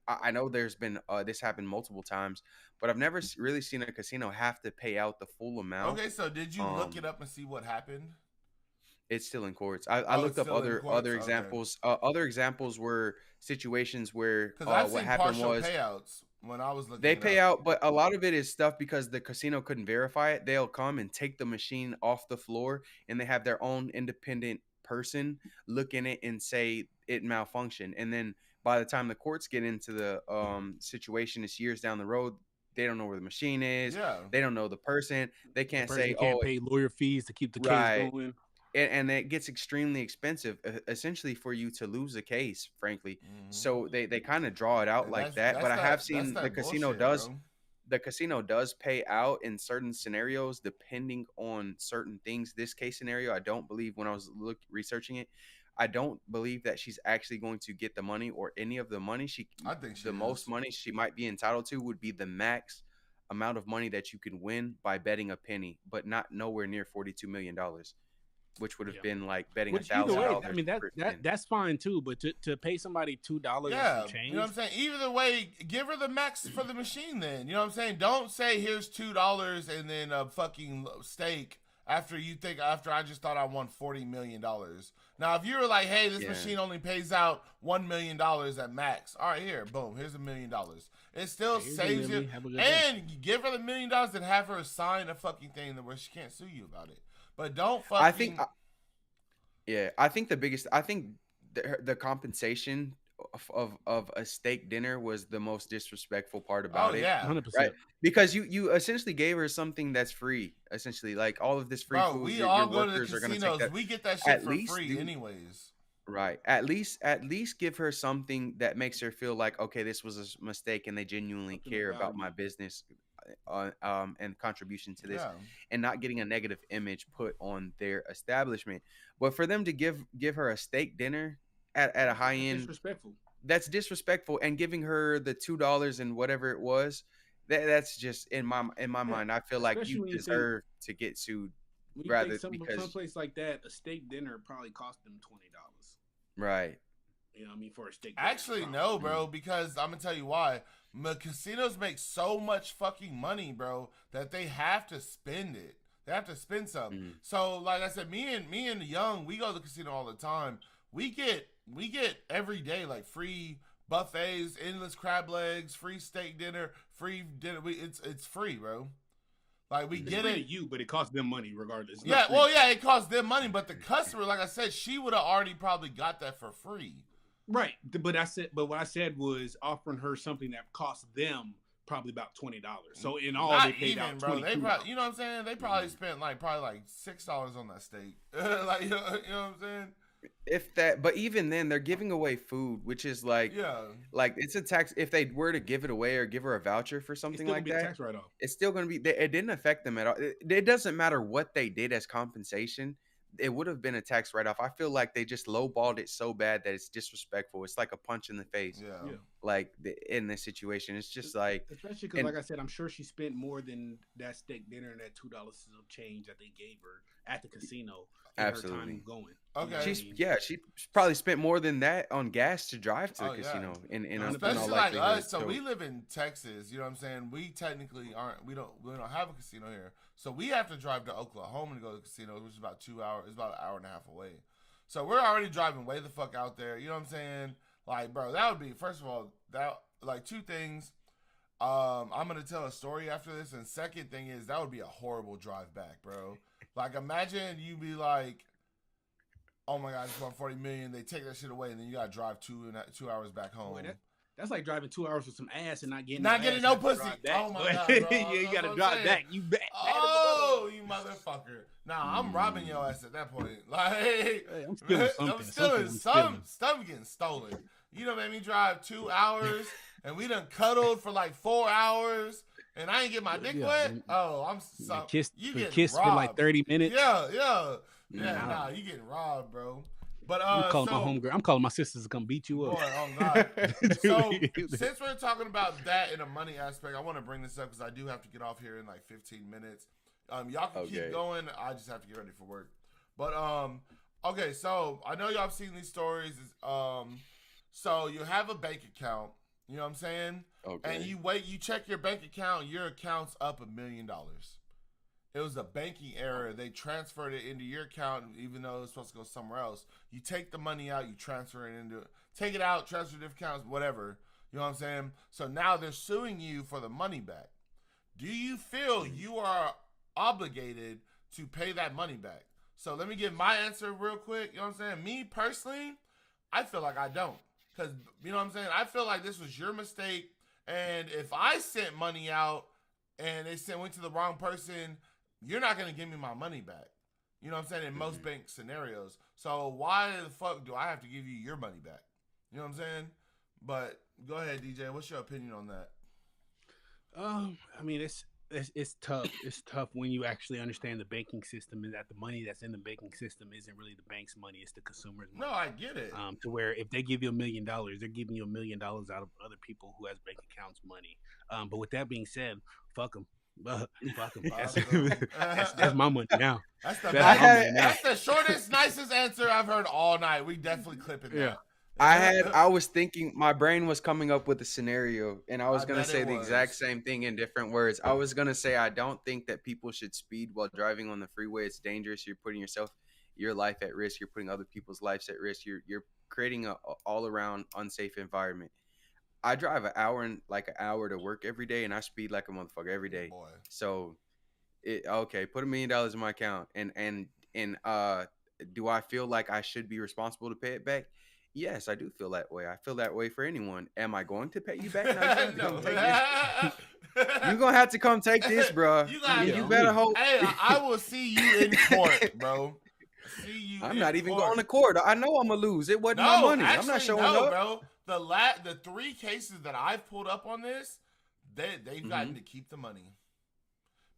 Speaker 2: I know there's been this happened multiple times, but I've never really seen a casino have to pay out the full amount.
Speaker 3: Okay, so did you look it
Speaker 2: Um,
Speaker 3: up and see what happened?
Speaker 2: It's still in courts. I
Speaker 3: Oh,
Speaker 2: looked
Speaker 3: it's
Speaker 2: up
Speaker 3: still in
Speaker 2: other
Speaker 3: courts? Okay.
Speaker 2: examples. Other examples were situations where
Speaker 3: Because I've
Speaker 2: what
Speaker 3: seen
Speaker 2: happened
Speaker 3: partial
Speaker 2: was
Speaker 3: payouts when I was looking.
Speaker 2: they
Speaker 3: it
Speaker 2: pay
Speaker 3: up.
Speaker 2: out, but a lot of it is stuff because the casino couldn't verify it. They'll come and take the machine off the floor, and they have their own independent person look in it and say it malfunctioned. And then by the time the courts get into the situation, it's years down the road. They don't know where the machine is.
Speaker 3: Yeah.
Speaker 2: They don't know the person. They
Speaker 1: The
Speaker 2: can't
Speaker 1: person
Speaker 2: say,
Speaker 1: can't
Speaker 2: "Oh,
Speaker 1: pay lawyer fees to keep the case
Speaker 2: right."
Speaker 1: going.
Speaker 2: And it gets extremely expensive, essentially, for you to lose a case, frankly.
Speaker 3: Mhm.
Speaker 2: So they kind of draw it out
Speaker 3: And
Speaker 2: like that. But I have
Speaker 3: that's
Speaker 2: seen
Speaker 3: that
Speaker 2: the casino
Speaker 3: bullshit,
Speaker 2: does
Speaker 3: bro.
Speaker 2: the casino does pay out in certain scenarios depending on certain things. This case scenario, I don't believe when I was researching it, I don't believe that she's actually going to get the money or any of the money.
Speaker 3: I think she
Speaker 2: The most
Speaker 3: is.
Speaker 2: money she might be entitled to would be the max amount of money that you can win by betting a penny, but not nowhere near $42 million, which would have
Speaker 1: Yeah.
Speaker 2: been like betting
Speaker 1: Which either way,
Speaker 2: $1,000
Speaker 1: I mean
Speaker 2: per spin.
Speaker 1: that's fine too. But to pay somebody $2 and
Speaker 3: Yeah,
Speaker 1: some change,
Speaker 3: you know what I'm saying? Either way, give her the max for the machine then. You know what I'm saying? Don't say here's $2 and then a fucking steak after I just thought I won $40 million. Now if you were like, hey, this
Speaker 2: Yeah.
Speaker 3: machine only pays out $1 million at max. All right, here, boom, here's $1 million. It still
Speaker 1: Here's a
Speaker 3: saves
Speaker 1: million,
Speaker 3: you.
Speaker 1: have a good day.
Speaker 3: And you give her the $1 million and have her sign a fucking thing where she can't sue you about it. But don't fucking
Speaker 2: I think, yeah, I think the compensation of a steak dinner was the most disrespectful part
Speaker 3: oh
Speaker 2: about it,
Speaker 3: yeah.
Speaker 1: 100%.
Speaker 2: right? Because you essentially gave her something that's free, essentially, like all of this free
Speaker 3: Bro,
Speaker 2: food.
Speaker 3: we
Speaker 2: Your
Speaker 3: all go to the
Speaker 2: workers are gonna take
Speaker 3: casinos.
Speaker 2: that.
Speaker 3: We get that shit
Speaker 2: At
Speaker 3: for
Speaker 2: least
Speaker 3: free
Speaker 2: do
Speaker 3: anyways.
Speaker 2: right. At least give her something that makes her feel like, okay, this was a mistake, and they genuinely
Speaker 1: Something
Speaker 2: care
Speaker 1: of
Speaker 2: about my
Speaker 1: value.
Speaker 2: business. and contribution to this,
Speaker 3: Yeah.
Speaker 2: and not getting a negative image put on their establishment. But for them to give her a steak dinner at a high
Speaker 1: That's
Speaker 2: end,
Speaker 1: disrespectful.
Speaker 2: that's disrespectful. And giving her the $2 and whatever it was, that's just in my
Speaker 1: Yeah,
Speaker 2: mind. I feel like
Speaker 1: especially
Speaker 2: you
Speaker 1: when you think
Speaker 2: deserve to get sued
Speaker 1: when you think
Speaker 2: rather
Speaker 1: some
Speaker 2: because
Speaker 1: place like that, a steak dinner probably cost them $20.
Speaker 2: right.
Speaker 1: You know what I mean, for a steak dinner.
Speaker 3: Actually,
Speaker 1: probably.
Speaker 3: no, bro, because I'm gonna tell you why. The casinos make so much fucking money, bro, that they have to spend it. They have to spend something.
Speaker 2: Mhm.
Speaker 3: So, like I said, me and Young, we go to the casino all the time. We get every day like free buffets, endless crab legs, free steak dinner, free dinner. It's free, bro. Like we
Speaker 1: It's
Speaker 3: get
Speaker 1: free
Speaker 3: it.
Speaker 1: to you, but it costs them money regardless. It's
Speaker 3: Yeah,
Speaker 1: not free.
Speaker 3: well, yeah, it costs them money, but the customer, like I said, she would have already probably got that for free.
Speaker 1: Right, but what I said was offering her something that cost them probably about $20. So in all,
Speaker 3: Not
Speaker 1: they paid
Speaker 3: even,
Speaker 1: out
Speaker 3: bro. They
Speaker 1: $22.
Speaker 3: probably, you know what I'm saying? They probably spent probably like $6 on that steak. Like, you know what I'm saying?
Speaker 2: If that, but even then, they're giving away food, which is
Speaker 3: Yeah.
Speaker 2: like it's a tax. If they were to give it away or give her a voucher for
Speaker 1: It's
Speaker 2: something
Speaker 1: still gonna
Speaker 2: like
Speaker 1: be a
Speaker 2: that,
Speaker 1: tax write-off.
Speaker 2: it's still going to be. It didn't affect them at all. It doesn't matter what they did as compensation. It would have been a tax write-off. I feel like they just lowballed it so bad that it's disrespectful. It's like a punch in the face.
Speaker 3: Yeah.
Speaker 1: Yeah.
Speaker 2: Like in this situation, it's just like,
Speaker 1: Especially because,
Speaker 2: and
Speaker 1: like I said, I'm sure she spent more than that steak dinner and that $2 of change that they gave her at the casino. In
Speaker 2: Absolutely.
Speaker 1: her time going.
Speaker 3: Okay.
Speaker 1: You know what I
Speaker 2: she's
Speaker 1: mean?
Speaker 2: she probably spent more than that on gas to drive to the
Speaker 3: Oh, yeah.
Speaker 2: casino. In all
Speaker 3: Especially like
Speaker 2: likelihood.
Speaker 3: us, so we live in Texas. You know what I'm saying? We technically aren't. We don't have a casino here, so we have to drive to Oklahoma to go to the casino, which is about 2 hours. It's about an hour and a half away. So we're already driving way the fuck out there. You know what I'm saying? Like, bro, that would be first of all that like two things. I'm gonna tell a story after this, and second thing is that would be a horrible drive back, bro. Like, imagine you be like, oh my god, I just won 40 million. They take that shit away, and then you gotta drive 2 hours back home.
Speaker 1: Boy, that's like driving 2 hours with some ass and not getting
Speaker 3: no
Speaker 1: ass
Speaker 3: pussy.
Speaker 1: after drive
Speaker 3: Oh my
Speaker 1: back.
Speaker 3: god, bro.
Speaker 1: Yeah, you
Speaker 3: That's
Speaker 1: gotta
Speaker 3: what I'm
Speaker 1: drive
Speaker 3: saying.
Speaker 1: back. You back.
Speaker 3: Oh, you motherfucker! Nah, I'm robbing your ass at that point. Like,
Speaker 1: Hey, I'm stealing something.
Speaker 3: I'm stealing
Speaker 1: Something
Speaker 3: some stuff getting stolen. You done made me drive 2 hours, and we done cuddled for like 4 hours, and I ain't get my dick
Speaker 1: Yeah,
Speaker 3: wet.
Speaker 1: and-
Speaker 3: Oh, I'm so you getting
Speaker 1: kissed
Speaker 3: robbed
Speaker 1: for like 30 minutes.
Speaker 3: Yeah.
Speaker 1: Nah.
Speaker 3: Nah, you getting robbed, bro. But
Speaker 1: I'm calling my homegirl. I'm calling my sisters to come beat you up.
Speaker 3: Boy, oh God. So since we're talking about that in a money aspect, I want to bring this up because I do have to get off here in like 15 minutes. Y'all can keep going. I just have to get ready for work. But okay, so I know y'all have seen these stories. So you have a bank account. You know what I'm saying?
Speaker 2: Okay.
Speaker 3: And you check your bank account. Your account's up $1 million. It was a banking error. They transferred it into your account, even though it was supposed to go somewhere else. You take the money out, you transfer it into it. Take it out, transfer to different accounts, whatever. You know what I'm saying? So now they're suing you for the money back. Do you feel you are obligated to pay that money back? So let me give my answer real quick. You know what I'm saying? Me personally, I feel like I don't. Because, you know what I'm saying? I feel like this was your mistake. And if I sent money out and it went to the wrong person, you're not going to give me my money back. You know what I'm saying? In most bank scenarios. So why the fuck do I have to give you your money back? You know what I'm saying? But go ahead, DJ. What's your opinion on that?
Speaker 1: I mean, it's tough. It's tough when you actually understand the banking system and that the money that's in the banking system isn't really the bank's money; it's the consumer's money.
Speaker 3: No, I get it.
Speaker 1: To where if they give you $1 million, they're giving you $1 million out of other people who has bank accounts money. But with that being said, fuck them. Fuck them. That's my money now.
Speaker 3: That's
Speaker 1: That's
Speaker 3: the shortest, nicest answer I've heard all night. We definitely clipping that.
Speaker 1: Yeah.
Speaker 2: I was thinking, my brain was coming up with a scenario, and I was going to
Speaker 3: bet
Speaker 2: say
Speaker 3: it
Speaker 2: the
Speaker 3: was.
Speaker 2: exact same thing in different words. I was going to say, I don't think that people should speed while driving on the freeway. It's dangerous. You're putting your life at risk. You're putting other people's lives at risk. You're creating a all around unsafe environment. I drive an hour to work every day, and I speed like a motherfucker every day.
Speaker 3: Boy.
Speaker 2: So, okay, put $1 million in my account, and do I feel like I should be responsible to pay it back? Yes, I do feel that way. I feel that way for anyone. Am I going to pay you back? No, you're gonna have to come take this, bro. You better hope.
Speaker 3: Hey, I will see you in court, bro.
Speaker 2: I'm not even going to court. I know I'm gonna lose. It wasn't my money. I'm not showing up,
Speaker 3: bro. The 3 cases that I've pulled up on this, they've
Speaker 2: Mm-hmm.
Speaker 3: gotten to keep the money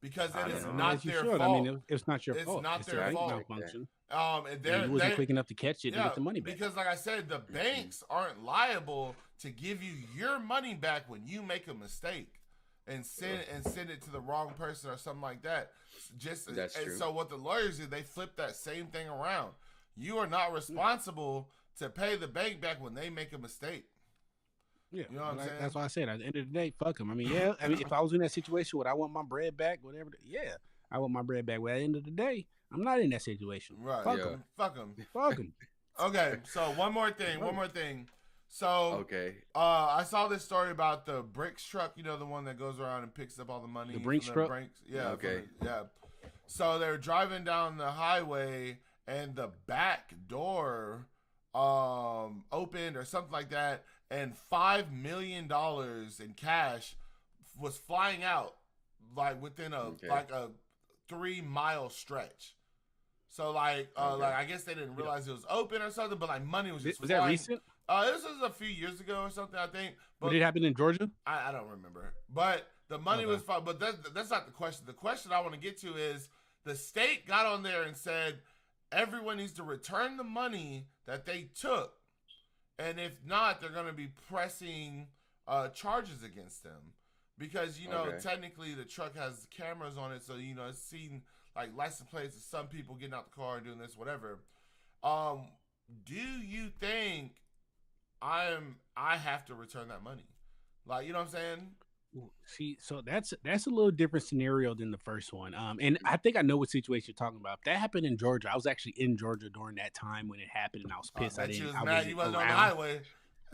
Speaker 3: because
Speaker 2: I
Speaker 3: it
Speaker 2: don't
Speaker 3: is
Speaker 2: know.
Speaker 3: not
Speaker 1: As you
Speaker 3: their
Speaker 1: should. I mean,
Speaker 3: fault.
Speaker 1: it's not your
Speaker 3: It's
Speaker 1: fault.
Speaker 3: not
Speaker 1: It's a
Speaker 3: their
Speaker 1: bank
Speaker 3: fault.
Speaker 2: Like that.
Speaker 1: malfunction,
Speaker 3: And
Speaker 1: and you wasn't
Speaker 3: they
Speaker 1: quick enough to catch it and
Speaker 3: yeah,
Speaker 1: get the money back.
Speaker 3: because like I said, the
Speaker 2: Mm-hmm.
Speaker 3: banks aren't liable to give you your money back when you make a mistake and send it to the wrong person or something like that. Just
Speaker 2: That's
Speaker 3: and
Speaker 2: true.
Speaker 3: so what the lawyers did, they flipped that same thing around. You are not responsible to pay the bank back when they make a mistake.
Speaker 1: Yeah,
Speaker 3: You know what I'm saying?
Speaker 1: that's why I said at the end of the day, fuck them. I mean, yeah, I mean, if I was in that situation, would I want my bread back? Whatever. Yeah, I want my bread back. But at the end of the day, I'm not in that situation.
Speaker 3: Right.
Speaker 1: Fuck
Speaker 2: Yeah.
Speaker 1: them.
Speaker 3: Fuck them.
Speaker 1: Fuck them.
Speaker 3: Okay, so one more thing. So
Speaker 2: Okay.
Speaker 3: I saw this story about the Brinks truck, you know, the one that goes around and picks up all the money.
Speaker 1: The Brinks
Speaker 3: from
Speaker 1: truck?
Speaker 3: Brinks. Yeah.
Speaker 2: Okay.
Speaker 3: Yeah. So they're driving down the highway and the back door opened or something like that, and $5 million in cash was flying out like within a
Speaker 2: Okay.
Speaker 3: like a 3 mile stretch. So like
Speaker 2: Okay.
Speaker 3: like I guess they didn't realize it was open or something, but like money was just
Speaker 1: Was that
Speaker 3: flying.
Speaker 1: recent?
Speaker 3: This was a few years ago or something, I think. But
Speaker 1: Did it happen in Georgia?
Speaker 3: I don't remember. But the money
Speaker 1: Okay.
Speaker 3: was fine. But that's not the question. The question I want to get to is the state got on there and said everyone needs to return the money that they took, and if not, they're going to be pressing charges against them because you know
Speaker 2: Okay.
Speaker 3: technically the truck has cameras on it, so you know it's seen like license plates of some people getting out the car and doing this, whatever. Do you think I have to return that money? Like, you know what I'm saying?
Speaker 1: See, so that's a little different scenario than the first one. And I think I know what situation you're talking about. That happened in Georgia. I was actually in Georgia during that time when it happened, and I was pissed.
Speaker 3: I bet you was
Speaker 1: I
Speaker 3: mad you wasn't on the
Speaker 1: around.
Speaker 3: highway.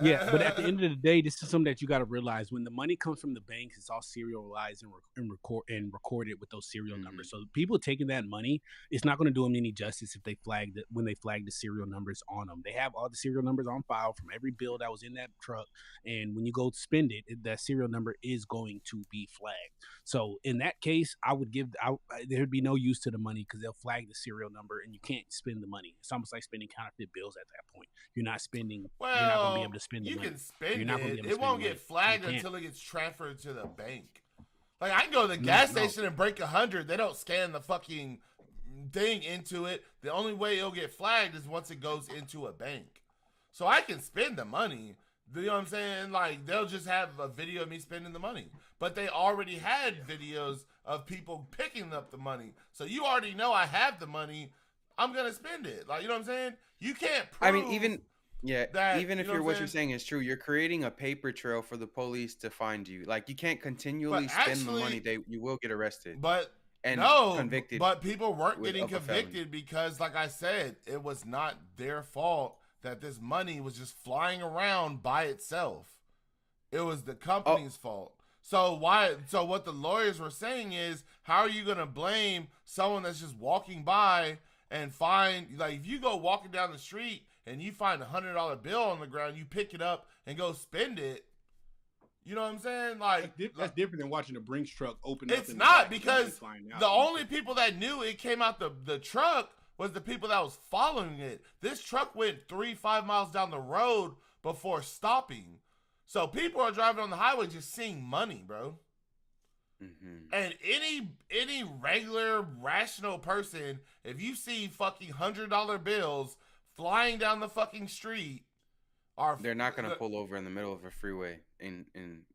Speaker 1: Yeah, but at the end of the day, this is something that you got to realize. When the money comes from the banks, it's all serialized and recorded with those serial
Speaker 2: Mhm.
Speaker 1: numbers. So people taking that money, it's not going to do them any justice if they flag it when they flag the serial numbers on them. They have all the serial numbers on file from every bill that was in that truck, and when you go to spend it, that serial number is going to be flagged. So in that case, there'd be no use to the money because they'll flag the serial number, and you can't spend the money. It's almost like spending counterfeit bills at that point. You're not spending. You're not going to be able to spend the
Speaker 3: you
Speaker 1: money.
Speaker 3: can spend
Speaker 1: You're not gonna be
Speaker 3: it.
Speaker 1: able to
Speaker 3: It won't
Speaker 1: spend the
Speaker 3: get
Speaker 1: money.
Speaker 3: flagged
Speaker 1: You can't.
Speaker 3: until it gets transferred to the bank. Like I can go to the gas
Speaker 1: No.
Speaker 3: station and break 100. They don't scan the fucking thing into it. The only way it'll get flagged is once it goes into a bank. So I can spend the money. You know what I'm saying? Like they'll just have a video of me spending the money. But they already had videos of people picking up the money. So you already know I have the money. I'm gonna spend it. Like you know what I'm saying? You can't prove
Speaker 2: I mean, even
Speaker 3: that,
Speaker 2: even if
Speaker 3: you know
Speaker 2: what
Speaker 3: what I'm
Speaker 2: you're saying is true, you're creating a paper trail for the police to find you. Like you can't continually
Speaker 3: But
Speaker 2: spend the
Speaker 3: actually-
Speaker 2: money; you will get arrested
Speaker 3: But
Speaker 2: and
Speaker 3: no,
Speaker 2: convicted.
Speaker 3: but people weren't
Speaker 2: with-
Speaker 3: getting
Speaker 2: of a felony.
Speaker 3: convicted because, like I said, it was not their fault that this money was just flying around by itself. It was the company's fault. So why? So what the lawyers were saying is, how are you going to blame someone that's just walking by and find, like, if you go walking down the street and you find $100 bill on the ground, you pick it up and go spend it. You know what I'm saying? Like
Speaker 1: That's different than watching a Brinks truck open up.
Speaker 3: it's
Speaker 1: in the
Speaker 3: not
Speaker 1: back and
Speaker 3: because
Speaker 1: money flying out.
Speaker 3: the only people that knew it came out the truck was the people that was following it. This truck went 3-5 miles down the road before stopping. So people are driving on the highway just seeing money, bro.
Speaker 2: Mhm.
Speaker 3: And any regular rational person, if you see fucking $100 bills flying down the fucking street,
Speaker 2: They're not gonna pull over in the middle of a freeway and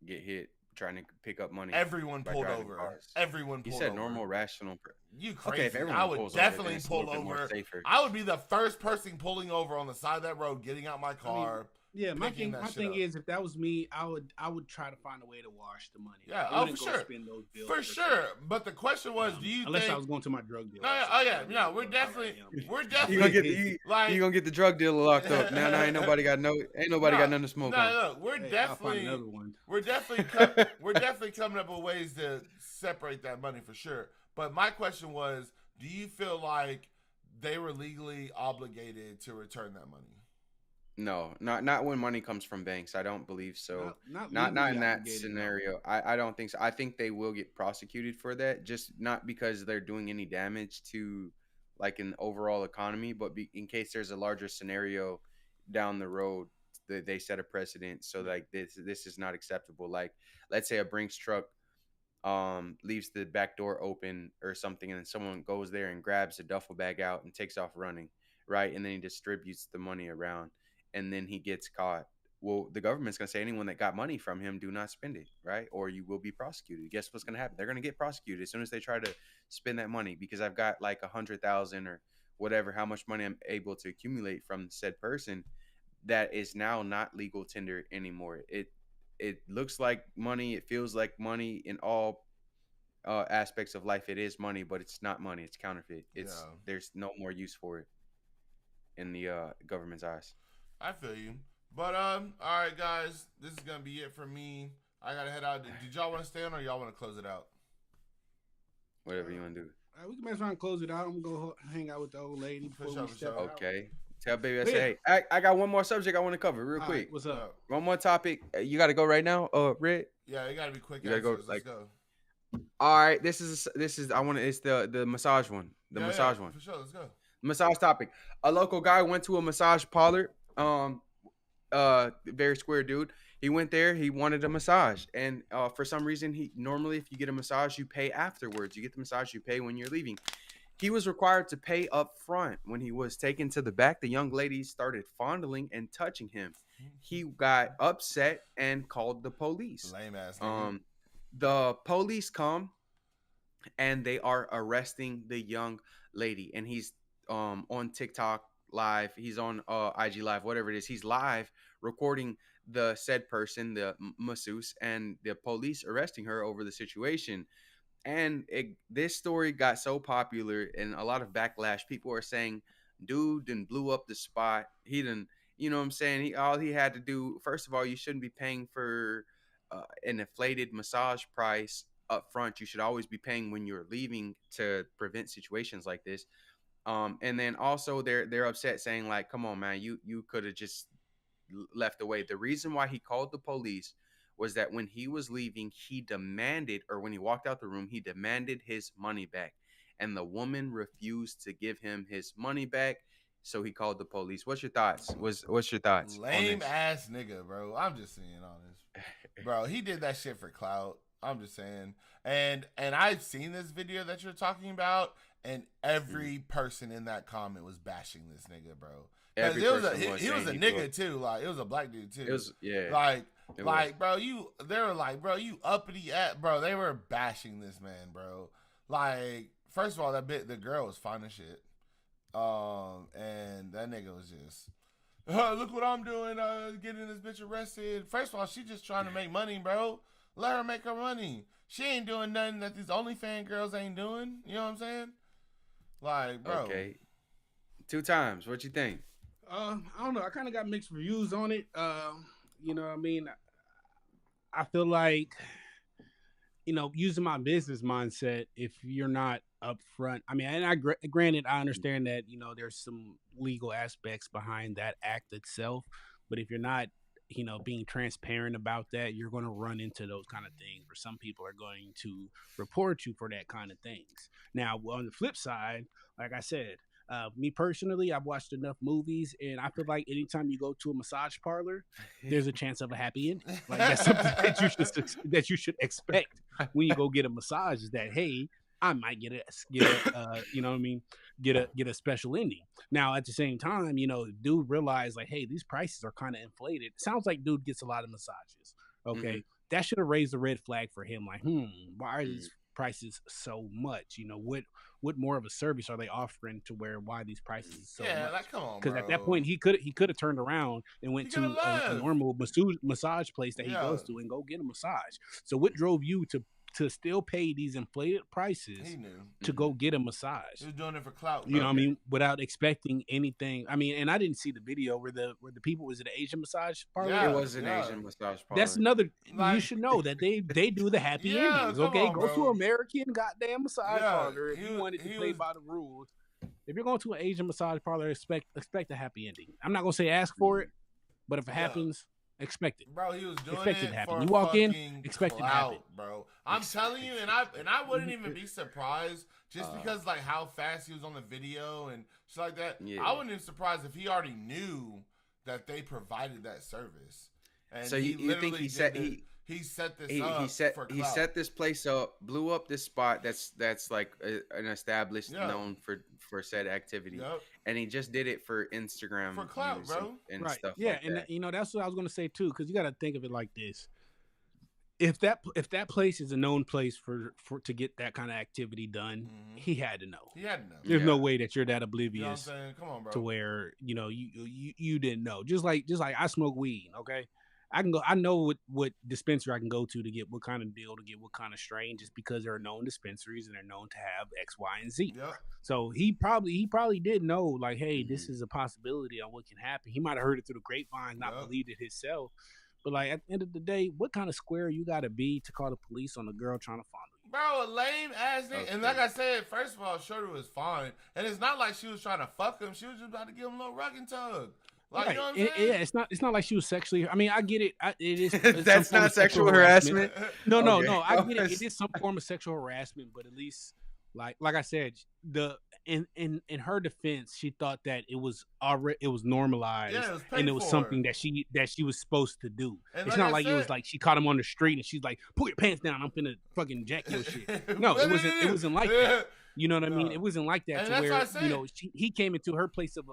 Speaker 2: get hit trying to pick up money.
Speaker 3: everyone
Speaker 2: by
Speaker 3: pulled
Speaker 2: driving
Speaker 3: over.
Speaker 2: cars.
Speaker 3: Everyone
Speaker 2: You
Speaker 3: pulled
Speaker 2: said
Speaker 3: over.
Speaker 2: normal, rational.
Speaker 3: You
Speaker 2: Okay,
Speaker 3: crazy?
Speaker 2: if everyone
Speaker 3: I would
Speaker 2: pulls over, then
Speaker 3: definitely
Speaker 2: it's a
Speaker 3: pull
Speaker 2: little bit more
Speaker 3: over.
Speaker 2: safer.
Speaker 3: I would be the first person pulling over on the side of that road, getting out my car.
Speaker 1: Yeah, my
Speaker 3: picking that
Speaker 1: my
Speaker 3: shit
Speaker 1: thing
Speaker 3: up.
Speaker 1: is, if that was me, I would try to find a way to wash the money.
Speaker 3: Yeah,
Speaker 1: I wouldn't
Speaker 3: for
Speaker 1: go
Speaker 3: sure.
Speaker 1: spend those bills
Speaker 3: For sure. But the question was, do you
Speaker 1: unless
Speaker 3: think?
Speaker 1: I was going to my drug dealer.
Speaker 3: No,
Speaker 1: or
Speaker 3: yeah,
Speaker 1: something.
Speaker 3: oh yeah, no, we're definitely
Speaker 2: You gonna
Speaker 3: definitely
Speaker 2: get you
Speaker 3: like
Speaker 2: gonna get the drug dealer locked up. Now ain't nobody got nothing to smoke on.
Speaker 3: No, we're
Speaker 1: Hey, I'll find
Speaker 3: definitely
Speaker 1: another one.
Speaker 3: we're definitely coming up with ways to separate that money for sure. But my question was, do you feel like they were legally obligated to return that money?
Speaker 2: No, not when money comes from banks. I don't believe so.
Speaker 1: Not
Speaker 2: Not
Speaker 1: legally
Speaker 2: in that
Speaker 1: obligated, no.
Speaker 2: scenario. I don't think so. I think they will get prosecuted for that, just not because they're doing any damage to like an overall economy, but in case there's a larger scenario down the road they set a precedent. So like this is not acceptable. Like let's say a Brinks truck leaves the back door open or something, and then someone goes there and grabs a duffel bag out and takes off running, right? And then he distributes the money around, and then he gets caught. Well, the government's gonna say anyone that got money from him, do not spend it, right? Or you will be prosecuted. Guess what's gonna happen? They're gonna get prosecuted as soon as they try to spend that money, because I've got like 100,000 or whatever, how much money I'm able to accumulate from said person. That is now not legal tender anymore. It looks like money. It feels like money in all aspects of life. It is money, but it's not money. It's counterfeit. It's
Speaker 3: Yeah,
Speaker 2: there's no more use for it in the government's eyes.
Speaker 3: I feel you. But all right, guys, this is gonna be it for me. I gotta head out. Did y'all want to stay on, or y'all want to close it out?
Speaker 2: Whatever you want to do.
Speaker 1: We can mess around and close it out. I'm gonna go hang out with the old lady before
Speaker 3: sure,
Speaker 1: we
Speaker 3: for
Speaker 1: step
Speaker 3: sure.
Speaker 1: out.
Speaker 2: Okay. Tell baby I
Speaker 1: Yeah.
Speaker 2: say, hey, I got one more subject I want to cover real
Speaker 1: All
Speaker 2: quick.
Speaker 1: right, what's up?
Speaker 2: One more topic. You got to go right now, Red.
Speaker 3: Yeah, it gotta be quick.
Speaker 2: You gotta go,
Speaker 3: Let's
Speaker 2: like-
Speaker 3: go.
Speaker 2: All right, this is I want to. It's the massage one. The massage one.
Speaker 3: For sure, let's go.
Speaker 2: Massage topic. A local guy went to a massage parlor. Very square dude. He went there. He wanted a massage, and for some reason, he normally, if you get a massage, you pay afterwards. You get the massage, you pay when you're leaving. He was required to pay up front. When he was taken to the back, the young lady started fondling and touching him. He got upset and called the police.
Speaker 3: Lame ass.
Speaker 2: The police come and they are arresting the young lady, and he's on TikTok live. He's on IG live, whatever it is. He's live recording the said person, the masseuse, and the police arresting her over the situation. And this story got so popular and a lot of backlash. People are saying, dude didn't blew up the spot. He didn't, you know what I'm saying? All he had to do, first of all, you shouldn't be paying for an inflated massage price up front. You should always be paying when you're leaving to prevent situations like this. And then also they're upset, saying like, come on, man, you could have just left away. The reason why he called the police was that when he was leaving, he demanded, or when he walked out the room, he demanded his money back. And the woman refused to give him his money back. So he called the police. What's your thoughts? What's your thoughts?
Speaker 3: Lame ass nigga, bro. I'm just saying honest. Bro, he did that shit for clout. I'm just saying. And I've seen this video that you're talking about, and every person in that comment was bashing this nigga, bro.
Speaker 2: Every
Speaker 3: He was
Speaker 2: person
Speaker 3: a nigga too. Like, it was a black dude too.
Speaker 2: It was, yeah.
Speaker 3: Like, bro, they were like, bro, you uppity at, bro. They were bashing this man, bro. Like, first of all, the girl was fine as shit. And that nigga was just, look what I'm doing, getting this bitch arrested. First of all, she just trying to make money, bro. Let her make her money. She ain't doing nothing that these OnlyFans girls ain't doing. You know what I'm saying? Like, bro.
Speaker 2: Okay. 2 times. What you think?
Speaker 1: I don't know. I kind of got mixed reviews on it. You know what I mean? I feel like, using my business mindset, if you're not upfront, I mean, and granted, I understand that, there's some legal aspects behind that act itself, but if you're not, being transparent about that, you're going to run into those kind of things where some people are going to report you for that kind of things. Now, on the flip side, like I said, me personally, I've watched enough movies, and I feel like anytime you go to a massage parlor, there's a chance of a happy ending. Like, that's something that you should expect when you go get a massage. Is that, hey, I might get a special ending. Now, at the same time, dude realized like, hey, these prices are kind of inflated. It sounds like dude gets a lot of massages. Okay, that should have raised a red flag for him. Like, why are these prices so much? What more of a service are they offering to why these prices are so much?
Speaker 3: Like, come on,
Speaker 1: because at that point he could have turned around and went to a normal massage place that he goes to and go get a massage. So what drove you to still pay these inflated prices to go get a massage?
Speaker 3: He was doing it for clout.
Speaker 1: You know what I mean? Without expecting anything. I mean, and I didn't see the video where the people, was it an Asian massage parlor?
Speaker 2: Yeah, it was an Asian massage parlor.
Speaker 1: That's another, you should know that they do the happy endings, okay? Go to an American goddamn massage parlor if you wanted to play by the rules. If you're going to an Asian massage parlor, expect a happy ending. I'm not going to say ask for it, but if it happens, expect it.
Speaker 3: Bro, he was doing
Speaker 1: expect
Speaker 3: it
Speaker 1: to happen.
Speaker 3: for
Speaker 1: You walk in, expect
Speaker 3: clout,
Speaker 1: it to happen,
Speaker 3: bro. I'm telling you, and I wouldn't even be surprised just because like how fast he was on the video and shit like that.
Speaker 2: Yeah.
Speaker 3: I wouldn't even be surprised if he already knew that they provided that service. And
Speaker 2: So you think he set
Speaker 3: this
Speaker 2: he
Speaker 3: up
Speaker 2: set
Speaker 3: for
Speaker 2: he
Speaker 3: clout.
Speaker 2: set this place up, blew up this spot that's like an established known for said activity, and he just did it for Instagram
Speaker 3: for clout,
Speaker 2: views
Speaker 3: bro.
Speaker 2: and stuff
Speaker 1: Yeah,
Speaker 2: like
Speaker 1: and
Speaker 2: that.
Speaker 1: you know that's what I was gonna say too, because you got to think of it like this: if that place is a known place for to get that kind of activity done, he had to know.
Speaker 3: He had to know.
Speaker 1: There's no
Speaker 2: Yeah.
Speaker 1: way that you're that
Speaker 3: You know what I'm
Speaker 1: oblivious
Speaker 3: saying? Come on, bro.
Speaker 1: to where you didn't know. Just like I smoke weed. Okay, I can go. I know what dispensary I can go to get what kind of deal to get what kind of strain, just because they're known dispensaries and they're known to have X, Y, and Z.
Speaker 3: Yep.
Speaker 1: So he probably did know, like, hey, this is a possibility on what can happen. He might have heard it through the grapevine, not believed it himself. But like at the end of the day, what kind of square you got to be to call the police on a girl trying to fondle you?
Speaker 3: Bro, a lame ass nigga. Okay. And like I said, first of all, Shorty was fine. And it's not like she was trying to fuck him. She was just about to give him a little rug and tug. Like,
Speaker 1: right.
Speaker 3: You know what I'm saying?
Speaker 1: Yeah, it's not like she was sexually. I mean, I get it. It is.
Speaker 2: That's not sexual harassment.
Speaker 1: No. I get it. It is some form of sexual harassment, but at least, like I said, in her defense, she thought that it was normalized, and it was something that she was supposed to do. And it's not like it was like she caught him on the street and she's like, "Pull your pants down, I'm finna fucking jack your shit." No, it wasn't like that. You know what I mean? It wasn't like that, to where he came into her place of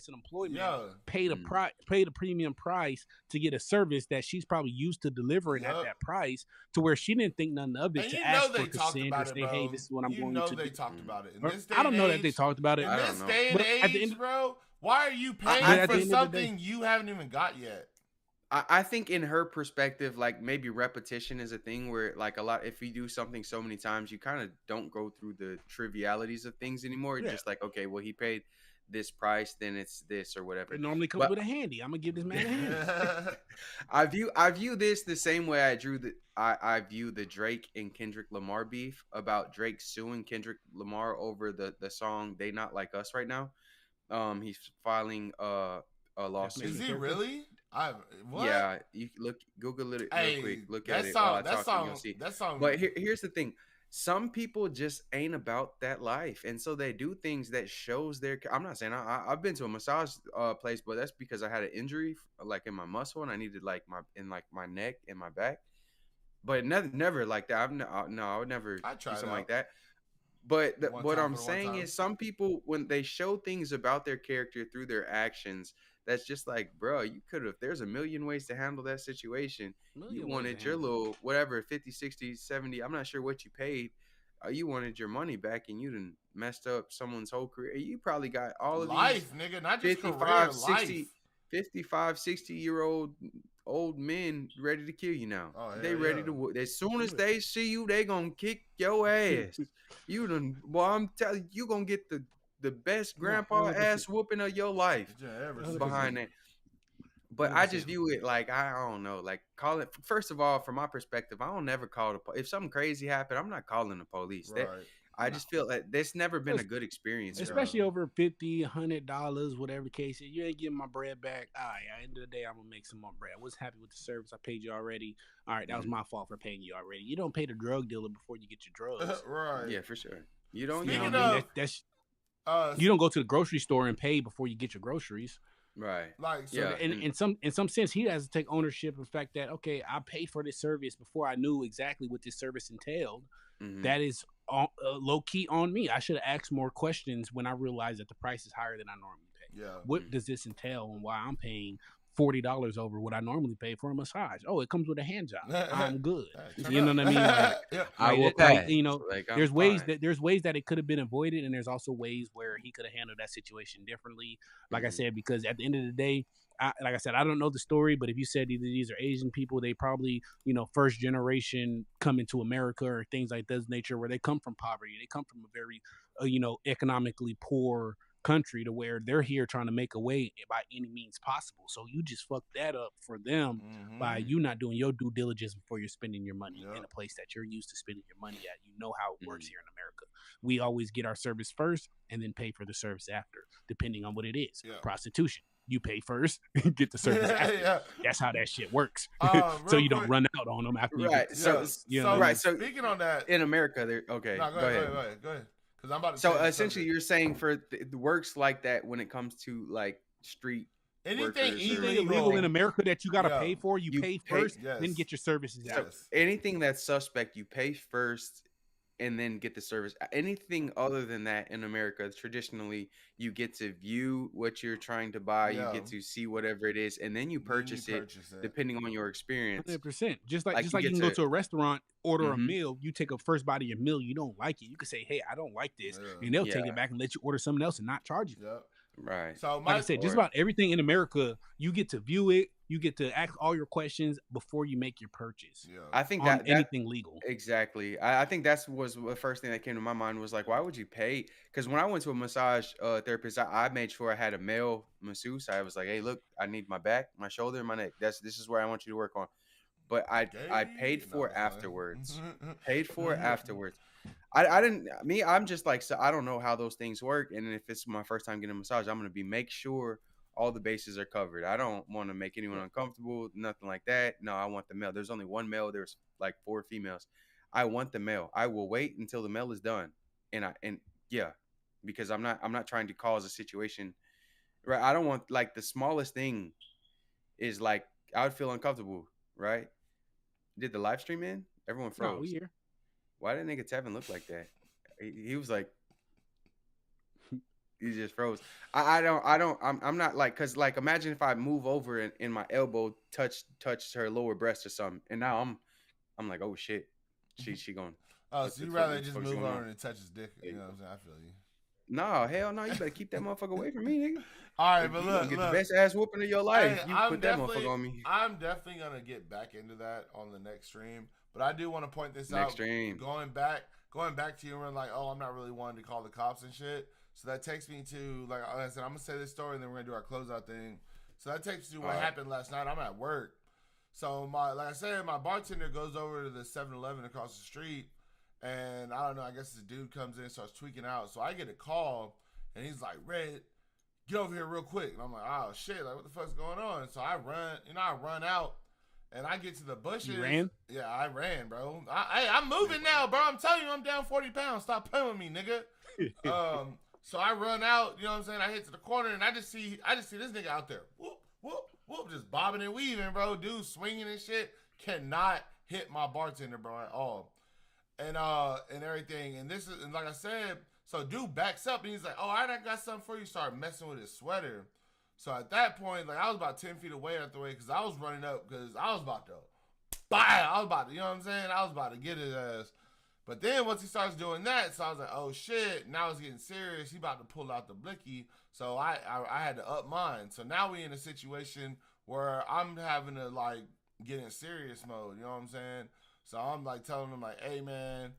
Speaker 1: employment, paid a premium price to get a service that she's probably used to delivering at that price, to where she didn't think nothing of it, to ask for consent or say, "Hey, this is what I'm going to do."
Speaker 3: They talked about it.
Speaker 1: I don't know that they talked about it.
Speaker 3: In this day and age, bro, why are you paying for something you haven't even got yet?
Speaker 2: I think in her perspective, like maybe repetition is a thing where like a lot, if you do something so many times, you kind of don't go through the trivialities of things anymore. It's just like, okay, well, he paid this price, then it's this or whatever.
Speaker 1: It normally comes with a handy. I'm gonna give this man a handy.
Speaker 2: I view this the same way I view the Drake and Kendrick Lamar beef about Drake suing Kendrick Lamar over the song "They Not Like Us" right now. He's filing a lawsuit.
Speaker 3: Is he really? What?
Speaker 2: Yeah, you Google it real quick. Look at it.
Speaker 3: That song.
Speaker 2: But here's the thing: some people just ain't about that life, and so they do things that shows their. I'm not saying I've been to a massage place, but that's because I had an injury, like in my muscle, and I needed like my neck and my back. But never like that. I would never do something like that. But what I'm saying is, some people, when they show things about their character through their actions, that's just like, bro, you could have, there's a million ways to handle that situation. You wanted your little, whatever, 50, 60, 70, I'm not sure what you paid. You wanted your money back, and you done messed up someone's whole career. You probably got all of
Speaker 3: life,
Speaker 2: these
Speaker 3: nigga, not just 55,
Speaker 2: 60, 55, 60-year-old old men ready to kill you now. They ready to, as soon as they see you, they gonna kick your ass. You done, well, I'm telling you, gonna get the best grandpa ass whooping of your life behind that. But I just view it like, I don't know, like, call it, first of all, from my perspective, I don't never call if something crazy happened, I'm not calling the police. Right. I just feel that there's never been a good experience,
Speaker 1: especially over $50, $100, whatever the case is. You ain't getting my bread back. All right, at the end of the day, I'm gonna make some more bread. I was happy with the service. I paid you already. All right, that was my fault for paying you already. You don't pay the drug dealer before you get your drugs.
Speaker 3: Right?
Speaker 2: Yeah, for sure. You don't.
Speaker 3: Speaking
Speaker 1: you don't go to the grocery store and pay before you get your groceries.
Speaker 2: Right.
Speaker 3: Like, so
Speaker 1: yeah. In some sense, he has to take ownership of the fact that, okay, I paid for this service before I knew exactly what this service entailed. Mm-hmm. That is low key on me. I should have asked more questions when I realized that the price is higher than I normally pay.
Speaker 3: Yeah.
Speaker 1: What does this entail, and why I'm paying $40 over what I normally pay for a massage? Oh, it comes with a hand job. I'm good. You know what I mean?
Speaker 2: I will pay.
Speaker 1: Like, you know, there's ways that it could have been avoided, and there's also ways where he could have handled that situation differently. Like I said, because at the end of the day, like I said, I don't know the story, but if you said either these are Asian people, they probably, you know, first generation coming to America or things like this nature, where they come from poverty. They come from a very, you know, economically poor country, to where they're here trying to make a way by any means possible. So you just fucked that up for them by you not doing your due diligence before you're spending your money in a place that you're used to spending your money at. You know how it works here in America. We always get our service first and then pay for the service after, depending on what it is. Prostitution. You pay first, get the service after. That's how that shit works. So you don't run out on them after you get
Speaker 2: So
Speaker 3: speaking on that,
Speaker 2: in America, they're okay.
Speaker 3: No, go ahead. Because I'm about to.
Speaker 2: So essentially, you're saying for it works like that when it comes to like street
Speaker 3: Anything
Speaker 2: workers or
Speaker 1: Anything illegal in
Speaker 3: illegal.
Speaker 1: America that you gotta
Speaker 3: Yeah.
Speaker 1: pay for, you
Speaker 2: you
Speaker 1: pay
Speaker 2: pay.
Speaker 1: first,
Speaker 3: Yes.
Speaker 1: then get your services
Speaker 2: So
Speaker 1: out.
Speaker 3: Yes.
Speaker 2: anything that's suspect, you pay first and then get the service. Anything other than that in America, traditionally, you get to view what you're trying to buy, you
Speaker 3: Yeah.
Speaker 2: get to see whatever it is, and then you
Speaker 3: Then you
Speaker 2: purchase it
Speaker 3: purchase it.
Speaker 2: depending on your experience.
Speaker 1: 100%. Just like
Speaker 2: Like
Speaker 1: just
Speaker 2: you
Speaker 1: like you
Speaker 2: get
Speaker 1: can go
Speaker 2: to,
Speaker 1: to a restaurant, order a
Speaker 2: hmm
Speaker 1: meal, you take a first bite of your meal, you don't like it, you can say, "Hey, I don't like this,"
Speaker 3: Yeah.
Speaker 1: and they'll take it
Speaker 2: yeah,
Speaker 1: back and let you order something else and not charge you.
Speaker 3: Yep.
Speaker 2: right.
Speaker 3: So
Speaker 1: Like I
Speaker 3: my
Speaker 1: said, just
Speaker 2: Or
Speaker 1: about everything in America, you get to view it, you get to ask all your questions before you make your purchase
Speaker 3: yeah.
Speaker 2: I think
Speaker 1: on
Speaker 2: that
Speaker 1: anything legal.
Speaker 2: exactly. I think that's was the first thing that came to my mind was like, why would you pay? Because when I went to a massage therapist, I made sure I had a male masseuse. I was like, hey, look, I need my back, my shoulder, and my neck. This is where I want you to work on. But I paid
Speaker 3: Gay? No,
Speaker 2: for it
Speaker 3: I'm
Speaker 2: afterwards. Paid
Speaker 3: just
Speaker 2: for it
Speaker 3: playing.
Speaker 2: afterwards. I didn't me. I'm just like, so I don't know how those things work, and if it's my first time getting a massage, I'm gonna be make sure all the bases are covered. I don't want to make anyone uncomfortable, nothing like that. No, I want the male. There's only one male. There's like 4 females. I want the male. I will wait until the male is done, and yeah, because I'm not trying to cause a situation. Right. I don't want like the smallest thing is like I would feel uncomfortable. Right. Did the live stream in? Everyone
Speaker 1: No, we
Speaker 2: froze.
Speaker 1: here.
Speaker 2: Why did nigga Tevin look like that? He was like, he just froze. I'm not like, cause like imagine if I move over and my elbow touched her lower breast or something, and now I'm like, oh shit, she going.
Speaker 3: Oh,
Speaker 2: What
Speaker 3: so
Speaker 2: the
Speaker 3: you
Speaker 2: fuck?
Speaker 3: rather
Speaker 2: What the
Speaker 3: just
Speaker 2: fuck's
Speaker 3: move
Speaker 2: going
Speaker 3: over
Speaker 2: on?
Speaker 3: and touch his dick?
Speaker 2: There
Speaker 3: You
Speaker 2: you
Speaker 3: know what
Speaker 2: go.
Speaker 3: I'm saying? I feel you.
Speaker 2: No, hell no. You better keep that motherfucker away from me, nigga.
Speaker 3: All right,
Speaker 2: Like,
Speaker 3: but
Speaker 2: you gonna
Speaker 3: look,
Speaker 2: get the
Speaker 3: look.
Speaker 2: best ass whooping of your life.
Speaker 3: Hey,
Speaker 2: You put that motherfucker on me.
Speaker 3: I'm definitely gonna get back into that on the next stream. But I do want to point this
Speaker 2: Next
Speaker 3: out.
Speaker 2: stream.
Speaker 3: Going back to you and like, oh, I'm not really wanting to call the cops and shit. So that takes me to like I said, I'm gonna say this story and then we're gonna do our closeout thing. So that takes me to what happened last night. I'm at work. So like I said, my bartender goes over to the 7-Eleven across the street, and I don't know. I guess this dude comes in, starts tweaking out. So I get a call, and he's like, "Red, get over here real quick." And I'm like, "Oh shit! Like what the fuck's going on?" So I run out, and I get to the bushes.
Speaker 1: You ran?
Speaker 3: Yeah, I ran, bro. I'm moving now, bro. I'm telling you, I'm down 40 pounds. Stop playing with me, nigga. So I run out. You know what I'm saying? I hit to the corner, and I just see this nigga out there. Whoop, whoop, whoop, just bobbing and weaving, bro. Dude swinging and shit. Cannot hit my bartender, bro, at all. And everything. And this is, and like I said, so dude backs up and he's like, "Oh, I got something for you." Start messing with his sweater. So at that point, like I was about 10 feet away out the way because I was running up because I was about to you know what I'm saying? I was about to get his ass. But then once he starts doing that, so I was like, oh shit, now it's getting serious. He about to pull out the blicky. So I had to up mine. So now we in a situation where I'm having to like get in serious mode. You know what I'm saying? So I'm like telling him like, hey man,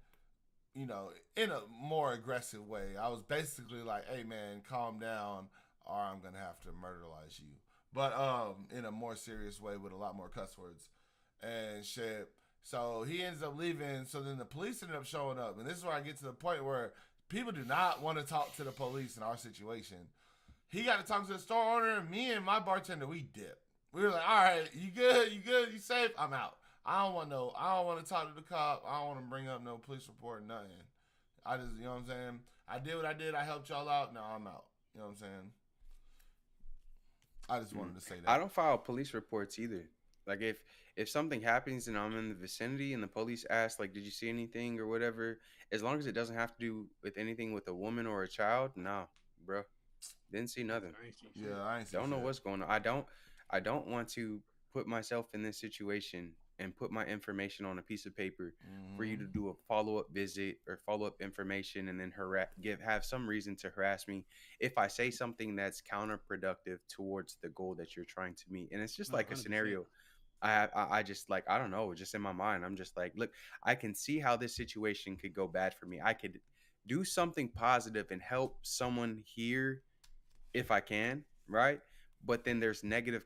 Speaker 3: you know, in a more aggressive way. I was basically like, hey man, calm down or I'm gonna have to murderize you. But in a more serious way with a lot more cuss words and shit. So he ends up leaving. So then the police ended up showing up. And this is where I get to the point where people do not want to talk to the police in our situation. He got to talk to the store owner. Me and my bartender, we dip. We were like, all right, you good? You good? You safe? I'm out. I don't want to talk to the cop. I don't want to bring up no police report, nothing. I just, you know what I'm saying? I did what I did. I helped y'all out. Now I'm out. You know what I'm saying? I just wanted to say that.
Speaker 2: I don't file police reports either. Like if something happens and I'm in the vicinity and the police ask like, did you see anything or whatever, as long as it doesn't have to do with anything with a woman or a child, no, bro, didn't see nothing.
Speaker 3: Yeah, I ain't see
Speaker 2: Don't know
Speaker 3: shit.
Speaker 2: what's going on. I don't want to put myself in this situation and put my information on a piece of paper for you to do a follow-up visit or follow-up information and then have some reason to harass me if I say something that's counterproductive towards the goal that you're trying to meet. And it's just like a
Speaker 1: 100%.
Speaker 2: scenario. I just like, I don't know, just in my mind, I'm just like, look, I can see how this situation could go bad for me. I could do something positive and help someone here if I can, right? But then there's negative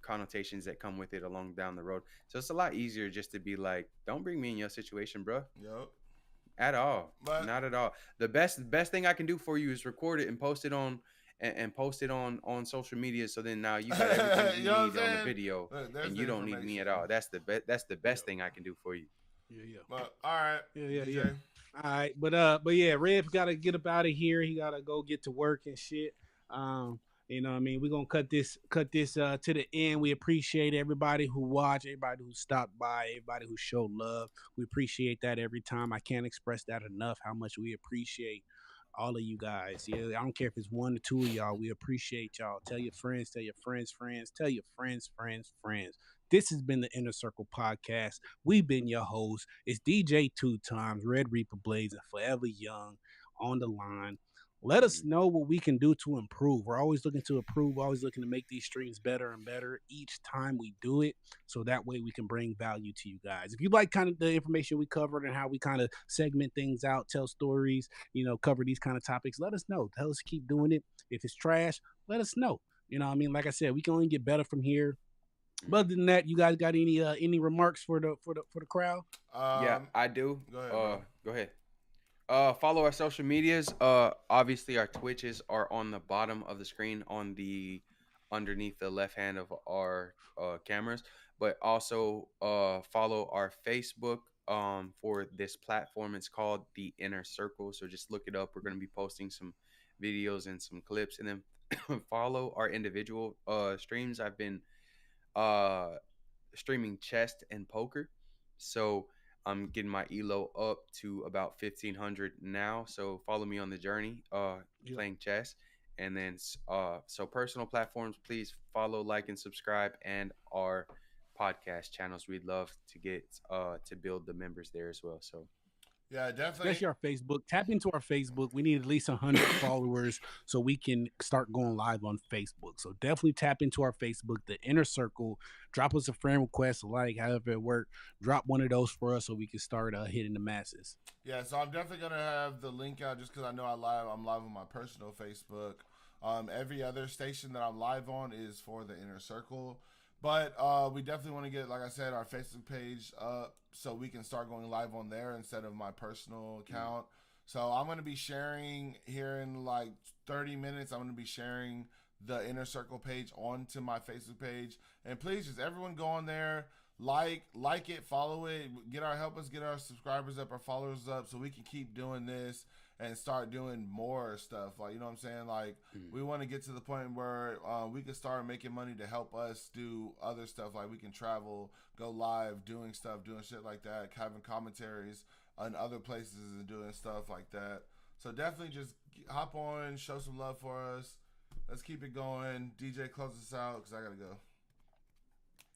Speaker 2: connotations that come with it along down the road. So it's a lot easier just to be like, don't bring me in your situation, bro.
Speaker 3: Yep.
Speaker 2: At all.
Speaker 3: But
Speaker 2: not at all. The best thing I can do for you is record it and post it on post it on social media. So then now you got everything you need on the video,
Speaker 3: look,
Speaker 2: and you don't need me at all. That's the best thing I can do for you.
Speaker 1: Yeah.
Speaker 3: But all right.
Speaker 1: Yeah.
Speaker 3: DJ.
Speaker 1: All right, but yeah, Red's got to get up out of here. He got to go get to work and shit. You know what I mean? We're gonna cut this to the end. We appreciate everybody who watched, everybody who stopped by, everybody who showed love. We appreciate that every time. I can't express that enough how much we appreciate all of you guys. Yeah, I don't care if it's one or two of y'all. We appreciate y'all. Tell your friends, tell your friends, friends, tell your friends, friends, friends. This has been the Inner Circle Podcast. We've been your hosts. It's DJ Two Times, Red Reaper Blades, and Forever Young on the line. Let us
Speaker 2: Mhm.
Speaker 1: know what we can do to improve. We're always looking to improve, always looking to make these streams better and better each time we do it. So that way we can bring value to you guys. If you like kind of the information we covered and how we kind of segment things out, tell stories, cover these kind of topics, let us know. Tell us to keep doing it. If it's trash, let us know. You know what I mean? Like I said, we can only get better from here. But
Speaker 2: Mhm.
Speaker 1: other than that, you guys got any remarks for the crowd?
Speaker 2: Yeah,
Speaker 3: Um,
Speaker 2: I do.
Speaker 3: Go ahead, bro.
Speaker 2: Go ahead. Follow our social medias. Obviously our Twitches are on the bottom of the screen on the underneath the left hand of our cameras, but also follow our Facebook for this platform. It's called The Inner Circle. So just look it up. We're going to be posting some videos and some clips, and then follow our individual streams. I've been uh streaming chess and poker. So I'm getting my elo up to about 1500 now. So follow me on the journey
Speaker 1: Yeah.
Speaker 2: playing chess. And then so personal platforms, please follow, like, and subscribe, and our podcast channels. We'd love to get to build the members there as well. So
Speaker 3: Yeah, definitely.
Speaker 1: Especially our Facebook. Tap into our Facebook. We need at least 100 followers so we can start going live on Facebook. So definitely tap into our Facebook, the Inner Circle. Drop us a friend request, a like, however it works. Drop one of those for us so we can start hitting the masses.
Speaker 3: Yeah, so I'm definitely gonna have the link out just because I know I'm live on my personal Facebook. Every other station that I'm live on is for the Inner Circle, but we definitely want to get, like I said, our Facebook page up so we can start going live on there instead of my personal account. So I'm gonna be sharing here in like 30 minutes. I'm gonna be sharing the Inner Circle page onto my Facebook page, and please just everyone go on there, like it, follow it, help us get our subscribers up, our followers up, so we can keep doing this and start doing more stuff. Like, you know what I'm saying? Like,
Speaker 2: mm,
Speaker 3: we want to get to the point where we can start making money to help us do other stuff. Like, we can travel, go live, doing stuff, doing shit like that, having commentaries on other places and doing stuff like that. So definitely just hop on, show some love for us. Let's keep it going. DJ, close us out because I gotta go.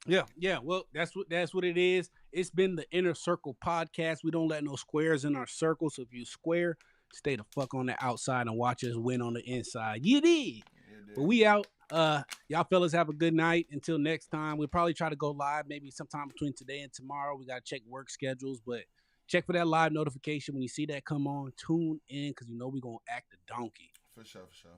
Speaker 1: Yeah, yeah. Well, that's what it is. It's been the Inner Circle Podcast. We don't let no squares in our circle. So if you square, stay the fuck on the outside and watch us win on the inside. You did.
Speaker 3: Yeah,
Speaker 1: But
Speaker 3: dude.
Speaker 1: we out. Y'all fellas have a good night. Until next time, we'll probably try to go live maybe sometime between today and tomorrow. We gotta check work schedules, but check for that live notification when you see that come on. Tune in because you know we're gonna act a donkey.
Speaker 3: For sure, for sure.